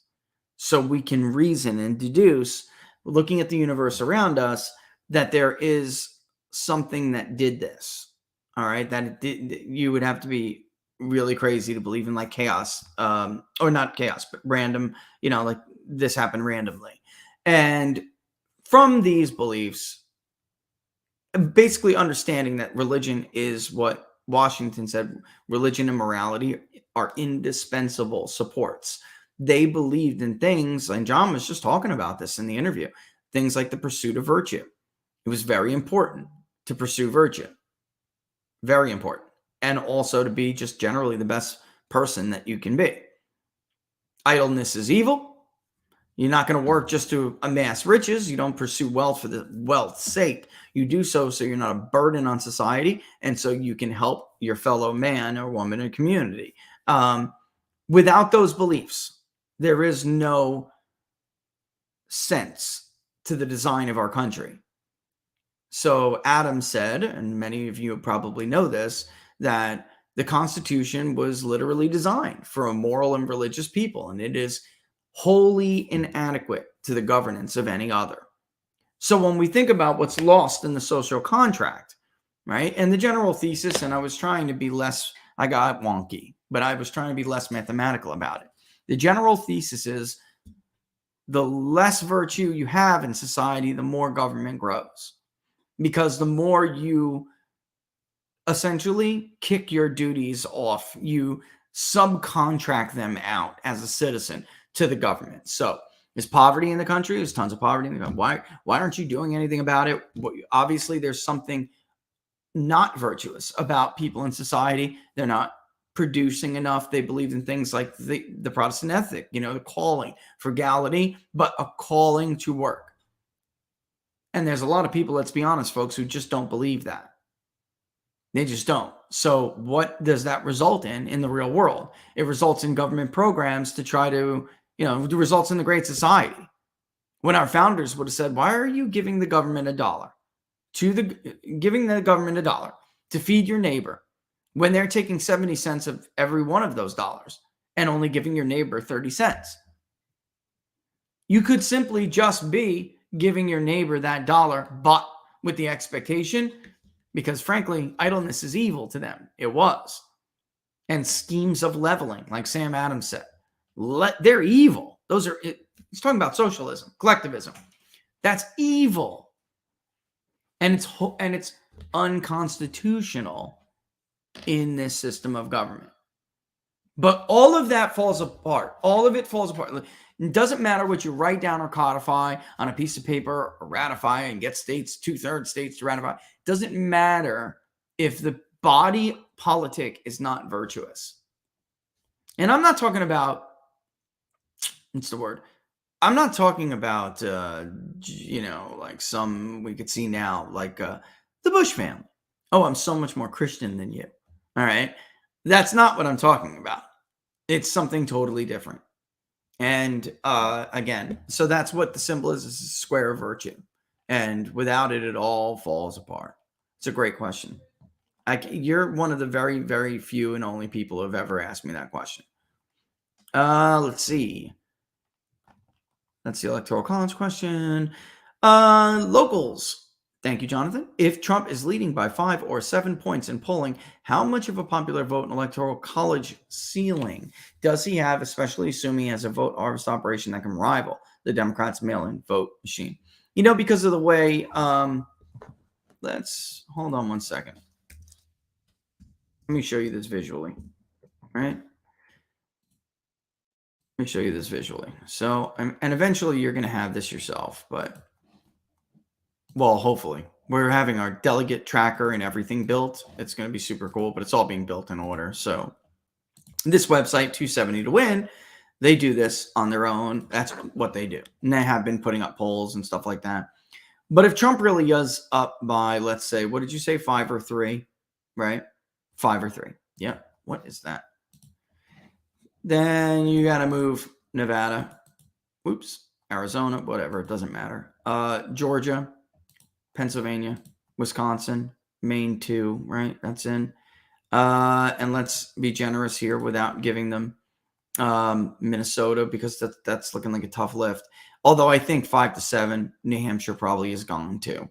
So we can reason and deduce, looking at the universe around us, that there is something that did this. All right. You would have to be really crazy to believe in like chaos, or not chaos, but random, like this happened randomly. And from these beliefs, basically understanding that religion is what Washington said, religion and morality are indispensable supports. They believed in things, and John was just talking about this in the interview, things like the pursuit of virtue. It was very important to pursue virtue. Very important. And also to be just generally the best person that you can be. Idleness is evil. You're not going to work just to amass riches. You don't pursue wealth for the wealth's sake. You do so you're not a burden on society, and so you can help your fellow man or woman in a community. Without those beliefs, there is no sense to the design of our country. So Adam said, and many of you probably know this, that the Constitution was literally designed for a moral and religious people, and it is wholly inadequate to the governance of any other. So when we think about what's lost in the social contract, right, and the general thesis, and I was trying to be less, I got wonky, but I was trying to be less mathematical about it. The general thesis is the less virtue you have in society, the more government grows. Because the more you essentially kick your duties off, you subcontract them out as a citizen to the government. So there's poverty in the country. There's tons of poverty in the country. Why aren't you doing anything about it? Obviously, there's something not virtuous about people in society. They're not producing enough. They believe in things like the Protestant ethic, the calling, frugality, but a calling to work. And there's a lot of people, let's be honest, folks, who just don't believe that. They just don't. So what does that result in the real world? It results in government programs to try to, it results in the Great Society. When our founders would have said, why are you giving the government $1? Giving the government $1 to feed your neighbor when they're taking 70 cents of every one of those dollars and only giving your neighbor 30 cents. You could simply just be giving your neighbor that $1, but with the expectation, because frankly, idleness is evil to them. It was. And schemes of leveling, like Sam Adams said, they're evil. He's talking about socialism, collectivism. That's evil. And it's unconstitutional in this system of government. But all of that falls apart. All of it falls apart. It doesn't matter what you write down or codify on a piece of paper or ratify and get states, 2/3 states to ratify. It doesn't matter if the body politic is not virtuous. And I'm not talking about, what's the word? I'm not talking about, like some we could see now, like the Bush family. Oh, I'm so much more Christian than you. All right. That's not what I'm talking about. It's something totally different. And again, so that's what the symbol is a square of virtue. And without it, it all falls apart. It's a great question. You're one of the very, very few and only people who have ever asked me that question. Let's see. That's the Electoral College question. Locals. Thank you, Jonathan. If Trump is leading by 5 or 7 points in polling, how much of a popular vote in Electoral College ceiling does he have, especially assuming he has a vote harvest operation that can rival the Democrats' mail-in vote machine? You know, because of the way, let's hold on one second. Let me show you this visually, right? Let me show you this visually. So, and eventually you're going to have this yourself, but, well, hopefully. We're having our delegate tracker and everything built. It's going to be super cool, but it's all being built in order. So this website, 270 to Win, they do this on their own. That's what they do. And they have been putting up polls and stuff like that. But if Trump really is up by, let's say, what did you say, 5 or 3, right? 5 or 3. Yeah. What is that? Then you got to move Nevada. Oops. Arizona, whatever. It doesn't matter. Georgia. Pennsylvania, Wisconsin, Maine 2, right? That's in. And let's be generous here without giving them Minnesota, because that's looking like a tough lift. Although I think 5 to 7, New Hampshire probably is gone too,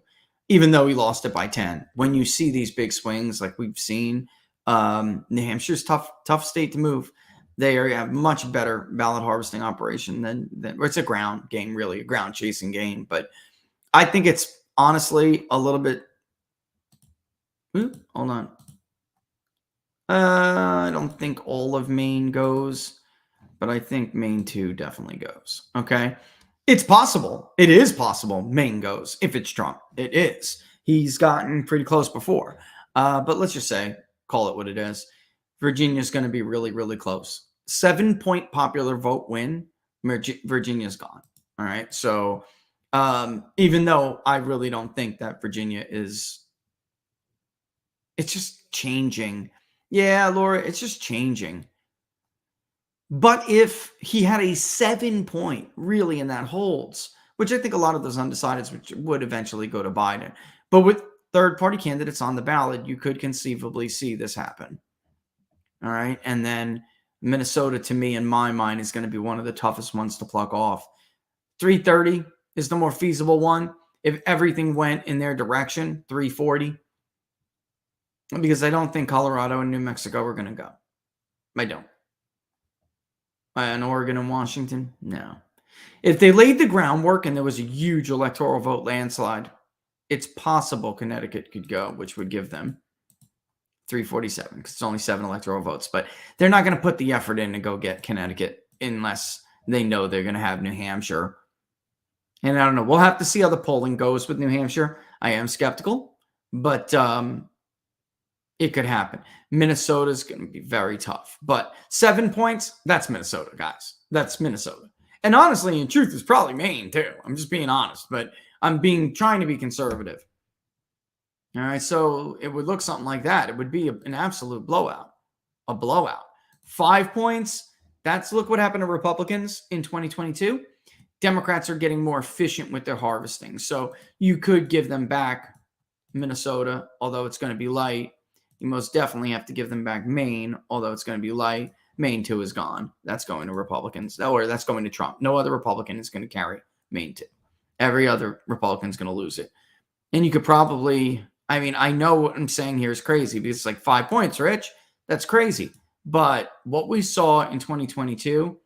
even though he lost it by 10. When you see these big swings like we've seen, New Hampshire's tough state to move. They have much better ballot harvesting operation than it's a ground game, really, a ground chasing game. But I think it's honestly a little bit. Hold on. I don't think all of Maine goes, but I think Maine 2 definitely goes. Okay. It's possible. It is possible Maine goes if it's Trump. It is. He's gotten pretty close before. But let's just say, call it what it is. Virginia's going to be really, really close. 7-point popular vote win. Virginia's gone. All right. So, even though I really don't think that Virginia is, it's just changing. Yeah, Laura, it's just changing. But if he had a 7-point really and that holds, which I think a lot of those undecideds would eventually go to Biden. But with third-party candidates on the ballot, you could conceivably see this happen. All right. And then Minnesota, to me, in my mind, is going to be one of the toughest ones to pluck off. 330 is the more feasible one if everything went in their direction. 340, because I don't think Colorado and New Mexico are going to go. I don't. And Oregon and Washington, no. If they laid the groundwork and there was a huge electoral vote landslide, it's possible Connecticut could go, which would give them 347, because it's only 7 electoral votes. But they're not going to put the effort in to go get Connecticut unless they know they're going to have New Hampshire. And I don't know. We'll have to see how the polling goes with New Hampshire. I am skeptical, but it could happen. Minnesota's going to be very tough. But 7 points, that's Minnesota, guys. That's Minnesota. And honestly, in truth, it's probably Maine, too. I'm just being honest, but I'm trying to be conservative. All right, so it would look something like that. It would be an absolute blowout. A blowout. 5 points, look what happened to Republicans in 2022. Democrats are getting more efficient with their harvesting. So you could give them back Minnesota, although it's going to be light. You most definitely have to give them back Maine, although it's going to be light. Maine 2 is gone. That's going to Republicans. Or that's going to Trump. No other Republican is going to carry Maine 2. Every other Republican is going to lose it. And you could probably, I know what I'm saying here is crazy because it's like 5 points, Rich. That's crazy. But what we saw in 2022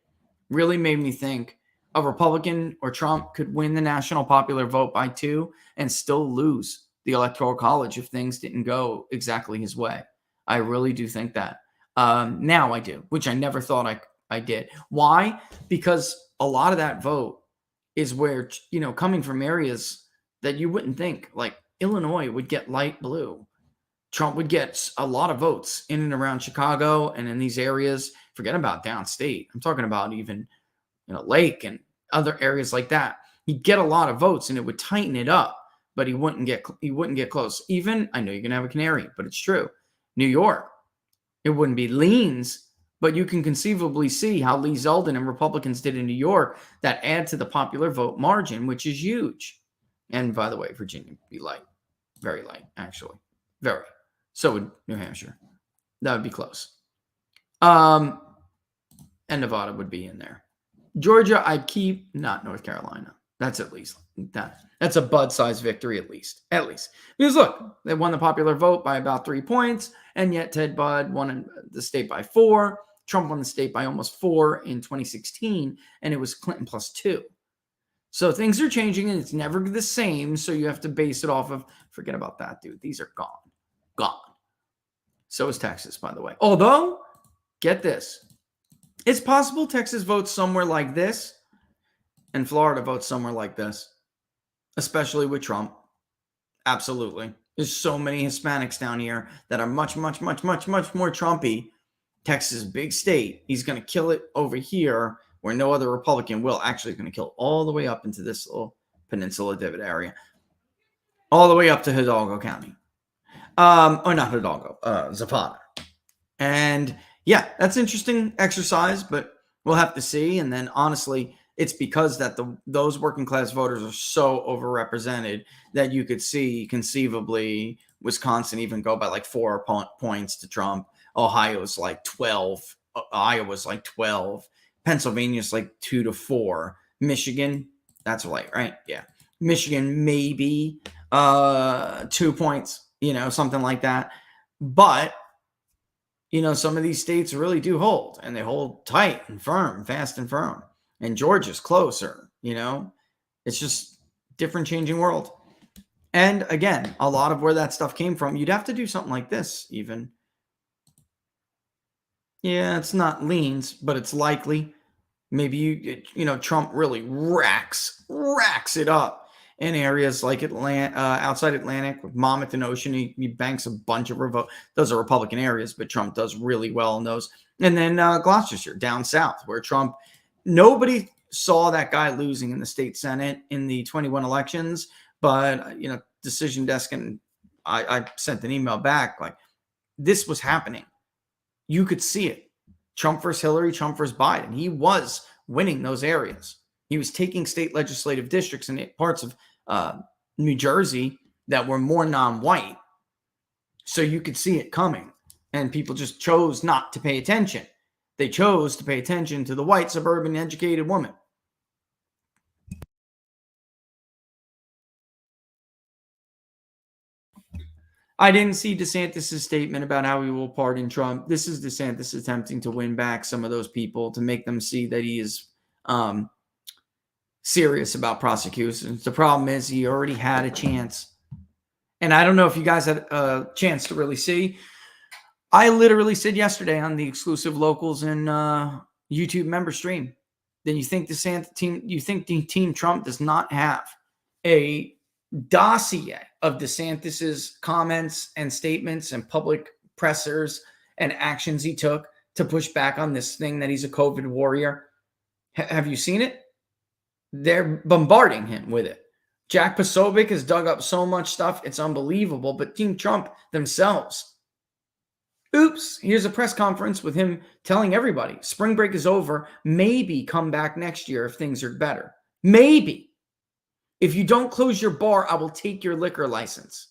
really made me think a Republican or Trump could win the national popular vote by 2 and still lose the Electoral College if things didn't go exactly his way. I really do think that. Now I do, which I never thought I did. Why? Because a lot of that vote is where, coming from areas that you wouldn't think, like Illinois would get light blue. Trump would get a lot of votes in and around Chicago and in these areas. Forget about downstate. I'm talking about even Lake and other areas like that. He'd get a lot of votes and it would tighten it up, but he wouldn't get close. Even, I know you're going to have a canary, but it's true. New York, it wouldn't be leans, but you can conceivably see how Lee Zeldin and Republicans did in New York that add to the popular vote margin, which is huge. And by the way, Virginia would be light, very light, actually. Very. So would New Hampshire. That would be close. And Nevada would be in there. Georgia, I'd keep, not North Carolina. That's at least that's a Bud-sized victory, at least. Because look, they won the popular vote by about 3 points, and yet Ted Budd won the state by 4. Trump won the state by almost 4 in 2016, and it was Clinton plus 2. So things are changing, and it's never the same. So you have to base it off of, forget about that, dude. These are gone. So is Texas, by the way. Although, get this. It's possible Texas votes somewhere like this and Florida votes somewhere like this, especially with Trump. Absolutely. There's so many Hispanics down here that are much, much, much, much, much more Trumpy. Texas, big state. He's going to kill it over here where no other Republican will. Actually, going to kill all the way up into this little peninsula divot area, all the way up to Hidalgo County. Or not Hidalgo, Zapata. And yeah, that's interesting exercise, but we'll have to see. And then honestly, it's because that those working class voters are so overrepresented that you could see conceivably Wisconsin even go by like 4 points to Trump. Ohio's like 12. Iowa's like 12. Pennsylvania's like 2-4. Michigan, that's right? Yeah. Michigan, maybe 2 points, something like that. But, some of these states really do hold, and they hold tight and firm, fast and firm. And Georgia's closer, It's just different changing world. And again, a lot of where that stuff came from, you'd have to do something like this even. Yeah, it's not leans, but it's likely. Maybe Trump really racks it up in areas like outside Atlantic with Monmouth and Ocean. He banks a bunch of those are Republican areas, but Trump does really well in those. And then Gloucestershire down south, where Trump, nobody saw that guy losing in the state Senate in the 21 elections, but Decision Desk, and I sent an email back like this was happening. You could see it. Trump versus Hillary, Trump versus Biden. He was winning those areas. He was taking state legislative districts in parts of New Jersey that were more non-white. So you could see it coming. And people just chose not to pay attention. They chose to pay attention to the white, suburban, educated woman. I didn't see DeSantis' statement about how he will pardon Trump. This is DeSantis attempting to win back some of those people to make them see that he is serious about prosecutions. The problem is he already had a chance. And I don't know if you guys had a chance to really see. I literally said yesterday on the exclusive locals and YouTube member stream, then you think Team Trump does not have a dossier of DeSantis's comments and statements and public pressers and actions he took to push back on this thing that he's a COVID warrior. Have you seen it? They're bombarding him with it. Jack Posobiec has dug up so much stuff. It's unbelievable. But Team Trump themselves. Oops, here's a press conference with him telling everybody spring break is over. Maybe come back next year if things are better. Maybe. If you don't close your bar, I will take your liquor license.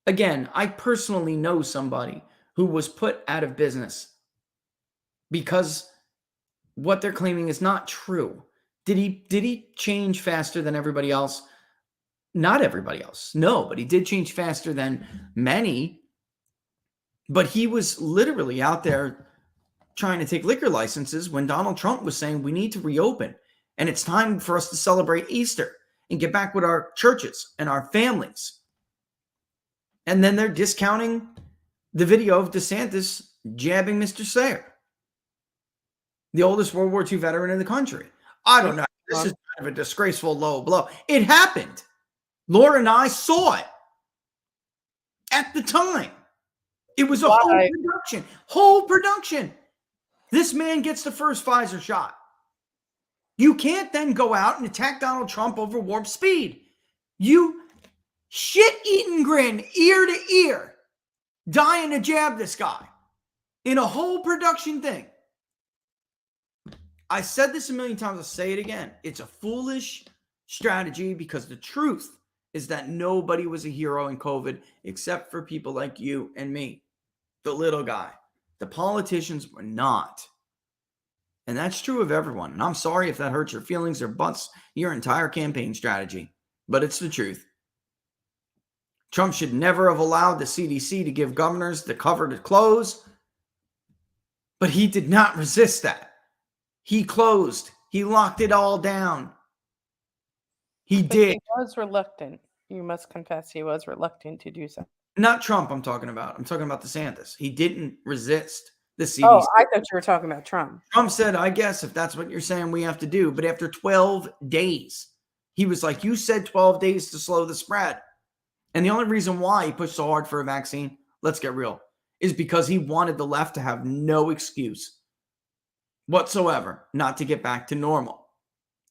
Again, I personally know somebody who was put out of business because what they're claiming is not true. Did he change faster than everybody else? Not everybody else. No, but he did change faster than many. But he was literally out there trying to take liquor licenses when Donald Trump was saying we need to reopen. And it's time for us to celebrate Easter and get back with our churches and our families. And then they're discounting the video of DeSantis jabbing Mr. Sayer, the oldest World War II veteran in the country. I don't know. This is kind of a disgraceful low blow. It happened. Laura and I saw it at the time. It was a whole production. This man gets the first Pfizer shot. You can't then go out and attack Donald Trump over warp speed. You shit-eating grin, ear to ear, dying to jab this guy in a whole production thing. I said this a million times. I'll say it again. It's a foolish strategy because the truth is that nobody was a hero in COVID except for people like you and me, the little guy. The politicians were not. And that's true of everyone. And I'm sorry if that hurts your feelings or butts your entire campaign strategy, but it's the truth. Trump should never have allowed the CDC to give governors the cover to close, but he did not resist that. He closed. He locked it all down. He But did. he was reluctant. You must confess he was reluctant to do so. Not Trump I'm talking about. I'm talking about DeSantis. He didn't resist the CDC. Oh, I thought you were talking about Trump. Trump said, I guess if that's what you're saying, we have to do. But after 12 days, he was like, you said 12 days to slow the spread. And the only reason why he pushed so hard for a vaccine, let's get real, is because he wanted the left to have no excuse whatsoever not to get back to normal.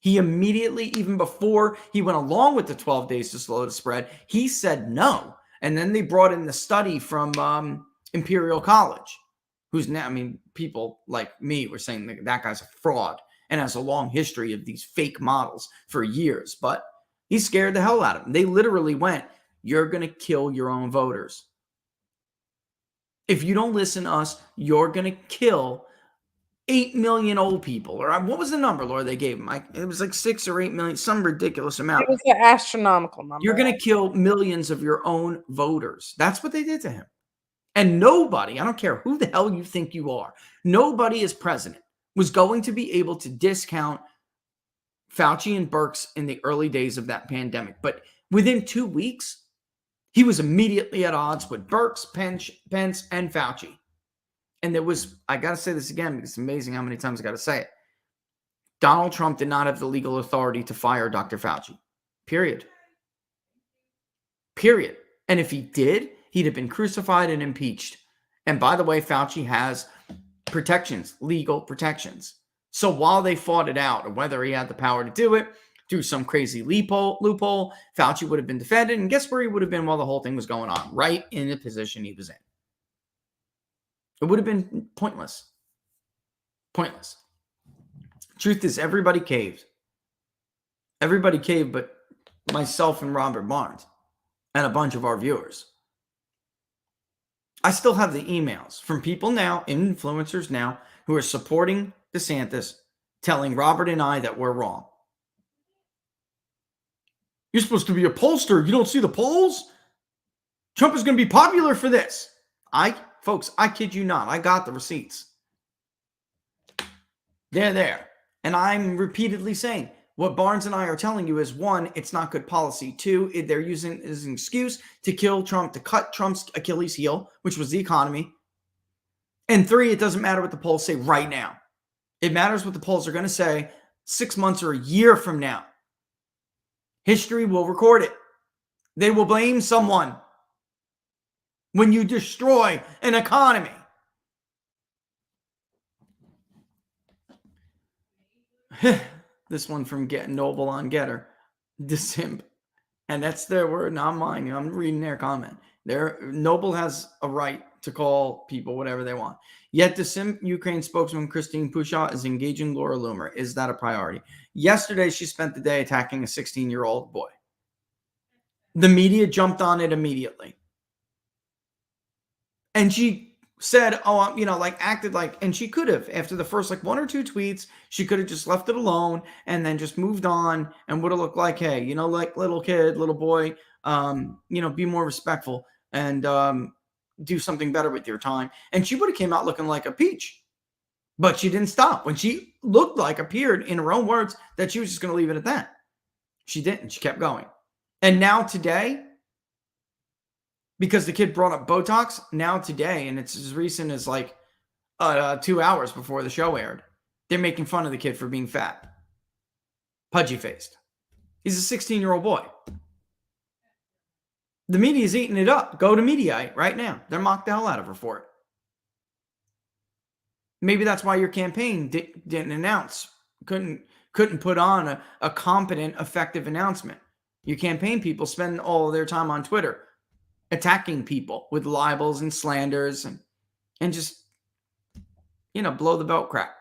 He immediately, even before he went along with the 12 days to slow the spread, he said no. And then they brought in the study from Imperial College, who's now, I mean, people like me were saying that guy's a fraud and has a long history of these fake models for years, but he scared the hell out of them. They literally went, you're going to kill your own voters. If you don't listen to us, you're going to kill 8 million old people. Or what was the number, Laura, they gave him? It was like 6 or 8 million, some ridiculous amount. It was an astronomical number. You're going to kill millions of your own voters. That's what they did to him. And nobody, I don't care who the hell you think you are, nobody as president was going to be able to discount Fauci and Birx in the early days of that pandemic. But within 2 weeks, he was immediately at odds with Birx, Pence, and Fauci. And there was, I got to say this again, because it's amazing how many times I got to say it. Donald Trump did not have the legal authority to fire Dr. Fauci. Period. Period. And if he did, he'd have been crucified and impeached. And by the way, Fauci has protections, legal protections. So while they fought it out, or whether he had the power to do it, through some crazy loophole, Fauci would have been defended. And guess where he would have been while the whole thing was going on? Right in the position he was in. It would have been pointless. Pointless. Truth is, everybody caved. Everybody caved but myself and Robert Barnes and a bunch of our viewers. I still have the emails from people now, influencers now, who are supporting DeSantis, telling Robert and I that we're wrong. You're supposed to be a pollster. You don't see the polls? Trump is going to be popular for this. Folks, I kid you not. I got the receipts. They're there. And I'm repeatedly saying what Barnes and I are telling you is, one, it's not good policy. Two, they're using it as an excuse to kill Trump, to cut Trump's Achilles heel, which was the economy. And three, it doesn't matter what the polls say right now. It matters what the polls are going to say 6 months or a year from now. History will record it. They will blame someone when you destroy an economy. This one from Noble on Getter. Simp. And that's their word, not mine. I'm reading their comment. Noble has a right to call people whatever they want. Yet the Simp Ukraine spokesman Christine Pushaw is engaging Laura Loomer. Is that a priority? Yesterday, she spent the day attacking a 16-year-old boy. The media jumped on it immediately. And she said, acted like, and she could have, after the first 1 or 2 tweets, she could have just left it alone and then just moved on and would have looked like, hey, little kid, little boy, be more respectful and do something better with your time. And she would have came out looking like a peach. But she didn't stop. When she appeared in her own words that she was just going to leave it at that. She didn't. She kept going. And now today, because the kid brought up Botox, now today, and it's as recent as 2 hours before the show aired, they're making fun of the kid for being fat. Pudgy-faced. He's a 16-year-old boy. The media's eating it up. Go to Mediaite right now. They're mocked the hell out of her for it. Maybe that's why your campaign didn't announce, couldn't put on a competent, effective announcement. Your campaign people spend all of their time on Twitter attacking people with libels and slanders and just, blow the belt crap.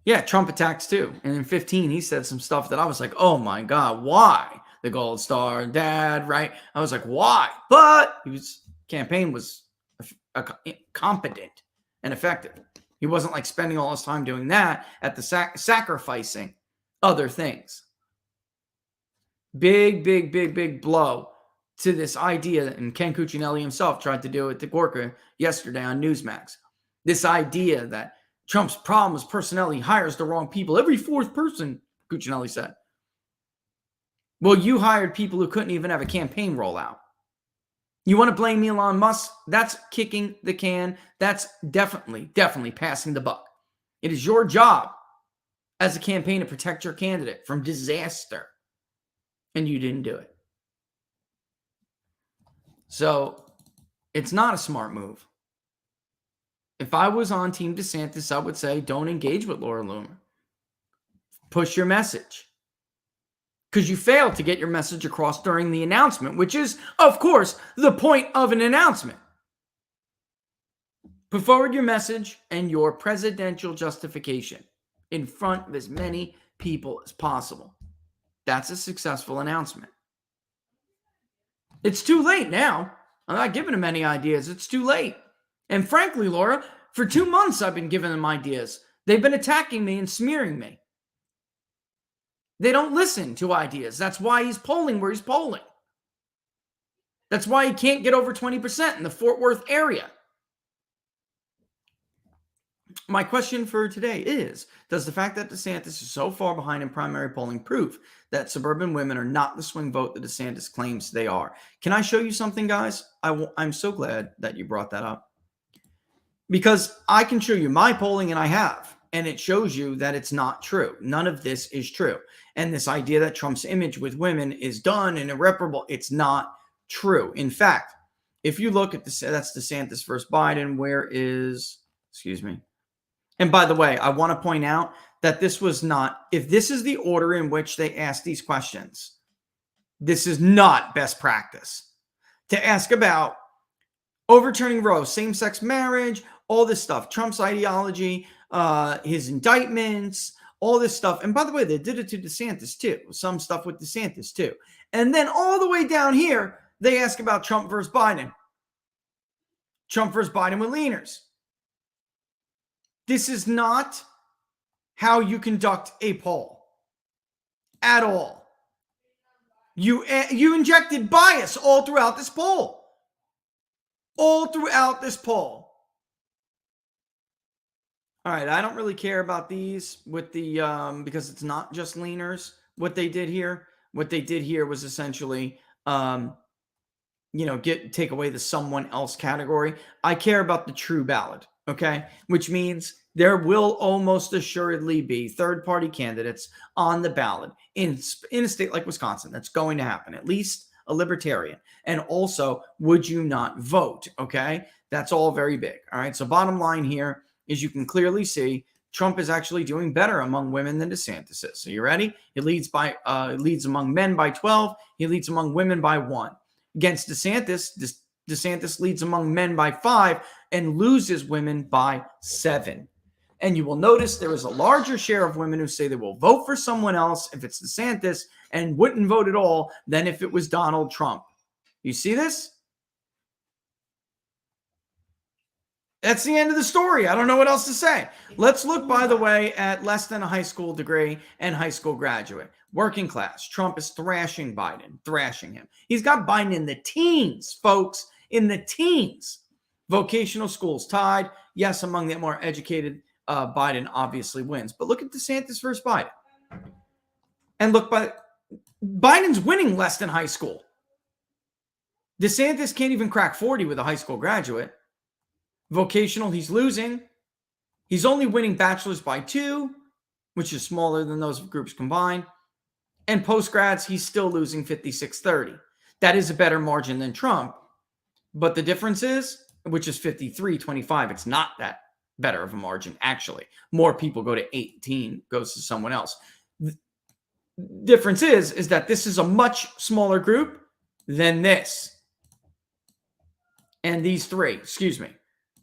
Yeah, Trump attacks too. And in 2015, he said some stuff that I was like, oh my God, why? The gold star dad, right? I was like, why? But his campaign was competent and effective. He wasn't like spending all his time doing that at the sacrificing other things. Big blow to this idea, and Ken Cuccinelli himself tried to do it to Gorka yesterday on Newsmax. This idea that Trump's problem is personnel, he hires the wrong people. Every fourth person, Cuccinelli said. Well, you hired people who couldn't even have a campaign rollout. You want to blame Elon Musk? That's kicking the can. That's definitely passing the buck. It is your job as a campaign to protect your candidate from disaster. And you didn't do it. So it's not a smart move. If I was on Team DeSantis, I would say don't engage with Laura Loomer. Push your message. Because you failed to get your message across during the announcement, which is, of course, the point of an announcement. Put forward your message and your presidential justification in front of as many people as possible. That's a successful announcement. It's too late now. I'm not giving them any ideas. It's too late. And frankly, Laura, for 2 months I've been giving them ideas. They've been attacking me and smearing me. They don't listen to ideas. That's why he's polling where he's polling. That's why he can't get over 20% in the Fort Worth area. My question for today is, does the fact that DeSantis is so far behind in primary polling prove that suburban women are not the swing vote that DeSantis claims they are? Can I show you something, guys? I'm so glad that you brought that up. Because I can show you my polling, and I have. And it shows you that it's not true. None of this is true. And this idea that Trump's image with women is done and irreparable, it's not true. In fact, if you look at this, that's DeSantis versus Biden. Where is, excuse me. And by the way, I want to point out that this was not, if this is the order in which they ask these questions, this is not best practice. To ask about overturning Roe, same-sex marriage, all this stuff, Trump's ideology, his indictments, all this stuff. And by the way, they did it to DeSantis too. Some stuff with DeSantis too. And then all the way down here, they ask about Trump versus Biden. Trump versus Biden with leaners. This is not how you conduct a poll at all. You injected bias all throughout this poll. All throughout this poll. All right, I don't really care about these with the because it's not just leaners. What they did here was essentially take away the someone else category. I care about the true ballot, okay? Which means there will almost assuredly be third-party candidates on the ballot in a state like Wisconsin. That's going to happen, at least a libertarian. And also, would you not vote, okay? That's all very big, all right? So bottom line here is you can clearly see Trump is actually doing better among women than DeSantis is. So you ready? He leads among men by 12. He leads among women by 1. Against DeSantis, DeSantis leads among men by 5 and loses women by 7. And you will notice there is a larger share of women who say they will vote for someone else if it's DeSantis and wouldn't vote at all than if it was Donald Trump. You see this? That's the end of the story. I don't know what else to say. Let's look, by the way, at less than a high school degree and high school graduate. Working class. Trump is thrashing Biden, thrashing him. He's got Biden in the teens, folks, in the teens. Vocational schools tied. Yes, among the more educated, Biden obviously wins. But look at DeSantis versus Biden. And look, Biden's winning less than high school. DeSantis can't even crack 40 with a high school graduate. Vocational, he's losing. He's only winning bachelor's by 2, which is smaller than those groups combined. And post-grads, he's still losing 56-30. That is a better margin than Trump. But the difference is, which is 53-25, it's not that better of a margin, actually. More people go to 18, goes to someone else. The difference is that this is a much smaller group than this. And these three, excuse me.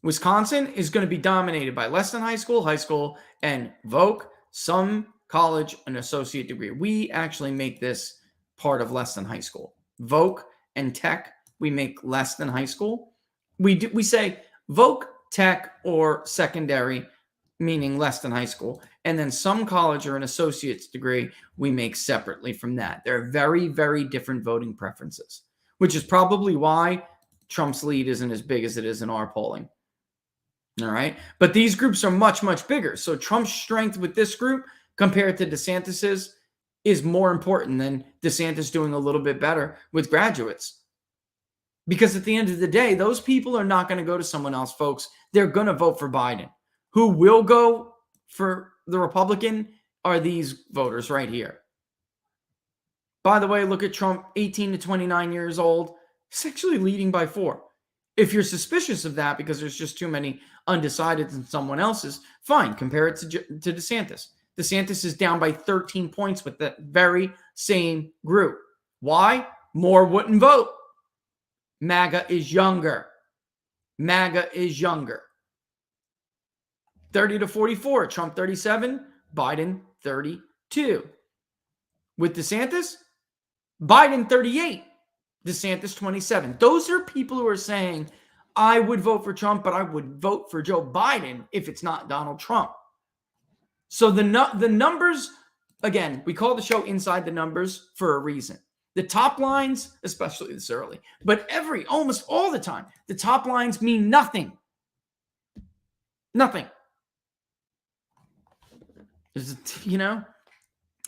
Wisconsin is going to be dominated by less than high school, and voc, some college, an associate degree. We actually make this part of less than high school. Voc and tech, we make less than high school. We say voc, tech, or secondary meaning less than high school, and then some college or an associate's degree we make separately from that. They're very, very different voting preferences, which is probably why Trump's lead isn't as big as it is in our polling. All right. But these groups are much, much bigger. So Trump's strength with this group compared to DeSantis's is more important than DeSantis doing a little bit better with graduates. Because at the end of the day, those people are not going to go to someone else, folks. They're going to vote for Biden. Who will go for the Republican are these voters right here. By the way, look at Trump, 18 to 29 years old. He's actually leading by 4. If you're suspicious of that because there's just too many undecideds in someone else's, fine, compare it to DeSantis. DeSantis is down by 13 points with that very same group. Why? More wouldn't vote. MAGA is younger. MAGA is younger. 30 to 44, Trump 37, Biden 32. With DeSantis, Biden 38, DeSantis 27. Those are people who are saying, I would vote for Trump, but I would vote for Joe Biden if it's not Donald Trump. So the numbers, again, we call the show Inside the Numbers for a reason. The top lines, especially this early, but almost all the time, the top lines mean nothing. Nothing. You know,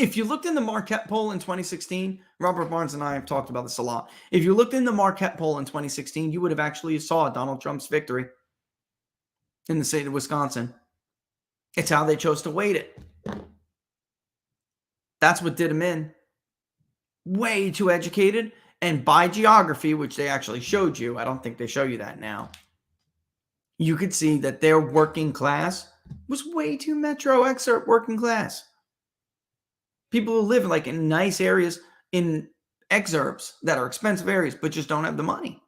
if you looked in the Marquette poll in 2016, Robert Barnes and I have talked about this a lot. If you looked in the Marquette poll in 2016, you would have actually saw Donald Trump's victory in the state of Wisconsin. It's how they chose to weight it. That's what did him in. Way too educated. And by geography, which they actually showed you, I don't think they show you that now, you could see that their working class was way too metro excerpt working class. People who live like in nice areas in excerpts that are expensive areas, but just don't have the money.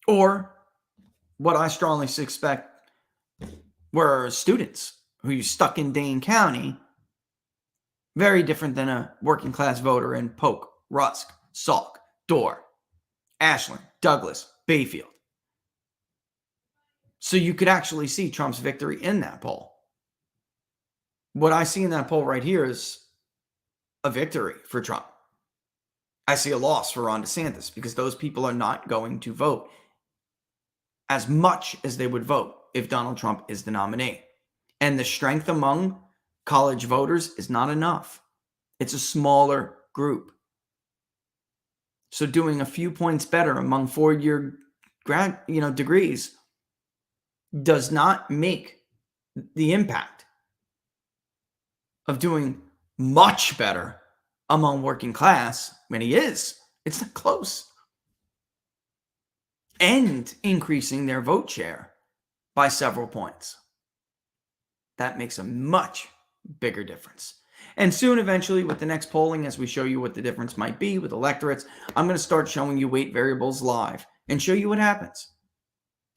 Or what I strongly suspect were students who you stuck in Dane County. Very different than a working class voter in Polk, Rusk, Sauk, Dorr, Ashland, Douglas, Bayfield. So you could actually see Trump's victory in that poll. What I see in that poll right here is a victory for Trump. I see a loss for Ron DeSantis because those people are not going to vote as much as they would vote if Donald Trump is the nominee. And the strength among college voters is not enough. It's a smaller group. So doing a few points better among four-year degrees does not make the impact of doing much better among working class when he is. It's not close. And increasing their vote share by several points. That makes a much bigger difference. And soon, eventually, with the next polling, as we show you what the difference might be with electorates, I'm going to start showing you weight variables live and show you what happens.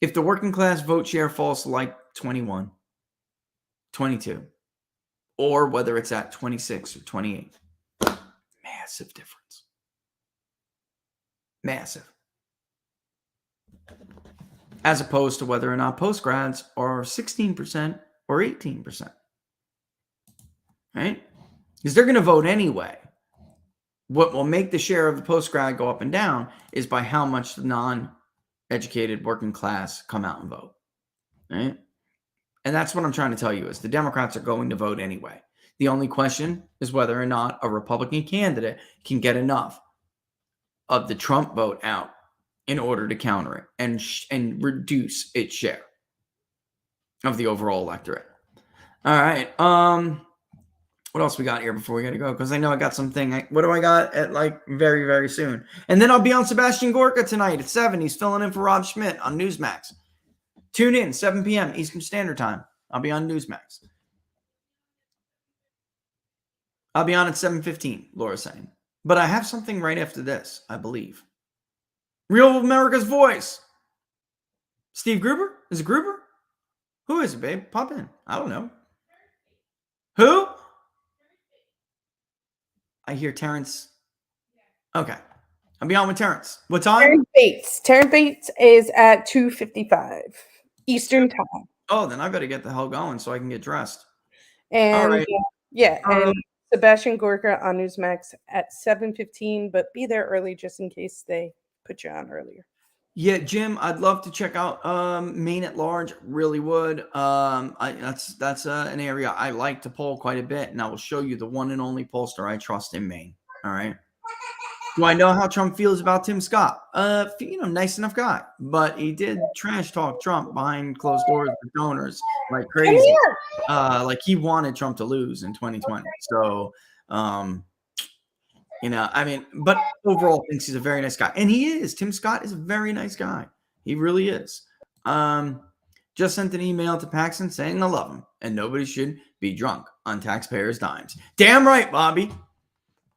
If the working class vote share falls to like 21, 22, or whether it's at 26 or 28, massive difference. Massive. As opposed to whether or not postgrads are 16% or 18%. Right? Because they're going to vote anyway. What will make the share of the postgrad go up and down is by how much the non-educated working class come out and vote. Right? And that's what I'm trying to tell you is the Democrats are going to vote anyway. The only question is whether or not a Republican candidate can get enough of the Trump vote out in order to counter it and reduce its share of the overall electorate. All right. What else we got here before we got to go? Because I know I got something. What do I got at like very, very soon? And then I'll be on Sebastian Gorka tonight at 7. He's filling in for Rob Schmidt on Newsmax. Tune in, 7 p.m. Eastern Standard Time. I'll be on Newsmax. I'll be on at 7:15, Laura's saying. But I have something right after this, I believe. Real America's Voice. Steve Gruber? Is it Gruber? Who is it, babe? Pop in. I don't know. Who? I hear Terrence. Okay. I'll be on with Terrence. What time? Terrence Bates. Terrence Bates is at 2:55 Eastern Time. Oh, then I better get the hell going so I can get dressed. And right. yeah, and Um, Sebastian Gorka on Newsmax at 7:15, but be there early just in case they put you on earlier. Yeah, Jim, I'd love to check out Maine at large. Really would. That's an area I like to poll quite a bit, and I will show you the one and only pollster I trust in Maine. All right. Do I know how Trump feels about Tim Scott? Nice enough guy, but he did trash talk Trump behind closed doors with donors like crazy. Like he wanted Trump to lose in 2020. So, but overall thinks he's a very nice guy. And he is. Tim Scott is a very nice guy. He really is. Just sent an email to Paxton saying I love him and nobody should be drunk on taxpayers' dimes. Damn right, Bobby.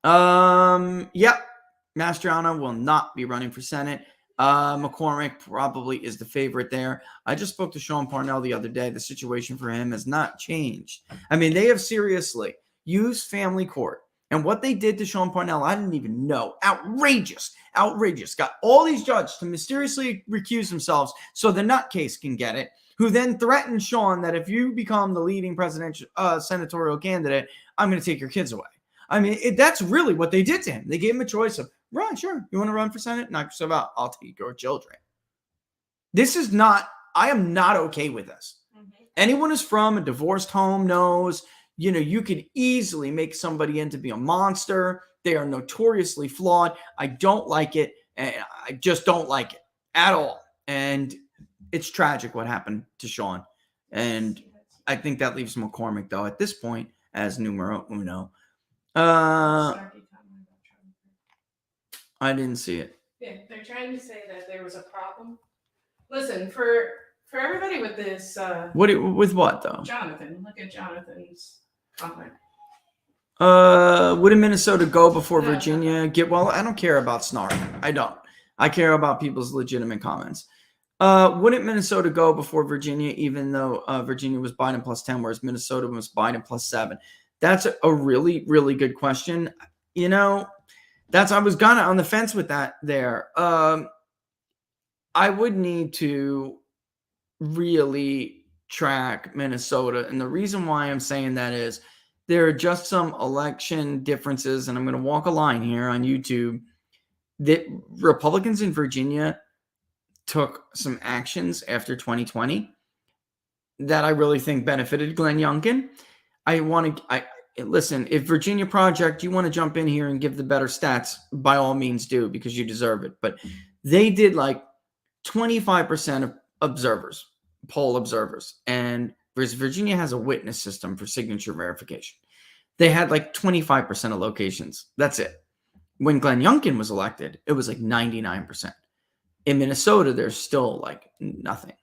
Yep. Mastriano will not be running for Senate. McCormick probably is the favorite there. I just spoke to Sean Parnell the other day. The situation for him has not changed. I mean, they have seriously used family court. And what they did to Sean Parnell, I didn't even know. Outrageous. Outrageous. Got all these judges to mysteriously recuse themselves so the nutcase can get it, who then threatened Sean that if you become the leading presidential senatorial candidate, I'm going to take your kids away. I mean, that's really what they did to him. They gave him a choice of, right, sure, you want to run for Senate? Knock yourself out. I'll take your children. This is not, I am not okay with this. Anyone who's from a divorced home knows, you could easily make somebody into be a monster. They are notoriously flawed. I don't like it. And I just don't like it at all. And it's tragic what happened to Sean. And I think that leaves McCormick, though, at this point, as numero uno. I didn't see it. Yeah, they're trying to say that there was a problem. Listen, for everybody with this With what though? Jonathan, look at Jonathan's comment. Wouldn't Minnesota go before Virginia? I don't care about snark. I don't. I care about people's legitimate comments. Wouldn't Minnesota go before Virginia, even though Virginia was Biden plus 10, whereas Minnesota was Biden plus 7? That's a really, really good question. I was kind of on the fence with that there. I would need to really track Minnesota. And the reason why I'm saying that is there are just some election differences. And I'm going to walk a line here on YouTube that Republicans in Virginia took some actions after 2020 that I really think benefited Glenn Youngkin. Listen, if Virginia Project, you want to jump in here and give the better stats, by all means do, because you deserve it. But they did like 25% of poll observers. And Virginia has a witness system for signature verification. They had like 25% of locations. That's it. When Glenn Youngkin was elected, it was like 99%. In Minnesota, there's still like nothing.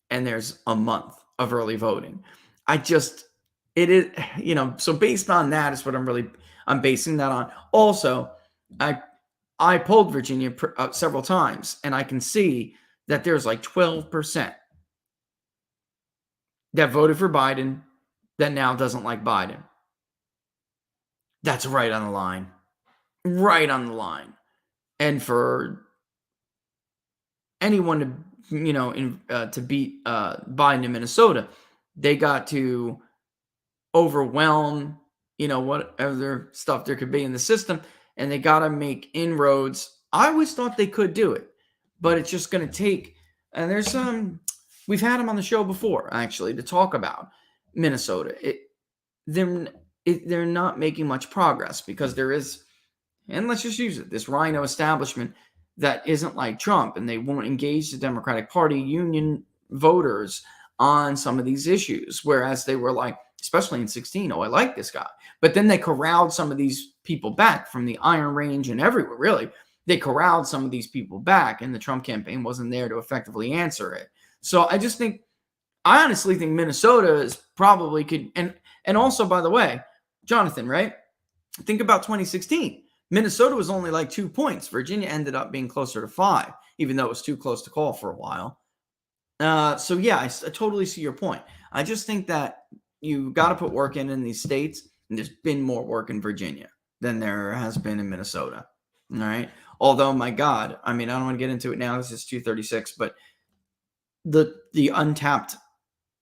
And there's a month of early voting. It is, so based on that is what I'm basing that on. Also, I polled Virginia several times, and I can see that there's like 12% that voted for Biden that now doesn't like Biden. That's right on the line. Right on the line. And for anyone to beat Biden in Minnesota, they got to overwhelm, whatever stuff there could be in the system, and they got to make inroads. I always thought they could do it, but it's just going to take, and there's we've had them on the show before, actually, to talk about Minnesota. They're not making much progress because there is, and let's just use it, this rhino establishment that isn't like Trump, and they won't engage the Democratic Party union voters on some of these issues, whereas they were like, especially in 2016, I like this guy. But then they corralled some of these people back from the Iron Range and everywhere, really. They corralled some of these people back, and the Trump campaign wasn't there to effectively answer it. So I honestly think Minnesota is probably could, and also, by the way, Jonathan, right? Think about 2016. Minnesota was only like 2 points. Virginia ended up being closer to 5, even though it was too close to call for a while. So yeah, I totally see your point. I just think that you got to put work in these states, and there's been more work in Virginia than there has been in Minnesota. All right. Although, my God, I mean, I don't want to get into it now. This is 236, but the untapped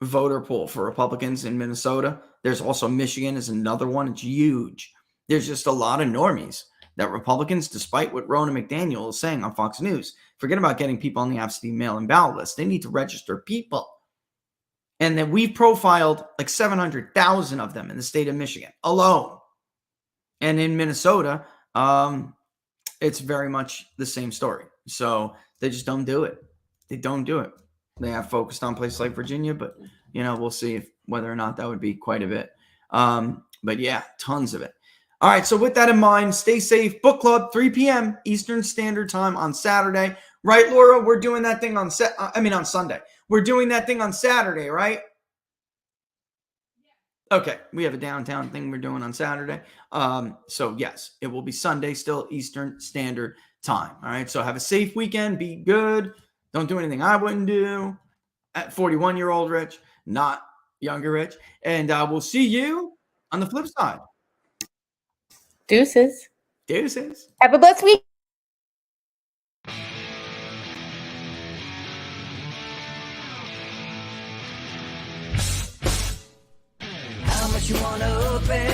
voter pool for Republicans in Minnesota. There's also Michigan is another one. It's huge. There's just a lot of normies that Republicans, despite what Ronna McDaniel is saying on Fox News, forget about getting people on the absentee mail-in ballot list. They need to register people. And then we've profiled like 700,000 of them in the state of Michigan alone. And in Minnesota, it's very much the same story. So they just don't do it. They don't do it. They have focused on places like Virginia, but, we'll see whether or not that would be quite a bit. But yeah, tons of it. All right, so with that in mind, stay safe. Book club, 3 p.m. Eastern Standard Time on Saturday. Right, Laura? We're doing that thing on Sunday. We're doing that thing on Saturday, right? Okay, we have a downtown thing we're doing on Saturday. So yes, it will be Sunday, still Eastern Standard Time. All right, so have a safe weekend. Be good. Don't do anything I wouldn't do. At 41-year-old Rich, not younger Rich. And we'll see you on the flip side. Deuces. Deuces. Have a blessed week. How much you wanna open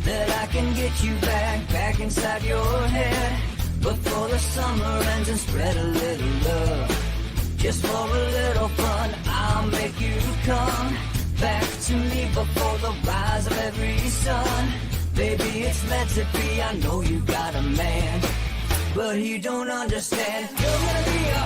that I can get you back inside your head before the summer ends and spread a little love. Just for a little fun, I'll make you come back to me before the rise of every sun. Baby, it's meant to be. I know you got a man, but he don't understand. You're gonna be a